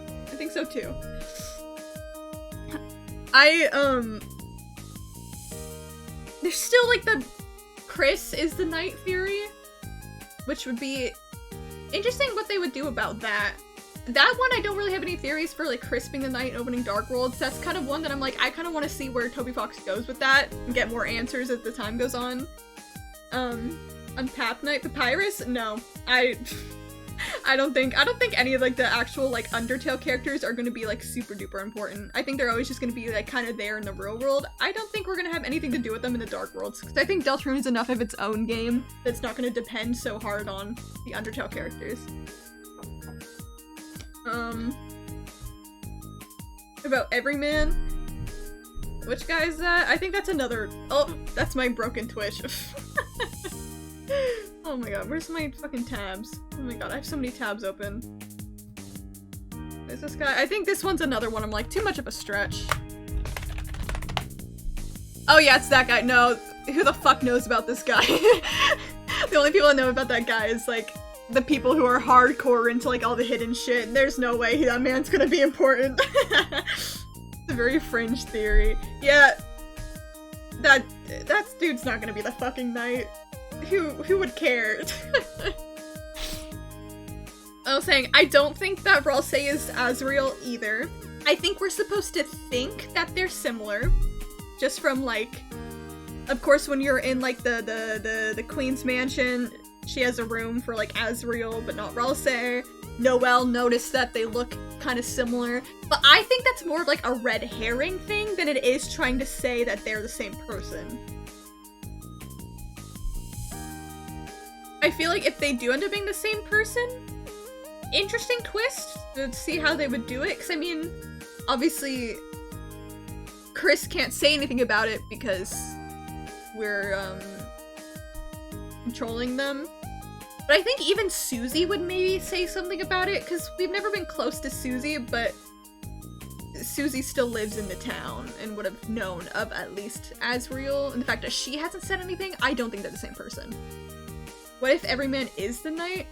There's still like the Chris is the night theory, which would be interesting what they would do about that. That one I don't really have any theories for, like Chris being the night and opening Dark Worlds. That's kind of one that I'm like, I kind of want to see where Toby Fox goes with that and get more answers as the time goes on. Untapped Night Papyrus? No. I don't think any of like the actual like Undertale characters are going to be like super duper important. I think they're always just going to be like kind of there in the real world. I don't think we're going to have anything to do with them in the Dark Worlds because I think Deltarune is enough of its own game that's not going to depend so hard on the Undertale characters. About Everyman? Which guy is that? I think that's another- oh, that's my broken Twitch. Oh my god, where's my fucking tabs? Oh my god, I have so many tabs open. Is this guy? I think this one's another one. I'm like, too much of a stretch. Oh yeah, it's that guy. No, who the fuck knows about this guy? The only people that know about that guy is like the people who are hardcore into like all the hidden shit. There's no way that man's gonna be important. a very fringe theory. Yeah, that dude's not gonna be the fucking knight. Who would care? I was saying, I don't think that Ralse is Azriel either. I think we're supposed to think that they're similar. Just from, like, of course when you're in, like, the Queen's Mansion, she has a room for, like, Azriel, but not Ralse. Noelle noticed that they look kind of similar. But I think that's more of, like, a red herring thing than it is trying to say that they're the same person. I feel like if they do end up being the same person, interesting twist to see how they would do it. Because, I mean, obviously, Chris can't say anything about it because we're, controlling them. But I think even Susie would maybe say something about it, because we've never been close to Susie, but Susie still lives in the town and would have known of at least Azriel. And the fact that she hasn't said anything, I don't think they're the same person. What if Everyman is the knight?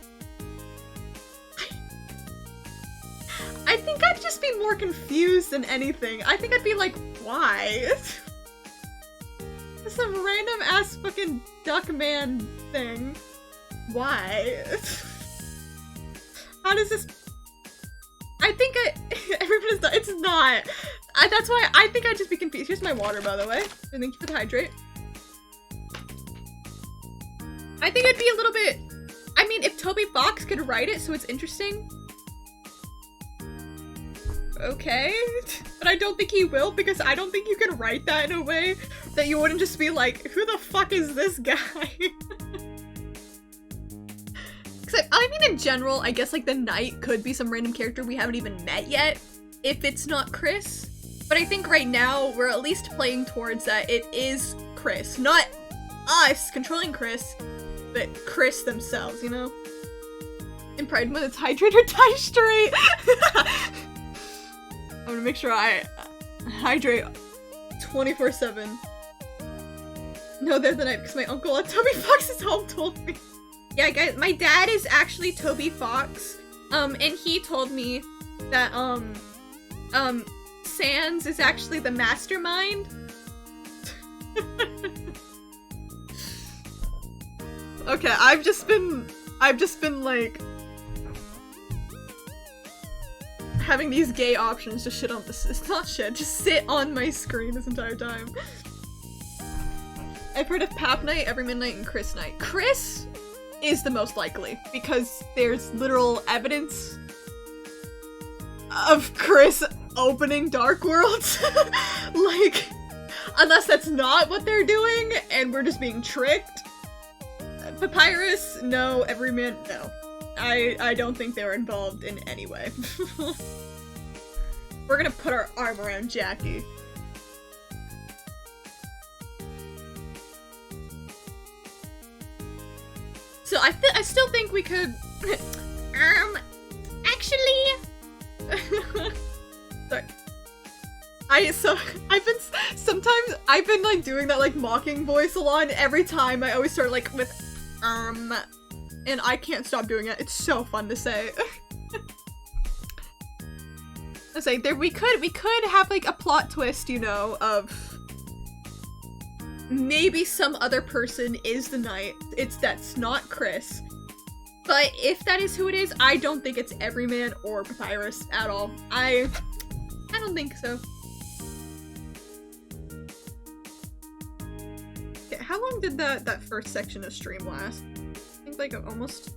I think I'd just be more confused than anything. I think I'd be like, why? Some random ass fucking duck man thing. Why? How does this... I think everyone is not. It's not. That's why I think I'd just be confused. Here's my water, by the way. And thank you for the hydrate. I think it'd be a little bit... I mean, if Toby Fox could write it so it's interesting... Okay, but I don't think he will, because I don't think you can write that in a way that you wouldn't just be like, who the fuck is this guy? I mean, in general, I guess, like, the knight could be some random character we haven't even met yet, if it's not Chris. But I think right now, we're at least playing towards that it is Chris. Not us controlling Chris, but Chris themselves, you know? In Pride Month, it's hydrate or die straight! I'm gonna make sure I hydrate 24/7. No, they're the night because my uncle at Toby Fox's home told me. Yeah, guys, my dad is actually Toby Fox. And he told me that, Sans is actually the mastermind. Okay, I've just been, like, having these gay options to shit on this, not shit, just sit on my screen this entire time. I've heard of Pap Night, Everyman Night, and Chris Night. Chris is the most likely, because there's literal evidence of Chris opening Dark Worlds. Like, unless that's not what they're doing, and we're just being tricked. Papyrus, no. Everyman, no. I don't think they were involved in any way. We're gonna put our arm around Jackie. So I still think we could... actually... Sorry. Sometimes I've been, like, doing that, like, mocking voice a lot, and every time I always start, like, with, and I can't stop doing it. It's so fun to say. I say we could have like a plot twist, you know, of maybe some other person is the knight. That's not Chris. But if that is who it is, I don't think it's Everyman or Papyrus at all. I don't think so. Okay, how long did that first section of stream last? I think like almost...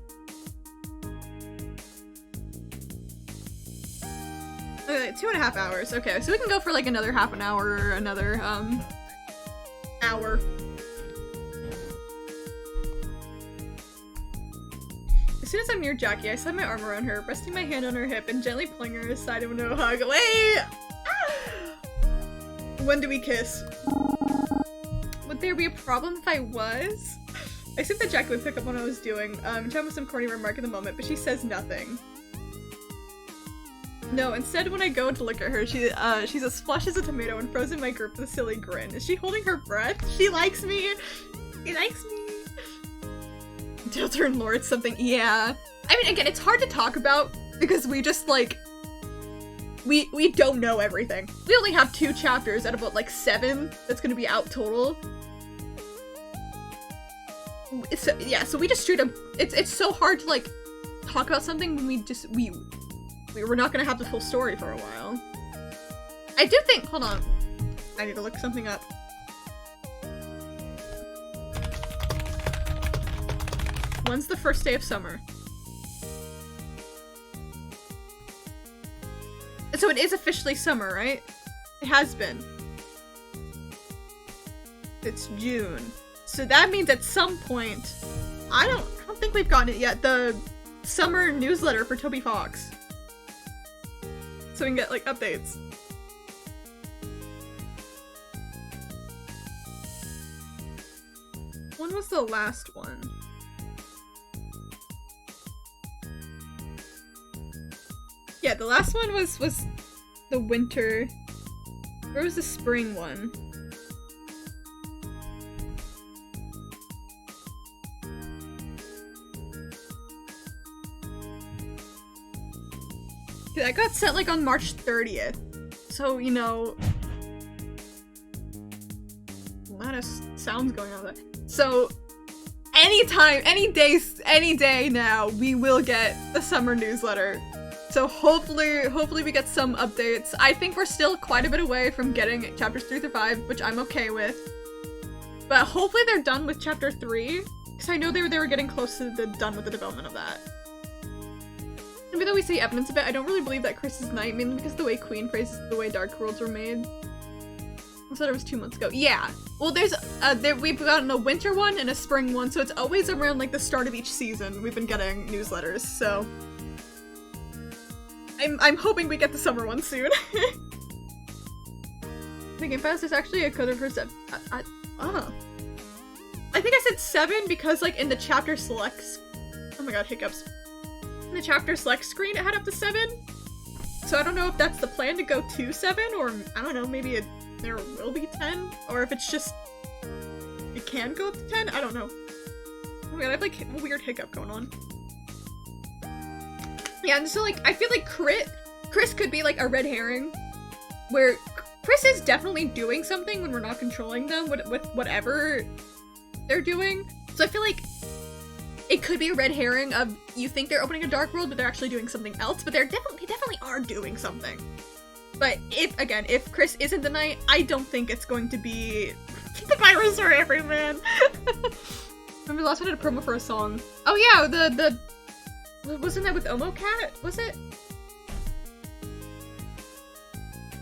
Okay, 2.5 hours. Okay, so we can go for like another half an hour or another, hour. As soon as I'm near Jackie, I slide my arm around her, resting my hand on her hip and gently pulling her aside into a hug. Wait! When do we kiss? Would there be a problem if I was? I assumed that Jackie would pick up what I was doing. Trying with some corny remark at the moment, but she says nothing. No, instead when I go to look at her, she's as flush as a tomato and frozen my grip with a silly grin. Is she holding her breath? She likes me! She likes me! Delta and Lord something, yeah. I mean, again, it's hard to talk about because we just, like, we don't know everything. We only have 2 chapters out of about like 7 that's gonna be out total. So, yeah, so we just straight up, it's so hard to like talk about something when we're not gonna have the full story for a while. I do think, hold on, I need to look something up. When's the first day of summer? So it is officially summer, right? It has been. It's June. So that means at some point, I don't think we've gotten it yet, the summer newsletter for Toby Fox. So we can get like updates. When was the last one? Yeah, the last one was the winter. Where was the spring one? That got sent like on March 30th. So, you know, a lot of sounds going on there. So, anytime, any day now, we will get the summer newsletter. So hopefully we get some updates. I think we're still quite a bit away from getting chapters 3 through 5, which I'm okay with. But hopefully they're done with chapter 3, because I know they were getting close to done with the development of that. Even though we see evidence of it, I don't really believe that Chris is Knight, mainly because the way Queen phrases the way Dark Worlds were made. I said it was 2 months ago. Yeah. Well, we've gotten a winter one and a spring one, so it's always around like the start of each season we've been getting newsletters, so I'm hoping we get the summer one soon. The Game Pass is actually a coder for I think I said 7 because like in the chapter selects. Oh my god, hiccups. In the chapter select screen it had up to 7. So I don't know if that's the plan to go to 7 or I don't know, maybe there will be 10 or if it's just it can go up to 10. I don't know. Oh my god, I have like a weird hiccup going on. Yeah, and so like I feel like Chris could be like a red herring where Chris is definitely doing something when we're not controlling them with whatever they're doing. So I feel like it could be a red herring of you think they're opening a dark world, but they're actually doing something else. But they definitely are doing something. But if Chris isn't the knight, I don't think it's going to be the virus or everyman. Remember the last one had a promo for a song? Oh yeah, the wasn't that with Omocat? Was it?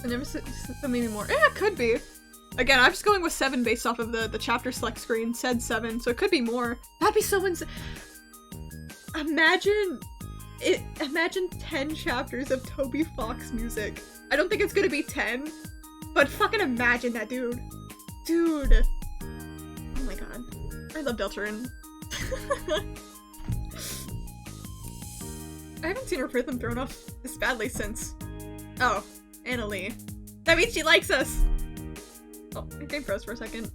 I never said maybe more. Yeah, it could be. Again, I'm just going with 7 based off of the chapter select screen. Said 7, so it could be more. That'd be so insane. Imagine 10 chapters of Toby Fox music. I don't think it's gonna be 10, but fucking imagine that, dude. Dude. Oh my god. I love Deltarune. I haven't seen her rhythm thrown off this badly since. Oh, Annalie. That means she likes us! Oh, my game froze for a second.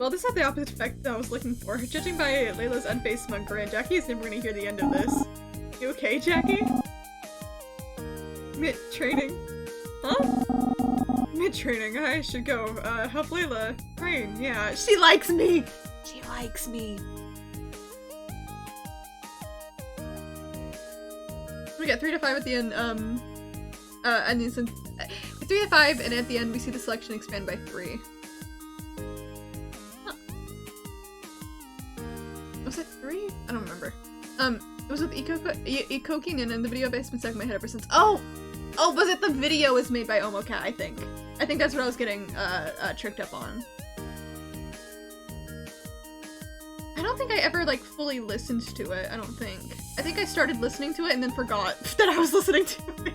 Well, this had the opposite effect that I was looking for. Judging by Layla's unfazed smug grin, Jackie is never gonna hear the end of this. You okay, Jackie? Mid-training. Huh? Mid-training, I should go, help Layla. Train, yeah. She likes me! She likes me. We got 3 to 5 at the end, and then 3 to 5, and at the end we see the selection expand by 3. Huh. Was it 3? I don't remember. It was with Ikokin, and then the video base been stuck in my head ever since. Oh! Oh, was it the video was made by Omocat, I think. I think that's what I was getting, tricked up on. I don't think I ever, like, fully listened to it, I don't think. I think I started listening to it and then forgot that I was listening to it.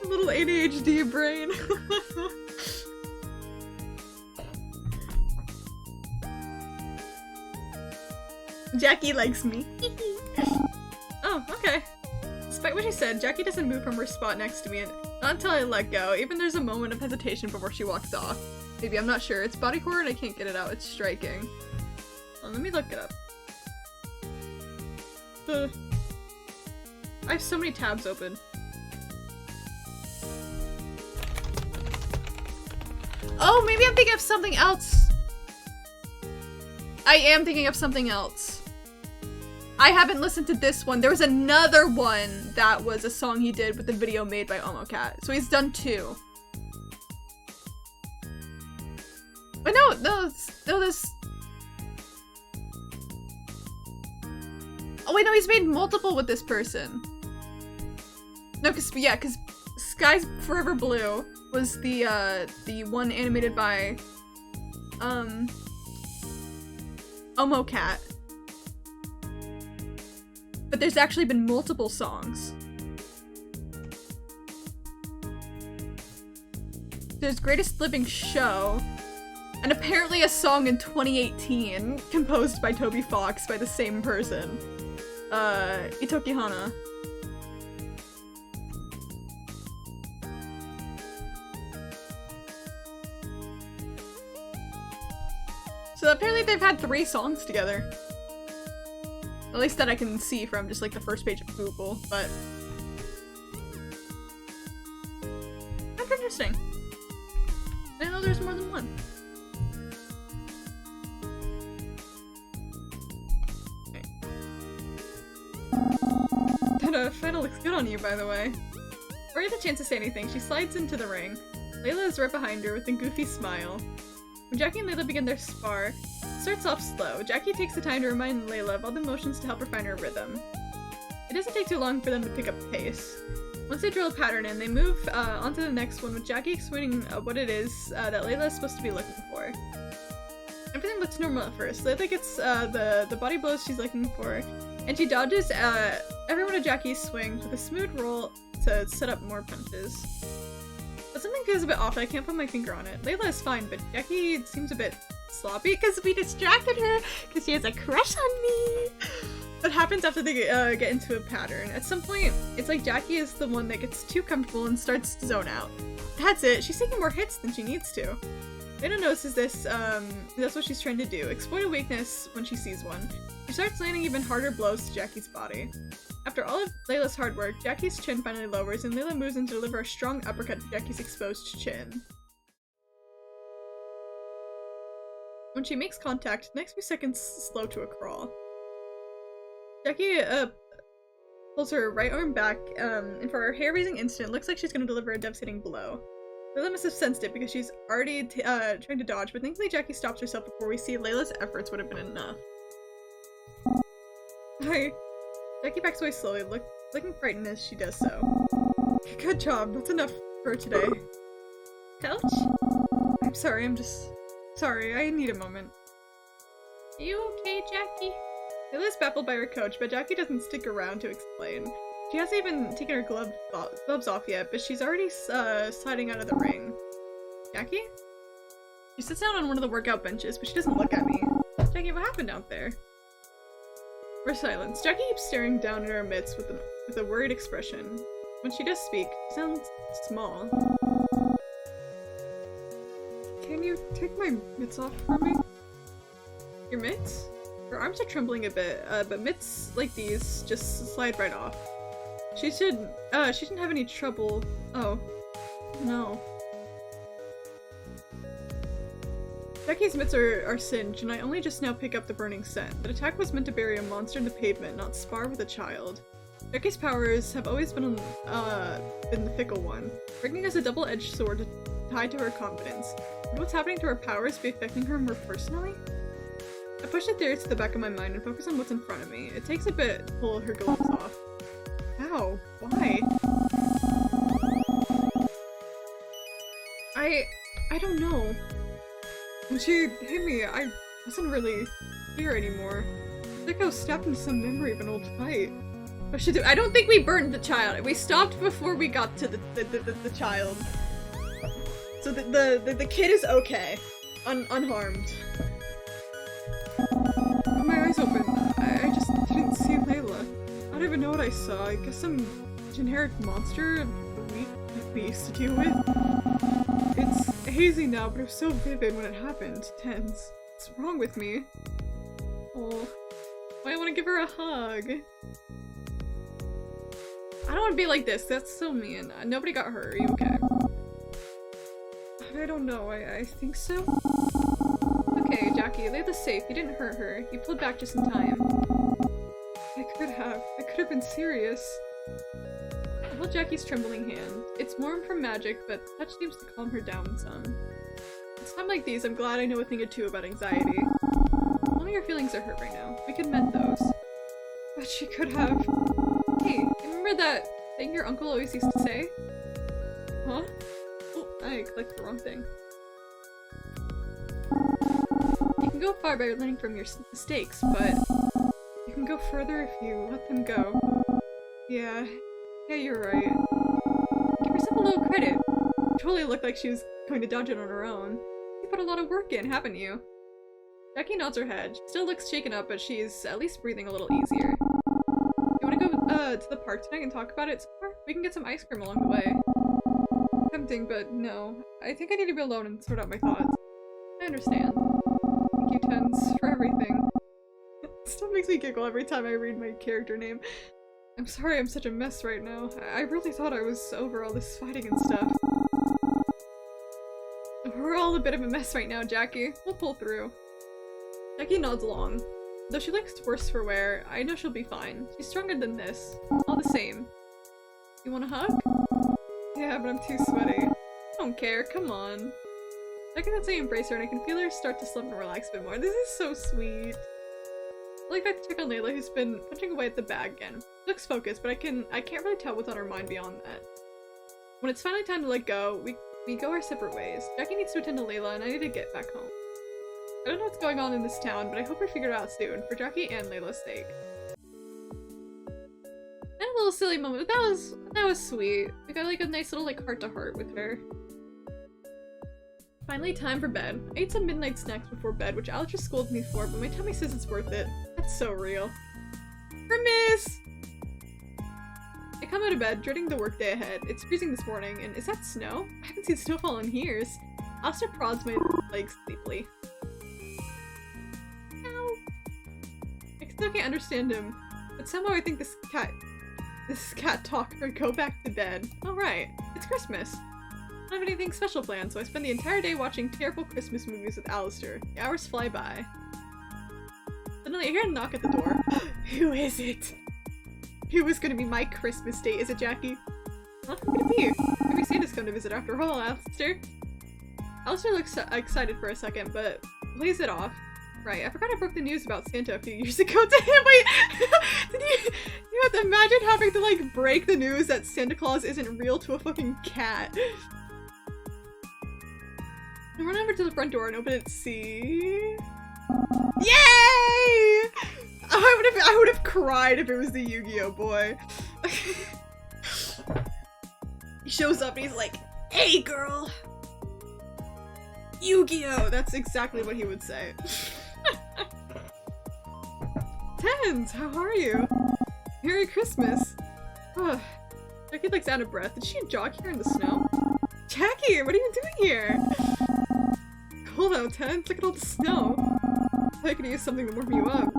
Little ADHD brain. Jackie likes me. Oh, okay. Despite what she said, Jackie doesn't move from her spot next to me, and not until I let go. Even there's a moment of hesitation before she walks off. Maybe, I'm not sure. It's body horror and I can't get it out. It's striking. Well, let me look it up. I have so many tabs open. Oh, maybe I'm thinking of something else. I am thinking of something else. I haven't listened to this one. There was another one that was a song he did with the video made by Kumoka. So he's done 2. But no, this. Oh wait, no, he's made multiple with this person. No, cause Sky's Forever Blue was the one animated by Omocat. But there's actually been multiple songs. There's Greatest Living Show, and apparently a song in 2018 composed by Toby Fox by the same person. Itoki Hana. So apparently they've had 3 songs together. At least that I can see from just like the first page of Google, but that's interesting. I know there's more than one. Okay. That final looks good on you, by the way. Before you get the chance to say anything, she slides into the ring. Layla is right behind her with a goofy smile. When Jackie and Layla begin their spar, it starts off slow. Jackie takes the time to remind Layla of all the motions to help her find her rhythm. It doesn't take too long for them to pick up the pace. Once they drill a pattern in, they move on to the next one with Jackie explaining what it is that Layla is supposed to be looking for. Everything looks normal at first. Layla gets the body blows she's looking for, and she dodges every one of Jackie's swings with a smooth roll to set up more punches. But something feels a bit off and I can't put my finger on it. Layla is fine, but Jackie seems a bit sloppy because we distracted her because she has a crush on me. That happens after they get into a pattern. At some point, it's like Jackie is the one that gets too comfortable and starts to zone out. That's it, she's taking more hits than she needs to. Layla notices this, that's what she's trying to do. Exploit a weakness when she sees one. She starts landing even harder blows to Jackie's body. After all of Layla's hard work, Jackie's chin finally lowers and Layla moves in to deliver a strong uppercut to Jackie's exposed chin. When she makes contact, the next few seconds slow to a crawl. Jackie pulls her right arm back, and for her hair-raising instant, it looks like she's going to deliver a devastating blow. Layla must have sensed it because she's already trying to dodge, but thankfully Jackie stops herself before we see Layla's efforts would have been enough. Hi. Jackie backs away slowly, looking frightened as she does so. Good job, that's enough for today. Coach? I'm sorry, sorry, I need a moment. Are you okay, Jackie? Layla's baffled by her coach, but Jackie doesn't stick around to explain. She hasn't even taken her gloves off yet, but she's already sliding out of the ring. Jackie? She sits down on one of the workout benches, but she doesn't look at me. Jackie, what happened out there? We're silence. Jackie keeps staring down at her mitts with a worried expression. When she does speak, she sounds small. Can you take my mitts off for me? Your mitts? Her arms are trembling a bit, but mitts like these just slide right off. She shouldn't have any trouble. Oh. No. Jackie's mitts are singed, and I only just now pick up the burning scent. The attack was meant to bury a monster in the pavement, not spar with a child. Jackie's powers have always been the fickle one. Breaking is a double-edged sword tied to her confidence. Would what's happening to her powers be affecting her more personally? I push the theories to the back of my mind and focus on what's in front of me. It takes a bit to pull her gloves off. How? Why? I don't know. When she hit me, I wasn't really here anymore. I think I was stabbed into some memory of an old fight. I don't think we burned the child. We stopped before we got to the child. So the kid is okay. Unharmed. With my eyes open, I just didn't see Layla. I don't even know what I saw. I guess some generic monster we used to deal with. It's hazy now, but it was so vivid when it happened. Tense. What's wrong with me? Oh, why I want to give her a hug. want to be like this. That's so mean. Nobody got hurt. Are you okay? I don't know. I think so. Okay, Jackie, lay the safe. You didn't hurt her. You pulled back just in time. I could have. It could have been serious. I held Jackie's trembling hand. It's warm from magic, but touch seems to calm her down some. It's times like these, I'm glad I know a thing or two about anxiety. Only your feelings are hurt right now. We could mend those. But she could have. Hey, you remember that thing your uncle always used to say? Huh? Oh, I clicked the wrong thing. You can go far by learning from your mistakes, but you can go further if you let them go. Yeah, you're right. Give yourself a little credit. You totally looked like she was going to dodge it on her own. You put a lot of work in, haven't you? Jackie nods her head. She still looks shaken up, but she's at least breathing a little easier. You wanna go to the park tonight and talk about it some more? We can get some ice cream along the way. Tempting, but no. I think I need to be alone and sort out my thoughts. I understand. Thank you, Tens, for everything. It still makes me giggle every time I read my character name. I'm sorry I'm such a mess right now. I really thought I was over all this fighting and stuff. We're all a bit of a mess right now, Jackie. We'll pull through. Jackie nods along. Though she looks worse for wear, I know she'll be fine. She's stronger than this. All the same. You want a hug? Yeah, but I'm too sweaty. I don't care, come on. Jackie lets me embrace her and I can feel her start to slump and relax a bit more. This is so sweet. I like back to check on Layla, who's been punching away at the bag again. She looks focused, but I can't really tell what's on her mind beyond that. When it's finally time to let go, we go our separate ways. Jackie needs to attend to Layla and I need to get back home. I don't know what's going on in this town, but I hope we figure it out soon, for Jackie and Layla's sake. And a little silly moment, but that was sweet. We got like a nice little like heart-to-heart with her. Finally, time for bed. I ate some midnight snacks before bed, which Alex just scolded me for, but my tummy says it's worth it. That's so real. Hermes! I come out of bed, dreading the workday ahead. It's freezing this morning, and is that snow? I haven't seen snowfall in years. Alistair prods my legs sleepily. Ow! I still can't understand him, but somehow I think this cat talk or go back to bed. Alright, it's Christmas. I don't have anything special planned, so I spend the entire day watching terrible Christmas movies with Alistair. The hours fly by. Suddenly I hear a knock at the door. Who is it? Who is gonna be my Christmas date? Is it Jackie? Huh? Who could it be? Maybe Santa's come to visit after all, Alistair. Alistair looks excited for a second, but plays it off. Right, I forgot I broke the news about Santa a few years ago to him. Wait, did you have to imagine having to like break the news that Santa Claus isn't real to a fucking cat? I run over to the front door and open it. See? Yay! I would have cried if it was the Yu-Gi-Oh boy. He shows up and he's like, "Hey, girl, Yu-Gi-Oh!" That's exactly what he would say. Tens, how are you? Merry Christmas. Jackie looks out of breath. Did she jog here in the snow? Jackie, what are you doing here? Cold out, Tens. Look at all the snow. I could use something to warm you up.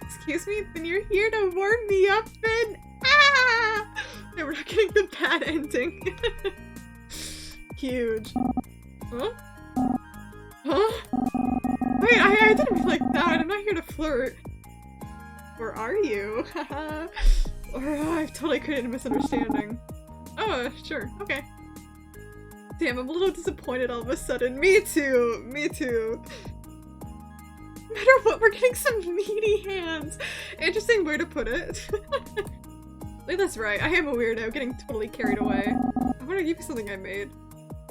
Excuse me? Then you're here to warm me up then? Ah! No, we're not getting the bad ending. Huge. Huh? Huh? Wait, I didn't mean like that. I'm not here to flirt. Or are you? Or I've totally created a misunderstanding. Oh, sure. Okay. Damn, I'm a little disappointed all of a sudden. Me too. Me too. No matter what, we're getting some meaty hands. Interesting way to put it. Layla's right. I am a weirdo, getting totally carried away. I want to give you something I made.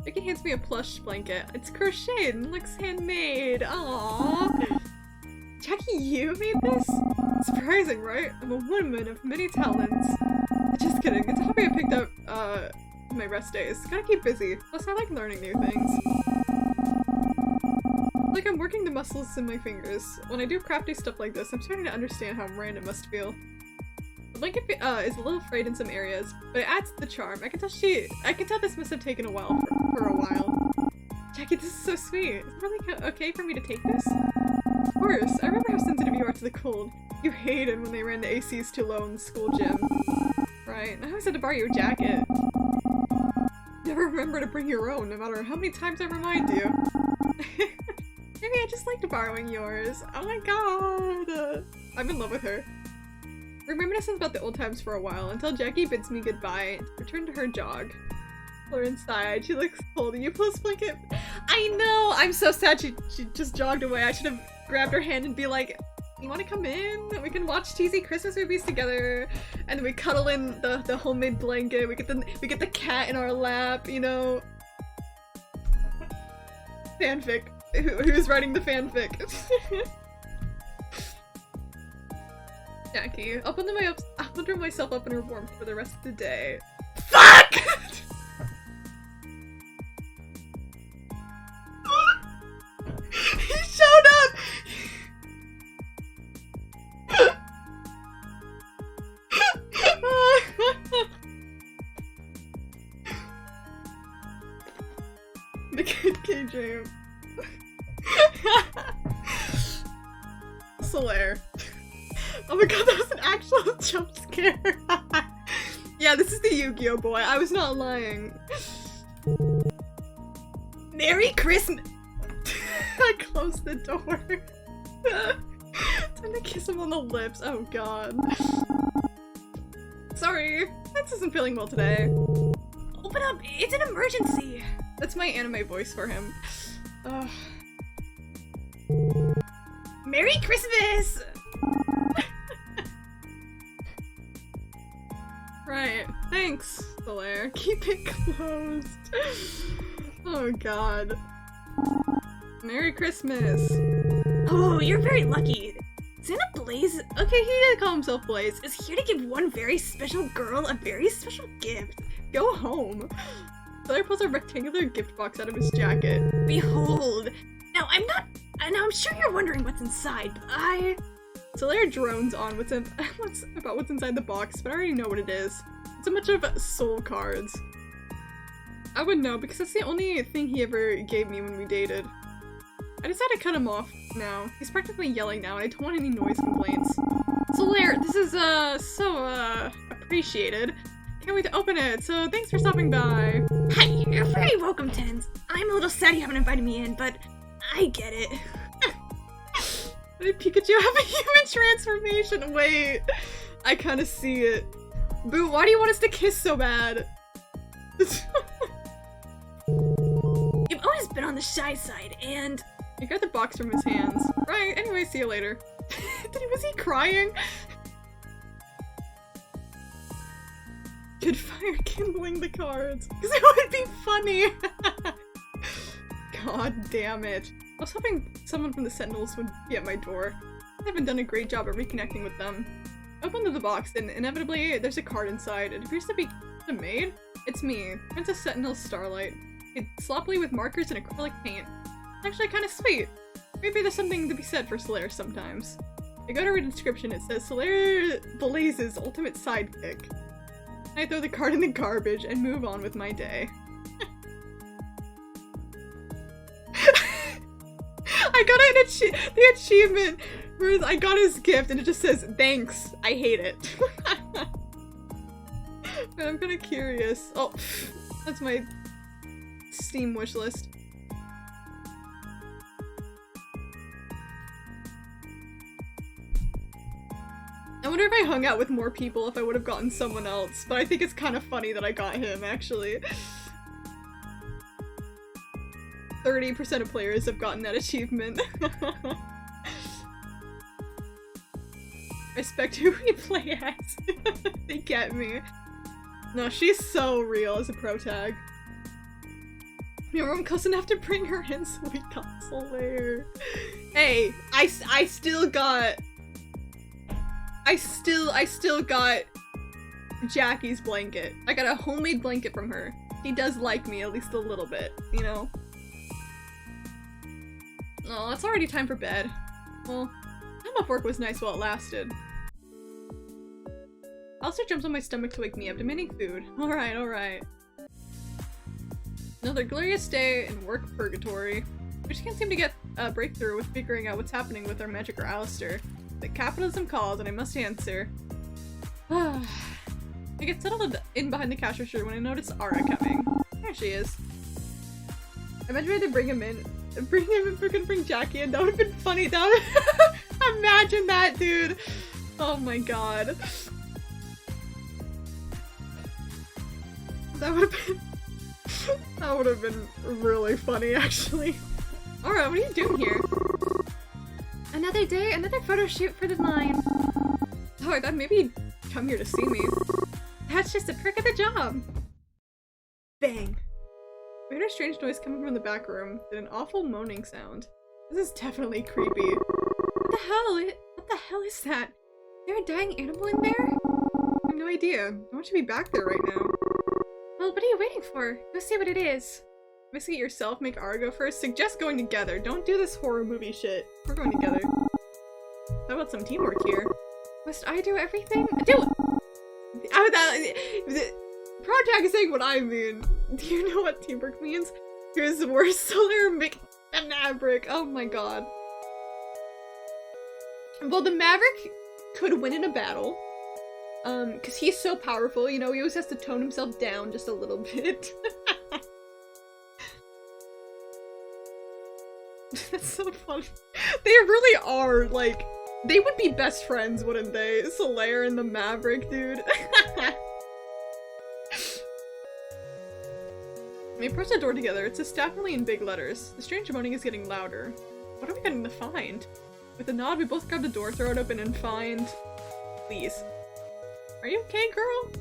Jackie hands me a plush blanket. It's crocheted and looks handmade. Aww. Jackie, you made this? Surprising, right? I'm a woman of many talents. Just kidding. It's a hobby I picked up, on my rest days. Gotta keep busy. Plus, I like learning new things. Like I'm working the muscles in my fingers. When I do crafty stuff like this, I'm starting to understand how random it must feel. The blanket is a little frayed in some areas, but it adds to the charm. I can tell this must have taken a while for a while. Jackie, this is so sweet. Is it really okay for me to take this? Of course. I remember how sensitive you are to the cold. You hated when they ran the ACs too low in the school gym. Right, I always had to borrow your jacket. Never remember to bring your own, no matter how many times I remind you. Maybe I just liked borrowing yours. Oh my god! I'm in love with her. We're reminiscing about the old times for a while, until Jackie bids me goodbye to return to her jog. Pull her inside. She looks cold. You post blanket. I know! I'm so sad she just jogged away. I should have grabbed her hand and be like, you want to come in? We can watch cheesy Christmas movies together, and then we cuddle in the homemade blanket. We get the cat in our lap, you know. Fanfic. Who's writing the fanfic? Jackie, I'll bundle myself up in her warmth for the rest of the day. Fuck! He showed up! The kid K-Dream. Solaire. Oh my god, that was an actual jump scare. Yeah, this is the Yu-Gi-Oh boy. I was not lying. Merry Christmas! I closed the door. Time to kiss him on the lips. Oh god. Sorry, Prince isn't feeling well today. Open up! It's an emergency! That's my anime voice for him. Ugh. Merry Christmas! Right. Thanks, Solaire. Keep it closed. Oh god. Merry Christmas. Oh, you're very lucky. Santa Blaze, okay, he did call himself Blaze, is here to give one very special girl a very special gift. Go home. Solaire pulls a rectangular gift box out of his jacket. Behold. Now, I'm sure you're wondering what's inside, but Solaire drones on what's inside the box, but I already know what it is. It's a bunch of soul cards. I would know, because that's the only thing he ever gave me when we dated. I decided to cut him off now. He's practically yelling now, and I don't want any noise complaints. Solaire, this is, so appreciated. Can't wait to open it, so thanks for stopping by. Hi, you're very welcome, Tens. I'm a little sad you haven't invited me in, but I get it. Did Pikachu have a human transformation? Wait, I kind of see it. Boo, why do you want us to kiss so bad? You've always been on the shy side, and I got the box from his hands. Right, anyway, see you later. Was he crying? Could fire kindling the cards, because it would be funny. God damn it. I was hoping someone from the Sentinels would be at my door. I haven't done a great job at reconnecting with them. I opened the box, and inevitably there's a card inside. It appears to be a maid. It's me, Princess Sentinel Starlight. It's sloppily with markers and acrylic paint. It's actually kind of sweet. Maybe there's something to be said for Solaire sometimes. I go to read the description. It says Solaire Blaze's ultimate sidekick. I throw the card in the garbage and move on with my day. I got the achievement where I got his gift and it just says, thanks, I hate it. But I'm kinda curious. Oh, that's my Steam wishlist. I wonder if I hung out with more people if I would have gotten someone else, but I think it's kind of funny that I got him, actually. 30% of players have gotten that achievement. Respect who we play as. They get me. No, she's so real as a pro tag. I'm close enough to bring her in so we got Solaire. Hey, I still got Jackie's blanket. I got a homemade blanket from her. He does like me at least a little bit, you know? Oh, it's already time for bed. Well, time off work was nice while it lasted. Alistair jumps on my stomach to wake me up, demanding food. Alright, alright. Another glorious day in work purgatory. We just can't seem to get a breakthrough with figuring out what's happening with our magic or Alistair. The capitalism calls and I must answer. I get settled in behind the cash register when I notice Ara coming. There she is. I imagine we had to bring him in. Bring him and freaking bring Jackie in. That would have been funny. That would imagine that, dude. Oh my god. That would have been really funny, actually. Ara, what are you doing here? Another day, another photo shoot for the line. Oh, I thought maybe you'd come here to see me. That's just a perk of the job. Bang. We heard a strange noise coming from the back room, then an awful moaning sound. This is definitely creepy. What the hell is that? Is there a dying animal in there? I have no idea. No one should be back there right now. Well, what are you waiting for? Go see what it is. Investigate yourself, make Ara go first. Suggest going together. Don't do this horror movie shit. We're going together. How about some teamwork here? Must I do everything? Do Project is saying what I mean. Do you know what teamwork means? Here's the worst Solar Mick and Maverick. Oh my god. Well, the Maverick could win in a battle. Because he's so powerful, you know, he always has to tone himself down just a little bit. That's so funny. They really are, like, they would be best friends, wouldn't they? Solaire and the Maverick, dude. We approach the door together. It says definitely in big letters. The strange moaning is getting louder. What are we going to find? With a nod, we both grab the door, throw it open, and find... Please. Are you okay, girl?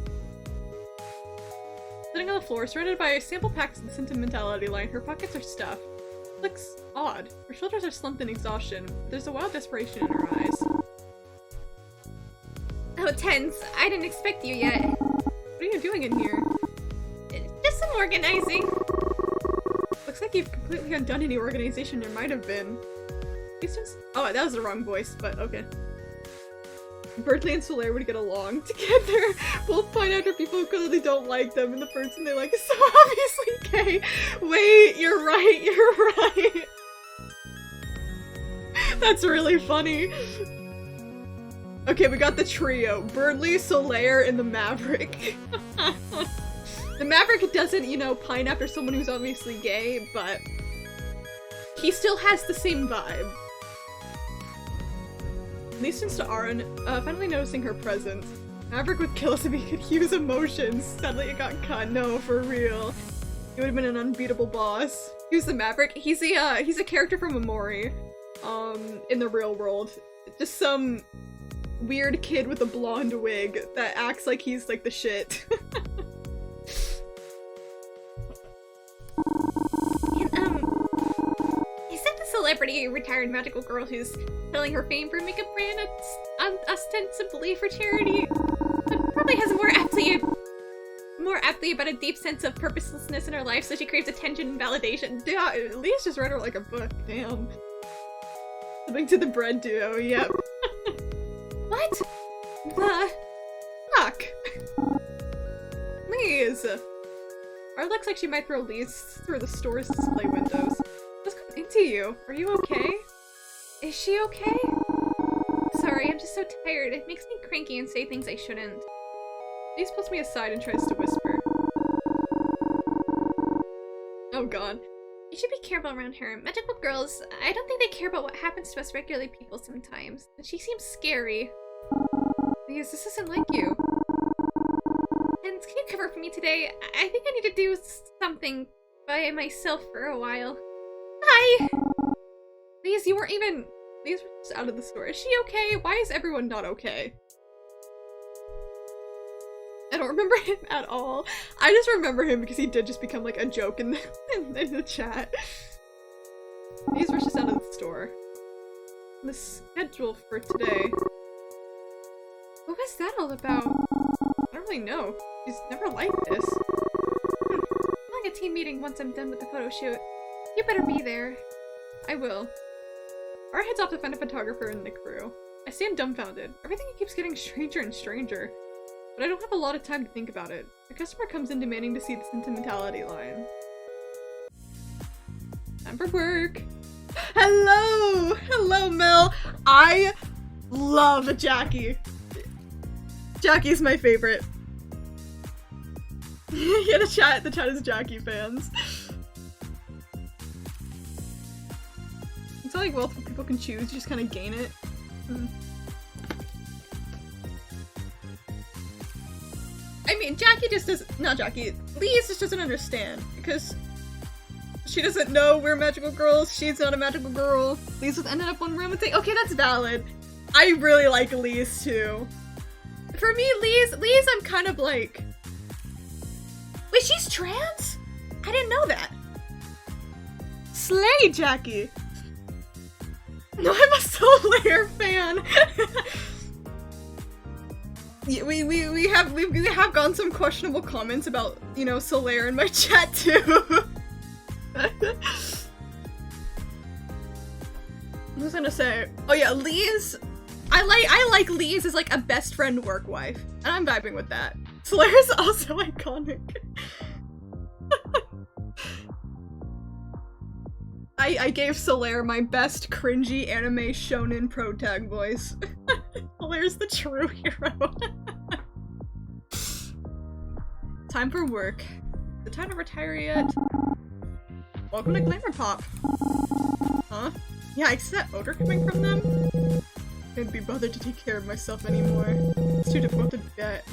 Sitting on the floor, surrounded by sample packs of the sentimentality line, her pockets are stuffed. Looks odd. Her shoulders are slumped in exhaustion. There's a wild desperation in her eyes. Oh, tense. I didn't expect you yet. What are you doing in here? Just some organizing. Looks like you've completely undone any organization there might have been. Oh, that was the wrong voice, but okay. Bertley and Solaire would get along together. Both point after people who clearly don't like them, and the person they like is so obviously gay. Wait, you're right, you're right. That's really funny. Okay, we got the trio. Bertley, Solaire, and the Maverick. The Maverick doesn't, you know, pine after someone who's obviously gay, but he still has the same vibe. Listens to Aaron, finally noticing her presence. Maverick would kill us if he could use emotions. Sadly, it got cut. No, for real. He would have been an unbeatable boss. Who's the Maverick? He's a character from Amori, in the real world. Just some weird kid with a blonde wig that acts like he's like the shit. Is that the celebrity retired magical girl who's selling her fame for a makeup brand ostensibly for charity? But probably has more aptly about a deep sense of purposelessness in her life, so she craves attention and validation. Yeah, Leah's just read her like a book. Damn. Something to the bread duo, yep. What? The fuck? Please. Or looks like she might throw Lee's through the store's display windows. What's going into you? Are you okay? Is she okay? Sorry, I'm just so tired. It makes me cranky and say things I shouldn't. Lee's pulls me aside and tries to whisper. Oh god. You should be careful around her. Magical girls, I don't think they care about what happens to us regular people sometimes. And she seems scary. Because this isn't like you. And can you cover for me today? I think I need to do something by myself for a while. Hi! These, you weren't even... These were just out of the store. Is she okay? Why is everyone not okay? I don't remember him at all. I just remember him because he did just become like a joke in the chat. These were just out of the store. The schedule for today. What was that all about? I don't really know. She's never liked this. I'm having a team meeting once I'm done with the photo shoot. You better be there. I will. Ara heads off to find a photographer in the crew. I stand dumbfounded. Everything keeps getting stranger and stranger. But I don't have a lot of time to think about it. A customer comes in demanding to see the sentimentality line. Time for work. Hello! Hello, Mel! I love Jackie. Jackie's my favorite. Yeah, the chat is Jackie fans. It's not like wealth people can choose, you just kind of gain it. I mean, Jackie just doesn't- not Jackie, Lise just doesn't understand, because she doesn't know we're magical girls, she's not a magical girl. Lise just ended up one room and say, okay, that's valid. I really like Lise too. For me, Lise, I'm kind of like... Wait, she's trans? I didn't know that. Slay, Jackie! No, I'm a Solaire fan! Yeah, we have gotten some questionable comments about, you know, Solaire in my chat too. I was gonna say, oh yeah, Lise, I like Lise as like a best friend work wife, and I'm vibing with that. Solaire's also iconic. I gave Solaire my best cringy anime shonen pro tag voice. Solaire's the true hero. Time for work. The time to retire yet? Welcome to Glamour Pop. Huh? Yeah, I see that odor coming from them. Can't be bothered to take care of myself anymore. It's too difficult to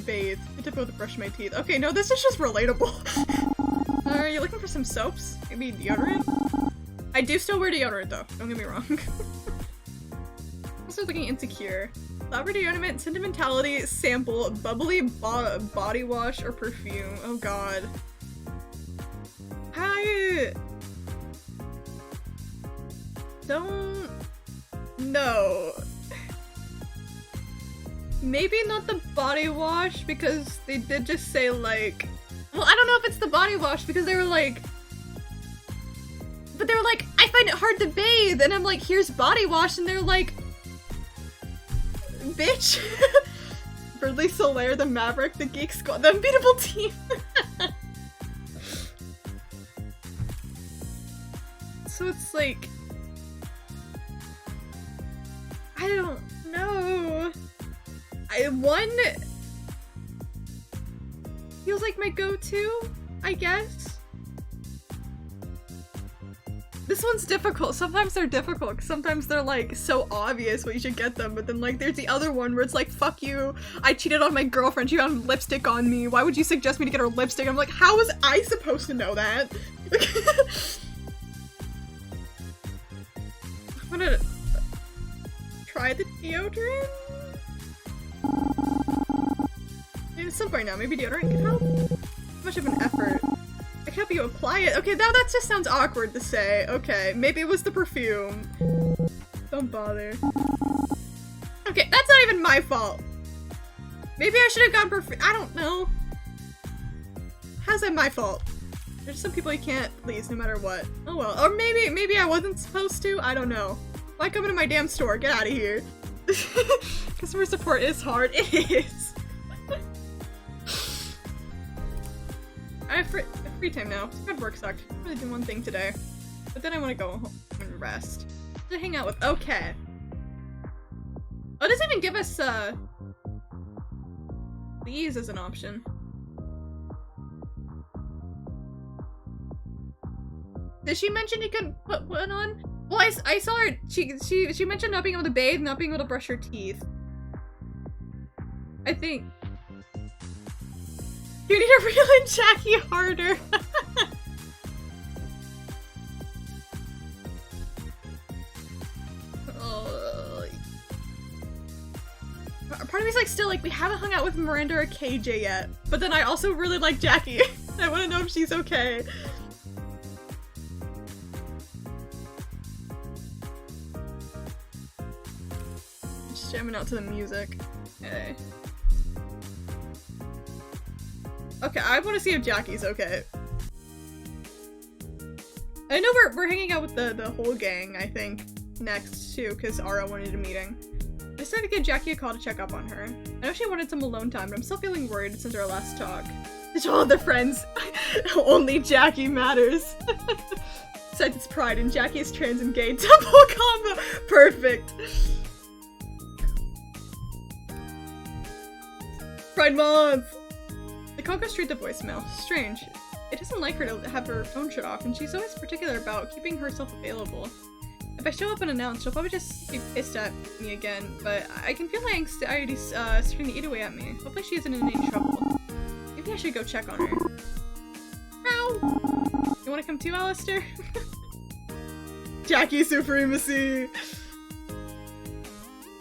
bathe. Too difficult to brush my teeth. Okay, no, this is just relatable. Are you looking for some soaps? Maybe deodorant? I do still wear deodorant though, don't get me wrong. Also looking insecure. Celebrity ornament, sentimentality, sample, bubbly body wash, or perfume. Oh god. I don't know. Maybe not the body wash, because they did just say like, well, I don't know if it's the body wash because they were like, but they were like, I find it hard to bathe, and I'm like, here's body wash, and they're like, bitch. Berdly Solaire, the Maverick, the Geek Squad, the unbeatable team. So it's like, I don't know. One feels like my go-to, I guess. This one's difficult. Sometimes they're difficult, 'cause sometimes they're like so obvious what you should get them, but then like there's the other one where it's like, fuck you, I cheated on my girlfriend, she found lipstick on me, why would you suggest me to get her lipstick? I'm like, how was I supposed to know that? I'm gonna try the deodorant? Maybe at some point now, maybe deodorant can help? How much of an effort? I can help you apply it. Okay, now that just sounds awkward to say. Okay, maybe it was the perfume. Don't bother. Okay, that's not even my fault. Maybe I should have gone perfume. I don't know. How's that my fault? There's some people you can't please no matter what. Oh well. Or maybe I wasn't supposed to. I don't know. Why come into my damn store? Get out of here. Customer support is hard. It is. I have free time now. God, work sucked. I'm gonna do one thing today. But then I want to go home and rest. To hang out with. Okay. Oh, it doesn't even give us, these as an option. Did she mention you couldn't put one on? Well, I saw her. She mentioned not being able to bathe, not being able to brush her teeth. I think. You need to reel in Jackie harder. Oh. Part of me's like still like, we haven't hung out with Miranda or KJ yet, but then I also really like Jackie. I want to know if she's okay. Just jamming out to the music. Okay. Okay, I want to see if Jackie's okay. I know we're hanging out with the whole gang, I think, next too, because Ara wanted a meeting. I decided to give Jackie a call to check up on her. I know she wanted some alone time, but I'm still feeling worried since our last talk. To all the friends, only Jackie matters. Besides its pride in Jackie's trans and gay double combo. Perfect. Pride Month! The call goes straight to voicemail. Strange. It doesn't like her to have her phone shut off, and she's always particular about keeping herself available. If I show up unannounced, she'll probably just be pissed at me again, but I can feel my anxiety starting to eat away at me. Hopefully she isn't in any trouble. Maybe I should go check on her. Meow! You wanna come too, Alistair? Jackie supremacy!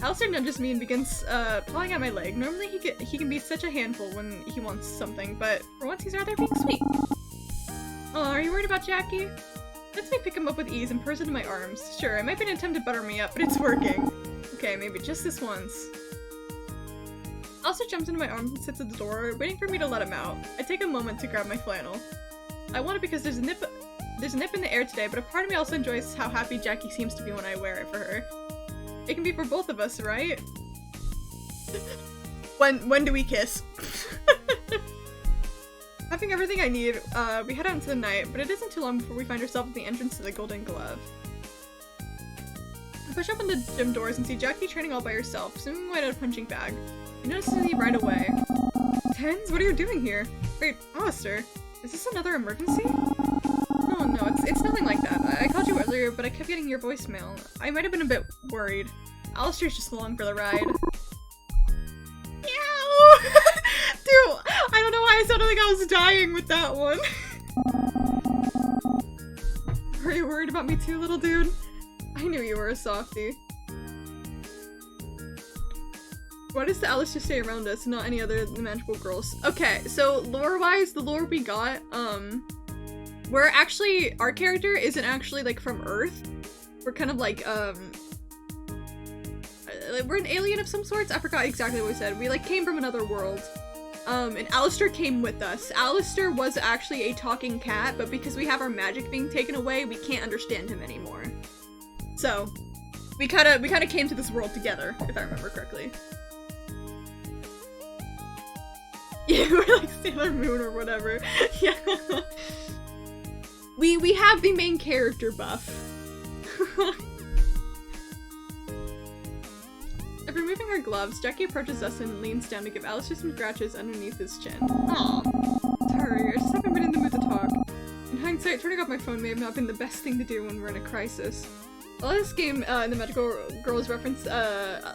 Alistair nudges me and begins pawing at my leg. Normally he can be such a handful when he wants something, but for once he's rather being sweet. Oh, are you worried about Jackie? Lets me pick him up with ease and purrs into my arms. Sure, it might be an attempt to butter me up, but it's working. Okay, maybe just this once. Alistair jumps into my arms and sits at the door, waiting for me to let him out. I take a moment to grab my flannel. I want it because there's a nip in the air today, but a part of me also enjoys how happy Jackie seems to be when I wear it for her. It can be for both of us, right? When do we kiss? Having everything I need, we head out into the night, but it isn't too long before we find ourselves at the entrance to the Golden Glove. I push open the gym doors and see Jackie training all by herself, swimming away at a punching bag. I notice me right away. Tens, what are you doing here? Wait, Alistair, is this another emergency? Oh no, it's nothing like that. I called you earlier, but I kept getting your voicemail. I might have been a bit worried. Alistair's just along for the ride. Meow! Dude, I don't know why I sounded like I was dying with that one. Are you worried about me too, little dude? I knew you were a softie. Why does the Alistair stay around us and not any other of the magical girls? Okay, so lore-wise, the lore we got, we're actually, our character isn't actually like from Earth. We're kind of like, we're an alien of some sorts? I forgot exactly what we said. We like came from another world. And Alistair came with us. Alistair was actually a talking cat, but because we have our magic being taken away, we can't understand him anymore. So, we kinda came to this world together, if I remember correctly. Yeah, we're like Sailor Moon or whatever. Yeah. We have the main character buff. After removing her gloves, Jackie approaches us and leans down to give Alistair some scratches underneath his chin. Aw. Sorry, I just haven't been in the mood to talk. In hindsight, turning off my phone may have not been the best thing to do when we're in a crisis. A lot of this game in the Magical Girls reference,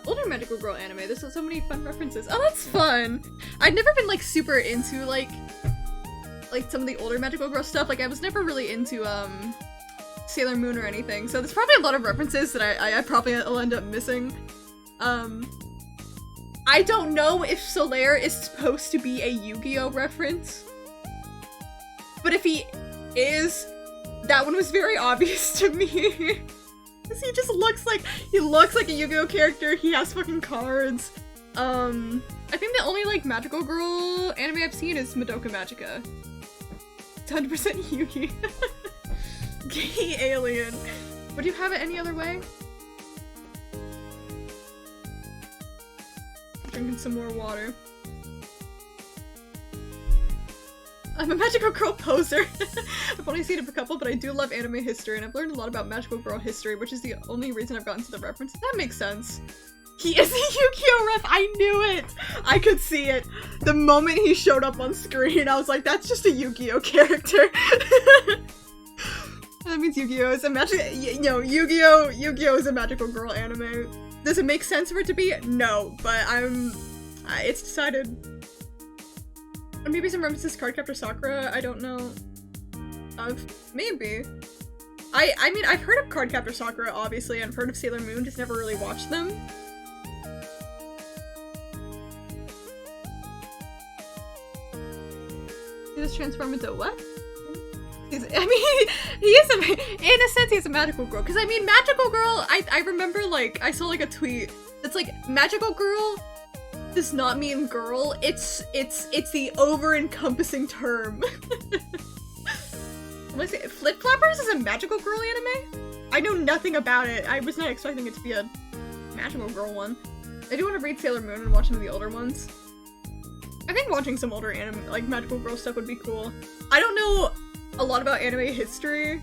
older Magical Girl anime. There's so many fun references. Oh, that's fun! I'd never been like super into like some of the older Magical Girl stuff. Like I was never really into Sailor Moon or anything. So there's probably a lot of references that I probably will end up missing. I don't know if Solaire is supposed to be a Yu-Gi-Oh reference. But if he is, that one was very obvious to me. Cause he just looks like a Yu-Gi-Oh character. He has fucking cards. I think the only like magical girl anime I've seen is Madoka Magica. It's 100% Yugi. Gay alien. Would you have it any other way? Drinking some more water. I'm a magical girl poser. I've only seen a couple, but I do love anime history, and I've learned a lot about magical girl history, which is the only reason I've gotten to the reference. That makes sense. He is a Yu-Gi-Oh ref! I knew it! I could see it. The moment he showed up on screen, I was like, that's just a Yu-Gi-Oh character. That means Yu-Gi-Oh is a magical- Yu-Gi-Oh is a magical girl anime. Does it make sense for it to be? No, but it's decided. Or maybe some references to Cardcaptor Sakura, I don't know. Maybe. I mean, I've heard of Cardcaptor Sakura, obviously, and I've heard of Sailor Moon, just never really watched them. He just transform into what? He is in a sense, he's a magical girl. Because, I mean, magical girl, I remember, like, I saw, like, a tweet that's like, magical girl does not mean girl, it's the over-encompassing term. What is it? Flip Flappers is a magical girl anime? I know nothing about it. I was not expecting it to be a magical girl one. I do want to read Sailor Moon and watch some of the older ones. I think watching some older anime, like, magical girl stuff would be cool. I don't know a lot about anime history,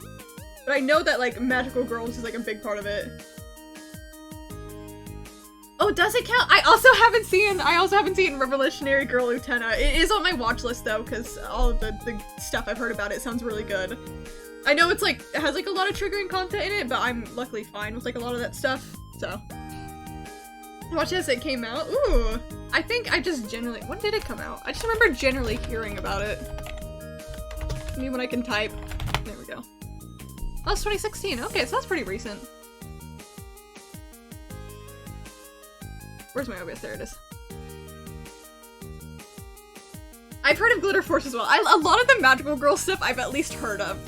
but I know that, like, magical girls is, like, a big part of it. Oh, does it count? I also haven't seen Revolutionary Girl Lieutenant. It is on my watch list though, because all of the stuff I've heard about it sounds really good. I know it's like, it has like a lot of triggering content in it, but I'm luckily fine with like a lot of that stuff, so. I watched it as it came out. Ooh, I think I just generally, when did it come out? I just remember generally hearing about it. Maybe when I can type. There we go. Oh, it's 2016. Okay, so that's pretty recent. Where's my OBS? There it is. I've heard of Glitter Force as well. A lot of the Magical Girl stuff I've at least heard of.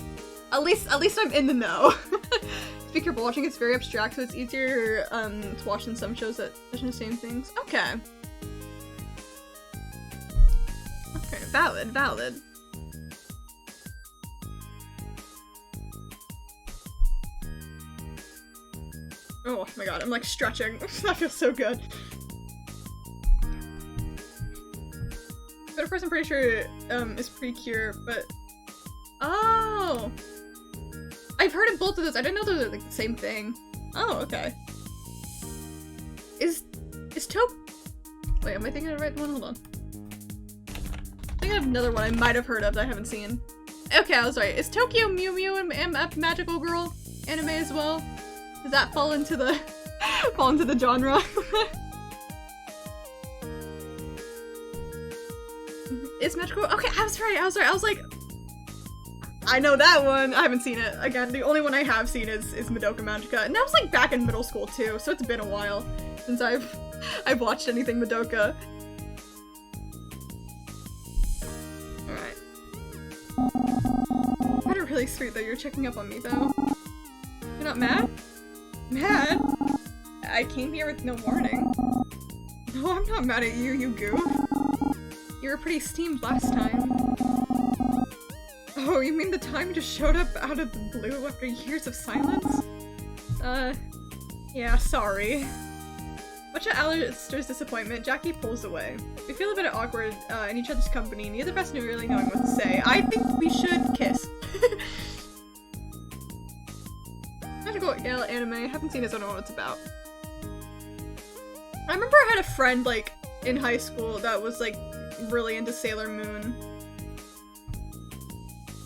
At least I'm in the know. Be careful, watching it's very abstract, so it's easier to watch than some shows that mention the same things. Okay. Okay, valid. Oh my god, I'm like stretching. That feels so good. But of course I'm pretty sure is Precure, but oh! I've heard of both of those. I didn't know those are like the same thing. Oh, okay. Is Wait, am I thinking of the right one? Hold on. I think I have another one I might have heard of that I haven't seen. Okay, I was right. Is Tokyo Mew Mew and Magical Girl anime as well? Does that fall into the genre? Is Magical? Okay, I was right. I was like, I know that one. I haven't seen it. Again, the only one I have seen is Madoka Magica, and that was like back in middle school too. So it's been a while since I've watched anything Madoka. All right. Kind of really sweet that you're checking up on me though. You're not mad? Mad? I came here with no warning. No, I'm not mad at you, you goof. You were pretty steamed last time. Oh, you mean the time you just showed up out of the blue after years of silence? Yeah, sorry. Much to Alistair's disappointment, Jackie pulls away. We feel a bit awkward in each other's company, neither of us knew really knowing what to say. I think we should kiss. Magical Girl anime, haven't seen it, so I don't know what it's about. I remember I had a friend, like, in high school that was, like, really into Sailor Moon.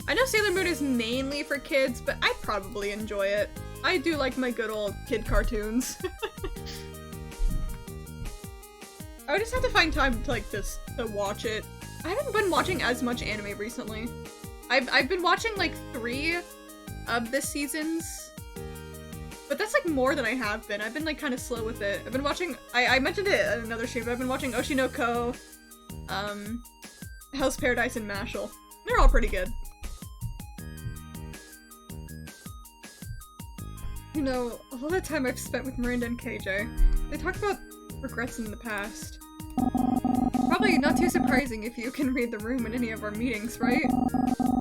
I know Sailor Moon is mainly for kids, but I'd probably enjoy it. I do like my good old kid cartoons. I would just have to find time to, like, just to watch it. I haven't been watching as much anime recently. I've been watching, like, 3 of the seasons. But that's, like, more than I have been. I've been, like, kind of slow with it. I've been watching- I mentioned it in another stream, but I've been watching Oshinoko, Hell's Paradise, and Mashal. They're all pretty good. You know, all the time I've spent with Miranda and KJ, they talk about regrets in the past. Probably not too surprising if you can read the room in any of our meetings, right?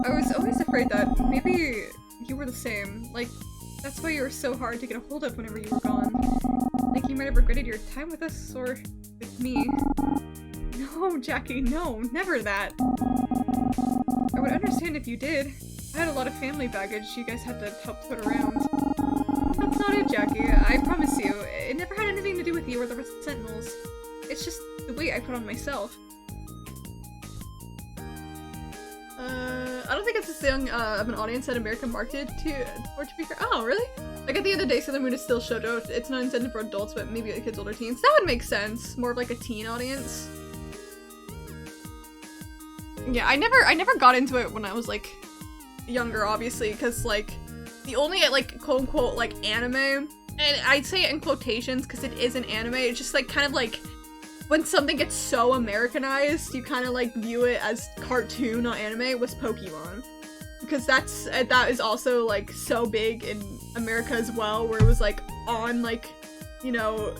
I was always afraid that maybe you were the same. Like, that's why you were so hard to get a hold of whenever you were gone. Like you might have regretted your time with us, or with me. No, Jackie, no, never that. I would understand if you did. I had a lot of family baggage you guys had to help put around. That's not it, Jackie. I promise you. It never had anything to do with you or the rest of the Sentinels. It's just the weight I put on myself. I don't think it's as young of an audience that America marketed for to be fair. Oh, really? Like at the end of the day, Sailor Moon is still shoujo. It's not intended for adults, but maybe like kids, older teens. That would make sense. More of like a teen audience. Yeah, I never got into it when I was like younger, obviously, because like the only like quote unquote like anime, and I'd say it in quotations because it is an anime, it's just like kind of like when something gets so Americanized, you kind of like view it as cartoon, not anime, was Pokemon. Because that is also like so big in America as well, where it was like on like, you know,